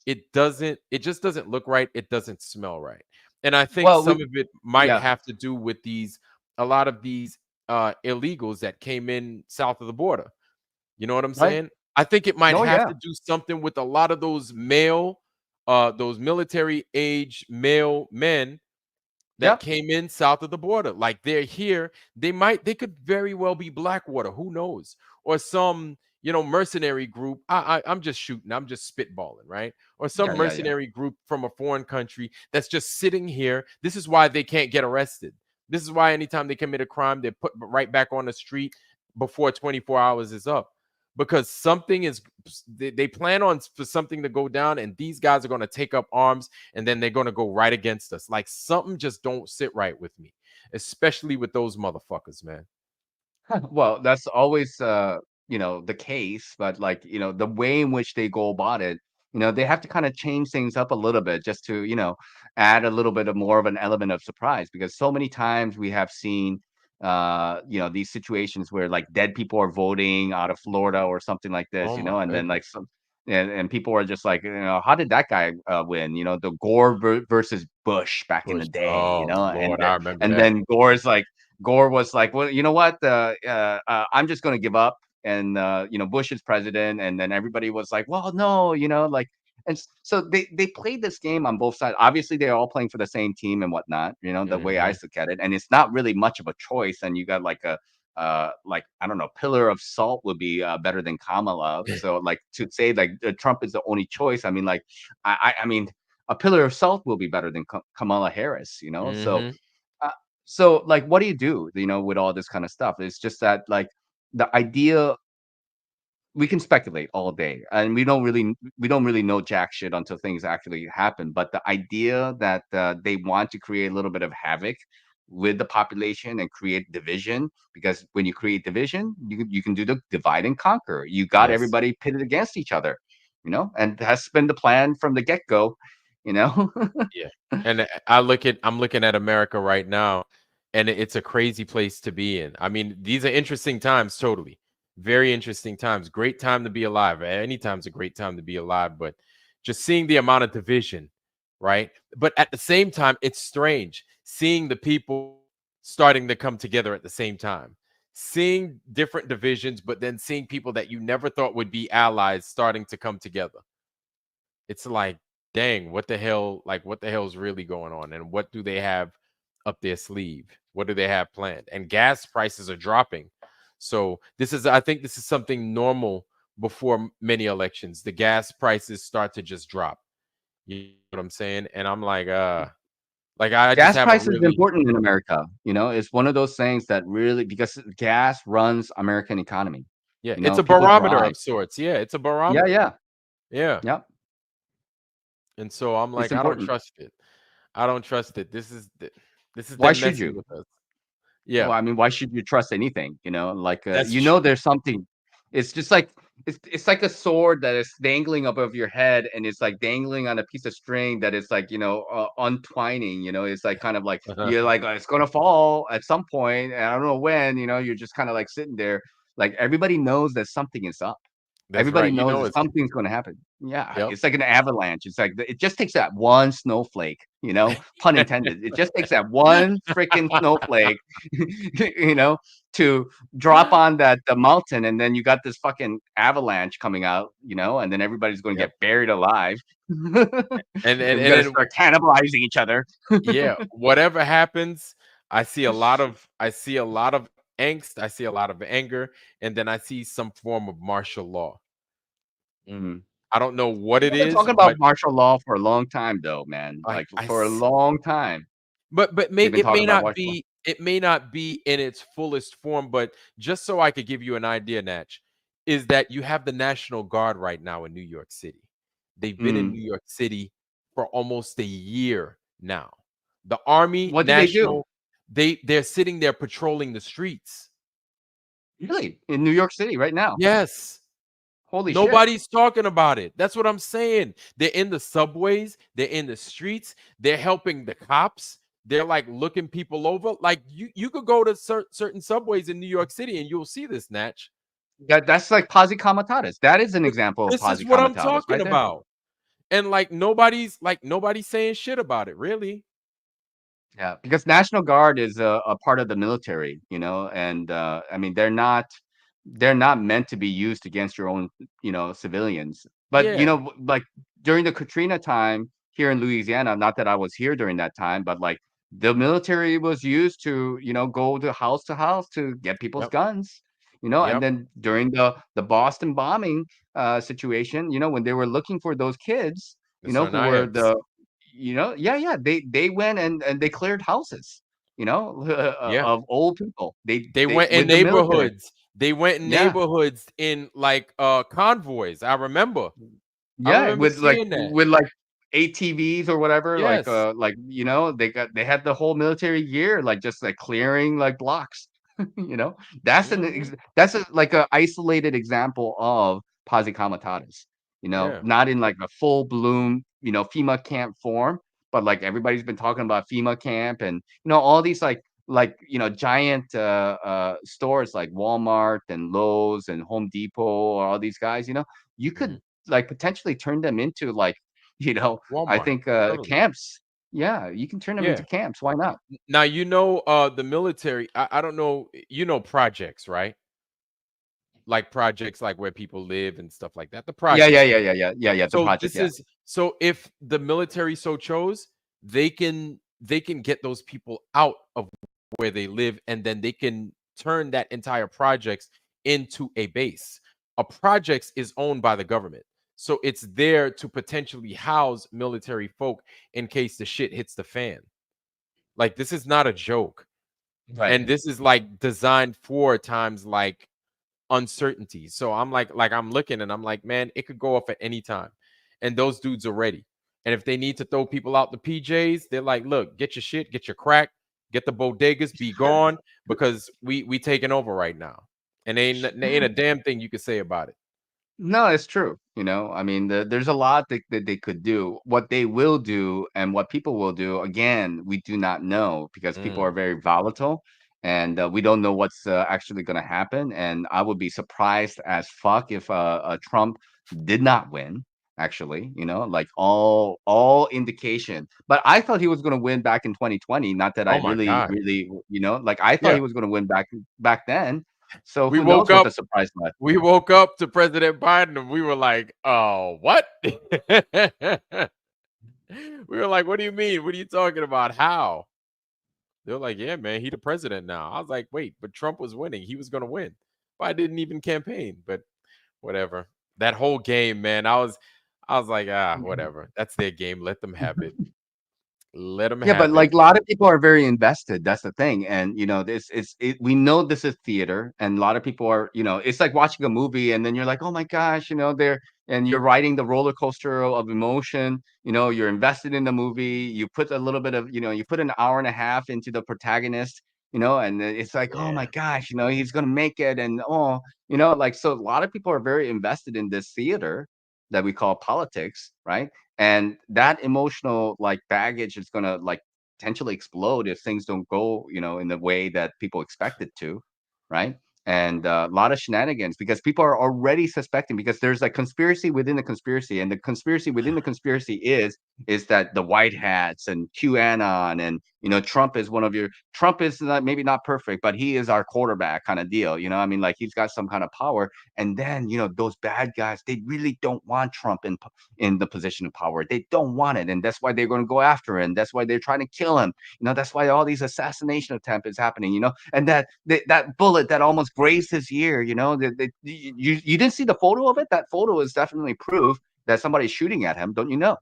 It just doesn't look right. It doesn't smell right. And I think Well, some of it might yeah, have to do with a lot of these illegals that came in south of the border. You know what I'm right? saying? I think it might No, have yeah, to do something with a lot of those military age male men that yep, came in south of the border. Like they're here, they could very well be Blackwater, who knows? Or some, mercenary group. I'm just shooting. I'm just spitballing, right? Or some Yeah, yeah, yeah. mercenary group from a foreign country that's just sitting here. This is why they can't get arrested. This is why anytime they commit a crime, they're put right back on the street before 24 hours is up. Because something is, they plan on for something to go down, and these guys are going to take up arms, and then they're going to go right against us. Like something just don't sit right with me, especially with those motherfuckers, man. Well, that's always the case, but like, the way in which they go about it, they have to kind of change things up a little bit just to, add a little bit of more of an element of surprise because so many times we have seen these situations where like dead people are voting out of Florida or something like this, Oh my and then like goodness. some and people are just like, how did that guy win? The Gore versus Bush back in the Bush. day, Oh Lord, I remember and that. then Gore was like, "Well, you know what? I'm just going to give up." And Bush is president, and then everybody was like, "Well, no, like." And so they played this game on both sides. Obviously, they're all playing for the same team and whatnot. The way I Hmm. look at it, and it's not really much of a choice. And you got like a like I don't know, pillar of salt would be better than Kamala. So like to say like Trump is the only choice. I mean, like I mean, a pillar of salt will be better than Kamala Harris. So Hmm. uh, like, what do you do, with all this kind of stuff? It's just that, like, the idea we can speculate all day, and we don't really know jack shit until things actually happen. But the idea that they want to create a little bit of havoc with the population and create division, because when you create division, you can do the divide and conquer. You got Yes. everybody pitted against each other, and that's been the plan from the get go. You know. Yeah. And I'm looking at America right now, and it's a crazy place to be in. I mean, these are interesting times, totally. Very interesting times. Great time to be alive. Any time's a great time to be alive, but just seeing the amount of division, right? But at the same time, it's strange seeing the people starting to come together at the same time. Seeing different divisions, but then seeing people that you never thought would be allies starting to come together. It's like, dang, what the hell? Like, what the hell is really going on? And what do they have up their sleeve? What do they have planned? And gas prices are dropping. So I think this is something normal before many elections. The gas prices start to just drop. You know what I'm saying? And I'm like I just Gas haven't price is really. important in America. It's one of those things that really, because gas runs American economy. Yeah, it's a People barometer drive. of sorts. Yeah, it's a Yeah, barometer. yeah, Yeah. yeah. And so I'm It's like, I don't important. trust it. I don't trust it. This is Why them should messing you? with us. Well, Yeah, I mean, why should you trust anything? Like, that's true. there's something. It's just like it's like a sword that is dangling above your head, and it's like dangling on a piece of string that is like untwining. It's like kind of like you're like, it's gonna fall at some point, and I don't know when. You're just kind of like sitting there, like everybody knows that something is up. That's Everybody right. You knows know that it's something's gonna happen. Yeah, yep. it's like an avalanche. It's like it just takes that one snowflake, pun intended. It just takes that one freaking snowflake, you know, to drop on the mountain, and then you got this fucking avalanche coming out, and then everybody's gonna Yep. get buried alive. And And and we and gotta then start cannibalizing each other. yeah, whatever happens, I see a lot of angst, I see a lot of anger, and then I see some form of martial law. Mhm. I don't know what it People been is, talking about but martial law for a long time though, man. I Like, I for a s- long time, but they've been it talking may about not martial law. be in its fullest form, but just so I could give you an idea, Natch, is that you have the National Guard right now in New York City. They've been in Mm. New York City for almost a year now. The Army What do they do? National, they're sitting there patrolling the streets. Really? In New York City right now? Yes. Holy shit. Nobody's talking about it. That's what I'm saying. They're in the subways, they're in the streets, they're helping the cops. They're like looking people over. Like you could go to certain subways in New York City and you'll see this, Natch. That's like posse comitatus. That is an Th- example of This is posse what I'm comitatus talking right there. about. And like nobody's saying shit about it, really. Yeah, because National Guard is a part of the military, and I mean they're not meant to be used against your own, civilians. But Yeah. like during the Katrina time here in Louisiana, not that I was here during that time, but like the military was used to, go to house to get people's Yep. guns. And Yep. then during the Boston bombing situation, when they were looking for those kids, The who were Sarnaevs. yeah, they went and they cleared houses, Yeah. of old people. They They went in with the military. neighborhoods. They went in Yeah. neighborhoods in like convoys. I remember. I Yeah, remember with like seeing that. ATVs or whatever, Yes. they had the whole military gear, like just like clearing like blocks. You know, Hmm. that's like a isolated example of posse comitatus. Yeah. Not in like a full bloom, FEMA camp form, but like everybody's been talking about FEMA camp and all these giant stores like Walmart and Lowe's and Home Depot or all these guys. You Hmm. could like potentially turn them into like, I Walmart. think Totally. camps. Yeah, you can turn them into Yeah. camps. Why not? Now the military. I don't know. Projects, right? Like projects, like where people live and stuff like that. The Yeah, yeah, projects. yeah, yeah, yeah, yeah, yeah. The So project, this yeah. is so if the military so chose, they can get those people out of where they live, and then they can turn that entire projects into a base. A projects is owned by the government. So it's there to potentially house military folk in case the shit hits the fan. Like this is not a joke. Right. And this is like designed for times like uncertainty. So I'm like I'm looking and I'm like, man, it could go off at any time. And those dudes are ready. And if they need to throw people out the PJs, they're like, look, get your shit, get your crack, get the bodegas, be gone, because we taking over right now. And ain't a damn thing you can say about it. No, it's true. I mean, there's a lot that they could do. What they will do and what people will do, again, we do not know because people are Mm, very volatile and we don't know what's actually going to happen. And I would be surprised as fuck if Trump did not win. Actually, like all indication. But I thought he was going to win back in 2020. Not that I oh my really, God. really, like I thought Yeah. he was going to win back then. So We who woke knows what up the surprise was. we woke up to President Biden and we were like, oh, what? We were like, what do you mean? What are you talking about? How? They're like, yeah, man, he the president now. I was like, wait, but Trump was winning. He was gonna win. But I didn't even campaign. But whatever. That whole game, man, I was like, whatever. That's their game. Let them have it. Let them Yeah, but have it. like a lot of people are very invested. That's the thing. And we know this is theater, and a lot of people are, it's like watching a movie and then you're like, oh my gosh, and you're riding the roller coaster of emotion, you're invested in the movie, you put a little bit of, you put an hour and a half into the protagonist, and then it's like, oh my Yeah. gosh, he's gonna make it, and like so a lot of people are very invested in this theater that we call politics, right? And that emotional like baggage is going to like potentially explode if things don't go in the way that people expect it to, right? And a lot of shenanigans because people are already suspecting because there's like conspiracy within the conspiracy, and the conspiracy within the conspiracy is that the white hats and QAnon and Trump is one of your Trump is not, maybe not perfect, but he is our quarterback kind of deal. I mean, like he's got some kind of power, and then those bad guys, they really don't want Trump in the position of power. They don't want it, and that's why they're going to go after him. That's why they're trying to kill him. That's why all these assassination attempt is happening. And that bullet that almost grazed his ear. You didn't see the photo of it. That photo is definitely proof that somebody's shooting at him. Don't you know?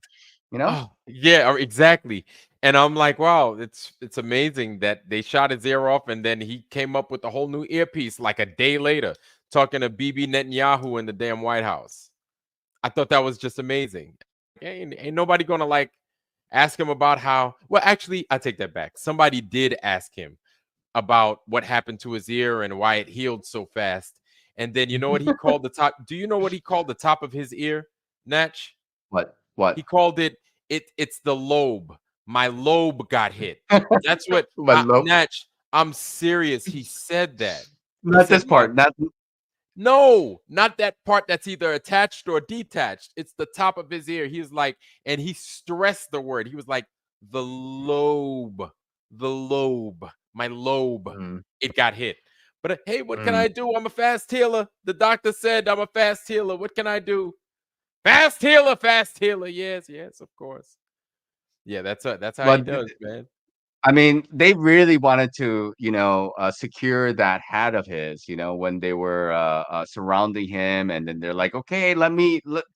You know? Oh, yeah, exactly. And I'm like, wow, it's amazing that they shot his ear off and then he came up with a whole new earpiece like a day later, talking to Bibi Netanyahu in the damn White House. I thought that was just amazing. Ain't nobody gonna like ask him about how. Well, actually, I take that back. Somebody did ask him about what happened to his ear and why it healed so fast. And then you know what he called the top? Do you know what he called the top of his ear, Natch? What? He What? called it's the lobe. My lobe got hit. That's what But look, Natch. I'm serious. He said that. He not said this my part. Not no, not that part that's either attached or detached. It's the top of his ear. He was like, and he stressed the word. He was like, the lobe, the lobe, my lobe. mm, It got hit. But hey, what can mm. I do? I'm a fast healer. The doctor said I'm a fast healer. What can I do? Fast healer, fast healer. Yes, yes, of course. Yeah, that's how he But does, man. I mean, they really wanted to, secure that hat of his, when they were surrounding him, and then they're like, "Okay,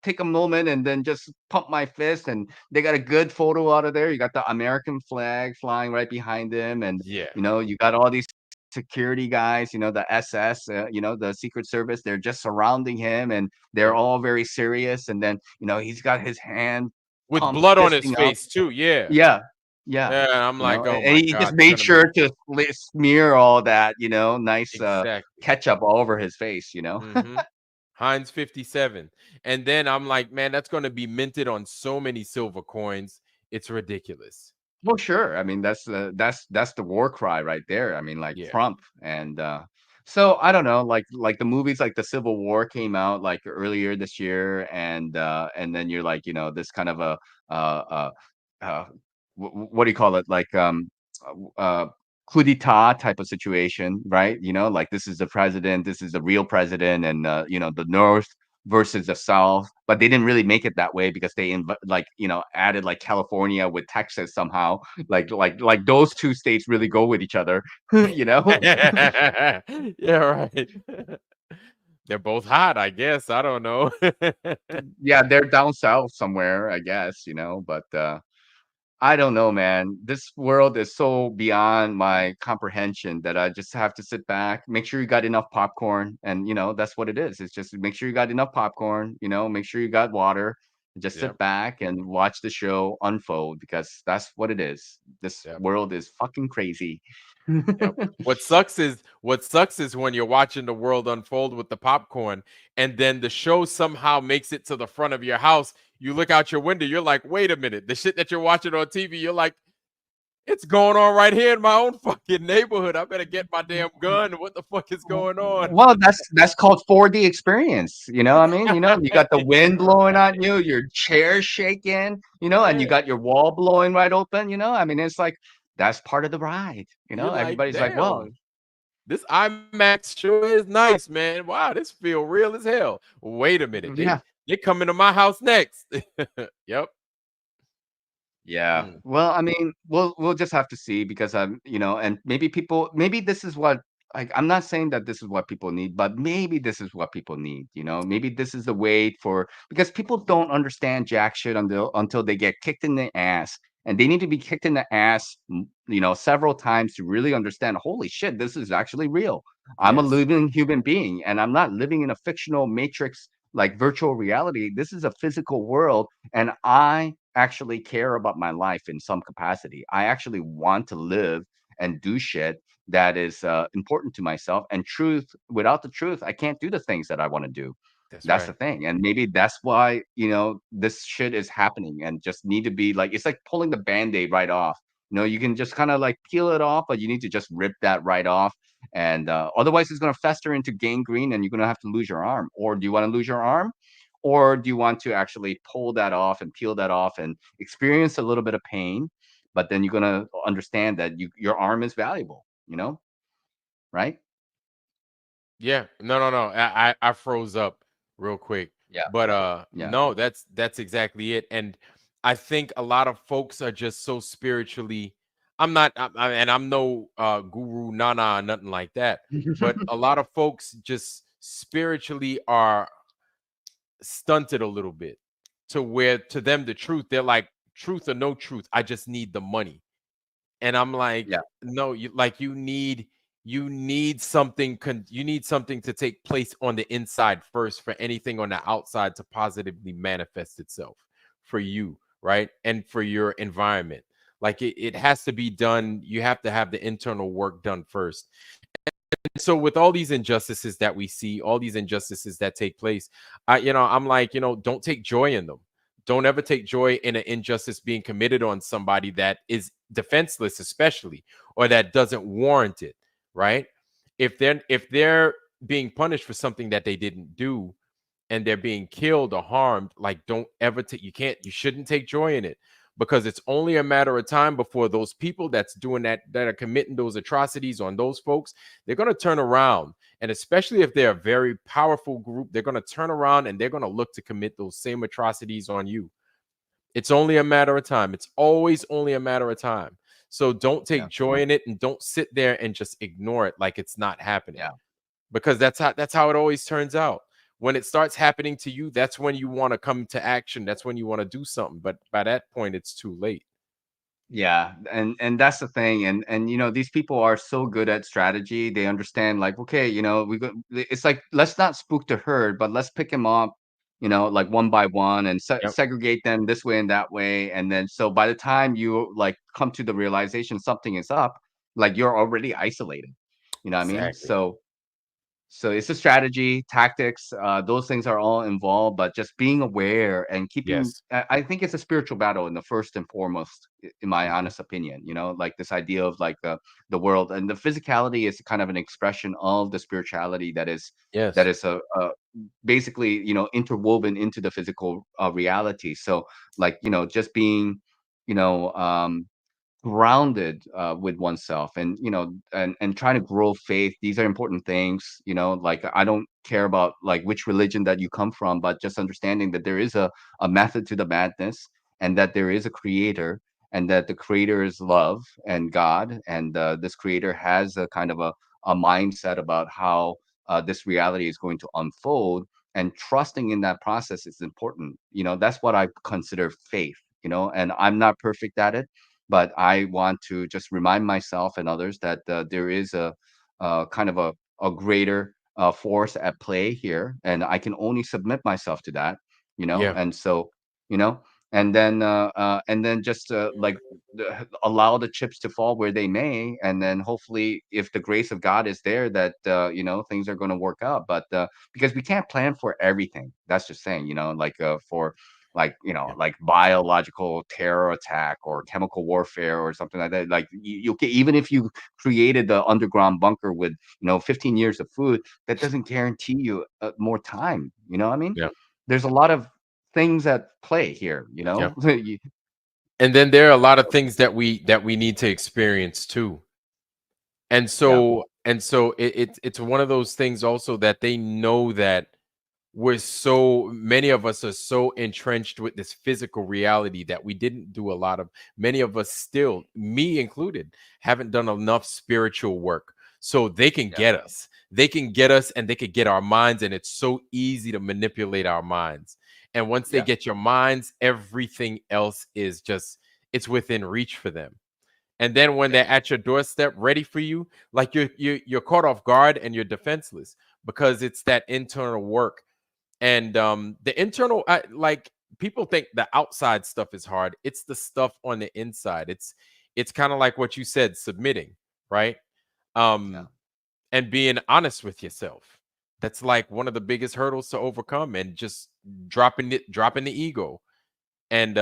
take a moment and then just pump my fist." And they got a good photo out of there. You got the American flag flying right behind him, and Yeah. you got all these security guys, the SS, the Secret Service. They're just surrounding him, and they're Yep. all very serious. And then he's got his hand With pumped, blood on his fisting up. face too. Yeah. Yeah, yeah, Yeah. I'm like, oh and my he just God, they're made gonna make sure to smear all that, nice, exactly. ketchup all over his face. Mm-hmm. Heinz 57. And then I'm like, man, that's gonna be minted on so many silver coins. It's ridiculous. Well, sure. I mean, that's the war cry right there. I mean, like Yeah. Trump, and so I don't know, like the movies, like the Civil War came out like earlier this year, and then you're like, this kind of a uh uh what do you call it, like coup d'etat type of situation, right? Like this is the president, this is the real president, and the North versus the South, but they didn't really make it that way because they added like California with Texas somehow. Like those two states really go with each other, you know? Yeah, right. They're both hot, I guess. I don't know. Yeah, they're down south somewhere, I guess, but I don't know, man. This world is so beyond my comprehension that I just have to sit back, make sure you got enough popcorn, and that's what it is. It's just make sure you got enough popcorn, make sure you got water, and just Yep, sit back and watch the show unfold because that's what it is. This yep, world is fucking crazy. yep. What sucks is when you're watching the world unfold with the popcorn, and then the show somehow makes it to the front of your house. You look out your window, you're like, wait a minute, the shit that you're watching on TV, you're like, it's going on right here in my own fucking neighborhood. I better get my damn gun. What the fuck is going on? Well, that's called 4D experience. You know what I mean? You got the wind blowing on you, your chair shaking, and you Yeah. got your wall blowing right open. I mean, it's like that's part of the ride. You're like, Everybody's like, well, damn, this IMAX sure is nice, man. Wow, this feel real as hell. Wait a minute, they yeah. they coming to my house next. Yep. Yeah. Mm, Well, I mean, we'll just have to see because and maybe this is what, like, I'm not saying that this is what people need, but maybe this is what people need. Maybe this is the way for, because people don't understand jack shit until they get kicked in the ass. And they need to be kicked in the ass, several times to really understand, holy shit, this is actually real. I'm a yes, living human being and I'm not living in a fictional matrix like virtual reality. This is a physical world, and I actually care about my life in some capacity. I actually want to live and do shit that is important to myself. And truth, without the truth, I can't do the things that I want to do. that's That's the right. thing. And maybe that's why, this shit is happening and just need to be like, it's like pulling the band-aid right off. You can just kind of like peel it off, but you need to just rip that right off. And otherwise, it's going to fester into gangrene and you're going to have to lose your arm. Or do you want to lose your arm? Or do you want to actually pull that off and peel that off and experience a little bit of pain, but then you're gonna understand that your arm is valuable, right? Yeah. No, no, no. I froze up real quick. Yeah, But yeah. no, that's exactly it. And I think a lot of folks are just so spiritually, I'm not and I'm no guru nana nothing like that, but a lot of folks just spiritually are stunted a little bit, to where to them the truth, they're like, truth or no truth, I just need the money. And I'm like, Yeah, no, you need something you need something to take place on the inside first for anything on the outside to positively manifest itself for you, right? And for your environment. Like it has to be done. You have to have the internal work done first. So with all these injustices that we see, all these injustices that take place, I'm like, don't take joy in them. Don't ever take joy in an injustice being committed on somebody that is defenseless, especially, or that doesn't warrant it, right? If they're being punished for something that they didn't do, and they're being killed or harmed, like, don't ever take, you shouldn't take joy in it, because it's only a matter of time before those people that's doing that are committing those atrocities on those folks, they're going to turn around. And especially if they're a very powerful group, they're going to turn around and they're going to look to commit those same atrocities on you. It's only a matter of time. It's always only a matter of time. So don't Yeah. take joy in it, and don't sit there and just ignore it like it's not happening, Yeah. because that's how it always turns out. When it starts happening to you, that's when you want to come to action. That's when you want to do something. But by that point, it's too late. Yeah, and that's the thing, and these people are so good at strategy. They understand, like, okay, we go. It's like, let's not spook the herd, but let's pick them up, like one by one, and Yep. segregate them this way and that way, and then so by the time you like come to the realization something is up, like you're already isolated. You know what I mean? Exactly. So it's a strategy, tactics, those things are all involved, but just being aware and keeping Yes. I think it's a spiritual battle in the first and foremost, in my Mhm. honest opinion, like this idea of like the world and the physicality is kind of an expression of the spirituality that Yes. is basically, interwoven into the physical reality. So like, just being, you know, um, grounded with oneself and and trying to grow faith. These are important things, like I don't care about like which religion that you come from, but just understanding that there is a method to the madness, and that there is a creator, and that the creator is love and God, and this creator has a kind of a mindset about how this reality is going to unfold, and trusting in that process is important. That's what I consider faith. And I'm not perfect at it, but I want to just remind myself and others that there is a kind of a greater force at play here, and I can only submit myself to that, Yeah. and so, you know, and then just like allow the chips to fall where they may, and then hopefully, if the grace of God is there, that things are going to work out. But because we can't plan for everything, that's just saying, like for like Yeah. like biological terror attack or chemical warfare or something like that. Like you can, even if you created the underground bunker with 15 years of food, that doesn't guarantee you more time. You know what I mean? Yeah. There's a lot of things at play here. Yeah. You- And then there are a lot of things that we need to experience too. And yeah, so it's one of those things also that they know that we're so many of us are so entrenched with this physical reality that we didn't do a lot of, many of us still, me included, haven't done enough spiritual work. So they can yeah, get us. They can get us and they could get our minds, and it's so easy to manipulate our minds. And once they yeah, get your minds, everything else is just, it's within reach for them. And then when yeah. they're at your doorstep ready for you, like you're caught off guard and you're defenseless, because it's that internal work. And the internal, like, people think the outside stuff is hard. It's the stuff on the inside. It's kind of like what you said, submitting, right? Yeah. um and being honest with yourself. That's like one of the biggest hurdles to overcome, and just dropping the ego, and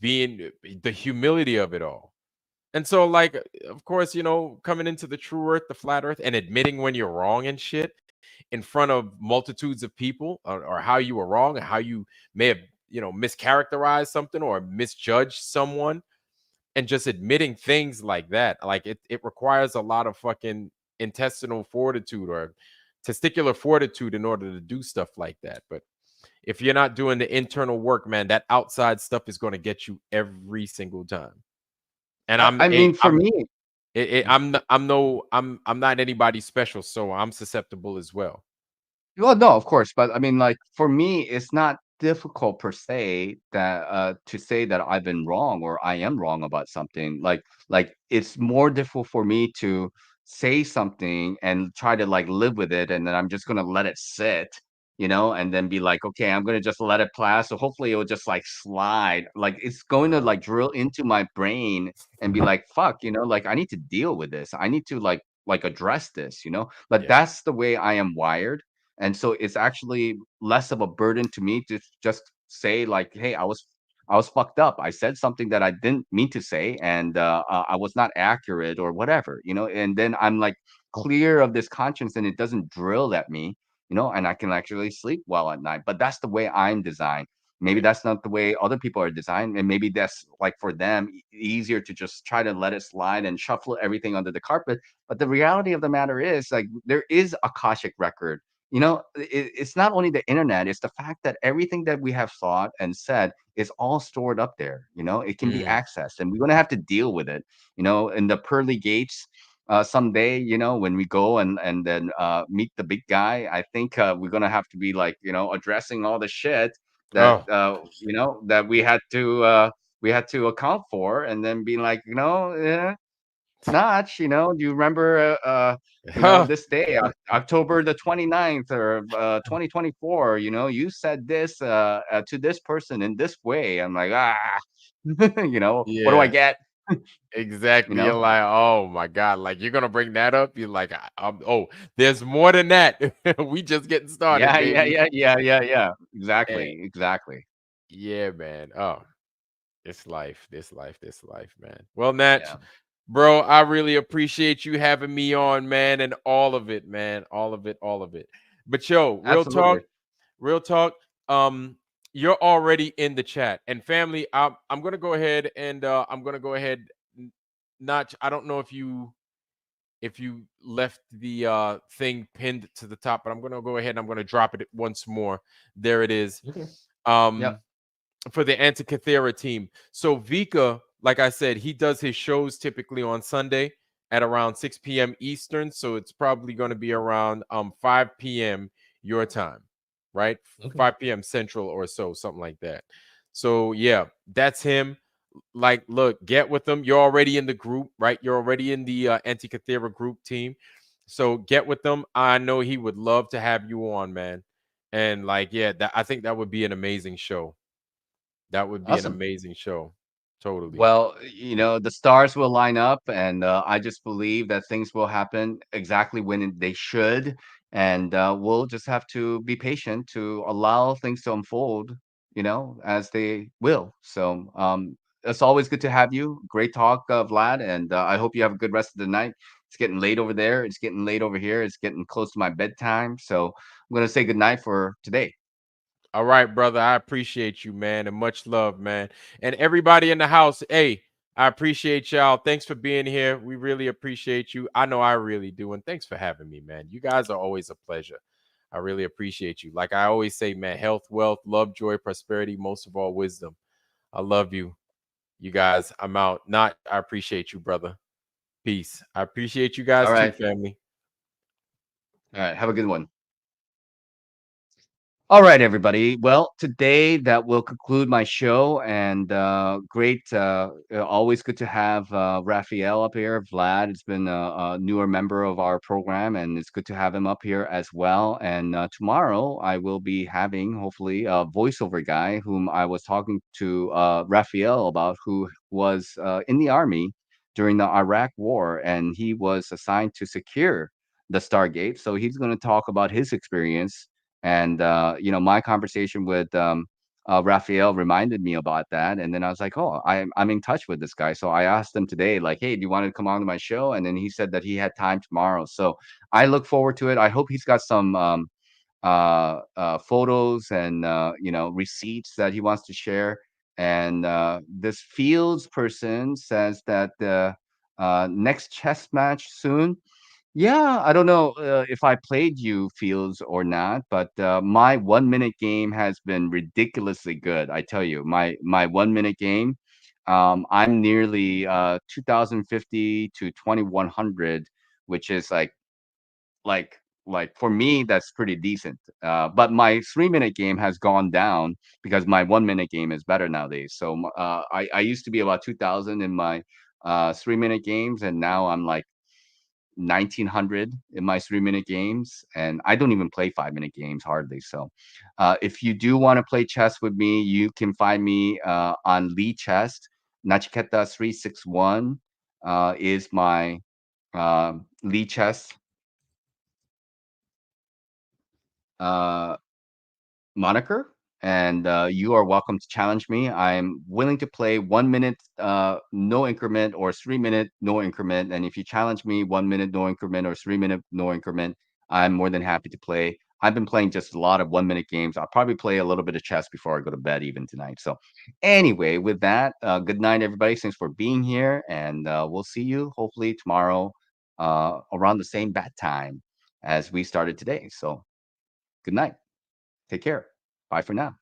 being the humility of it all. And so, like, of course, coming into the true earth, the flat earth, and admitting when you're wrong and shit in front of multitudes of people, or how you were wrong, and how you may have, mischaracterized something or misjudged someone, and just admitting things like that. Like, it requires a lot of fucking intestinal fortitude or testicular fortitude in order to do stuff like that. But if you're not doing the internal work, man, that outside stuff is going to get you every single time. And I mean, for me, I'm not anybody special, so I'm susceptible as well. well, no, of course, but I mean, like for me, it's not difficult per se that to say that I've been wrong or I am wrong about something. Like it's more difficult for me to say something and try to like live with it, and then I'm just gonna let it sit, and then be like, okay, I'm gonna just let it pass. So hopefully it will just like slide. Like it's going to Uh-huh. like drill into my brain and be like, fuck, like I need to deal with this. I need to like address this. But Yeah. that's the way I am wired, and so it's actually less of a burden to me to just say like, "Hey, I was fucked up. I said something that I didn't mean to say, and I was not accurate or whatever." And then I'm like clear of this conscience, and it doesn't drill at me, and I can actually sleep well at night. But that's the way I'm designed. Maybe Yeah. that's not the way other people are designed, and maybe that's like for them easier to just try to let it slide and shuffle everything under the carpet. But the reality of the matter is, like, there is a Akashic record it's not only the internet, it's the fact that everything that we have thought and said is all stored up there. It can be Mm. accessed, and we're going to have to deal with it, in the pearly gates. Someday, when we go and then meet the big guy, I think we're going to have to be like, addressing all the shit that, Oh, that we had to account for, and then being like, Notch, do you remember, this day, October the 29th or 2024, you said this to this person in this way. I'm like, what do I yeah. get? You Exactly. You're know? like, oh my God, like you're gonna bring that up. You're like, oh, there's more than that. We just getting started, Yeah, yeah, baby. yeah, yeah, yeah, yeah. And Exactly, exactly. yeah, man. Oh, this life, man. Well, Natch, Yeah, bro, I really appreciate you having me on, man, and all of it, man. All of it. But yo, absolutely. real talk. Um, you're already in the chat. And family, I'm gonna go ahead and I'm gonna go ahead. Notch, I don't know if you left the thing pinned to the top, but I'm gonna go ahead and I'm gonna drop it once more. There it is. Okay. Yep. Um, for the Antikythera team. So Vika, like I said, he does his shows typically on Sunday at around 6 p.m. Eastern. So it's probably going to be around 5 p.m. your time, right? Okay. 5 p.m. Central or so, something like that. So yeah, that's him. Like, look, get with them. You're already in the group, right? You're already in the Antikythera group team. So get with them. I know he would love to have you on, man. And like, yeah, I think that would be an amazing show. That would be an Awesome. amazing show. Totally. Well, the stars will line up, and I just believe that things will happen exactly when they should, and we'll just have to be patient to allow things to unfold, as they will. So, it's always good to have you. Great talk, Vlad, and I hope you have a good rest of the night. It's getting late over there. It's getting late over here. It's getting close to my bedtime. So I'm gonna say good night for today. All right, brother. I appreciate you, man, and much love, man. And everybody in the house, hey, I appreciate y'all. Thanks for being here. We really appreciate you. I know I really do. And thanks for having me, man. You guys are always a pleasure. I really appreciate you. Like I always say, man, health, wealth, love, joy, prosperity, most of all, wisdom. I love you. You guys, I'm out. Not, I appreciate you, brother. Peace. I appreciate you All guys too, right. family. All right. Have a good one. All right, everybody. Well, today that will conclude my show, and great. Always good to have Raphael up here. Vlad, it's been a newer member of our program, and it's good to have him up here as well. And tomorrow, I will be having, hopefully, a voiceover guy whom I was talking to Raphael about, who was in the army during the Iraq War, and he was assigned to secure the Stargate. So he's going to talk about his experience, and my conversation with Raphael reminded me about that. And then I was like, oh, I'm in touch with this guy. So I asked him today, like, hey, do you want to come on to my show? And then he said that he had time tomorrow. So I look forward to it. I hope he's got some photos and receipts that he wants to share. And this Fields person says that the next chess match soon. Yeah, I don't know if I played you Fields or not, but my 1 minute game has been ridiculously good. I tell you, my 1 minute game, I'm nearly 2050 to 2100, which is like for me that's pretty decent. But my 3 minute game has gone down because my 1 minute game is better nowadays. So I used to be about 2000 in my 3 minute games, and now I'm like 1900 in my 3 minute games, and I don't even play 5 minute games hardly. So if you do want to play chess with me, you can find me on Lee Chess. Nachiketa 361 is my Lee Chess uh, moniker, and you are welcome to challenge me. I'm willing to play 1 minute no increment or 3 minute no increment. And if you challenge me 1 minute no increment or 3 minute no increment, I'm more than happy to play. I've been playing just a lot of 1 minute games. I'll probably play a little bit of chess before I go to bed even tonight. So anyway, with that, good night, everybody. Thanks for being here, and we'll see you hopefully tomorrow around the same bat time as we started today. So Good night. Take care. Bye for now.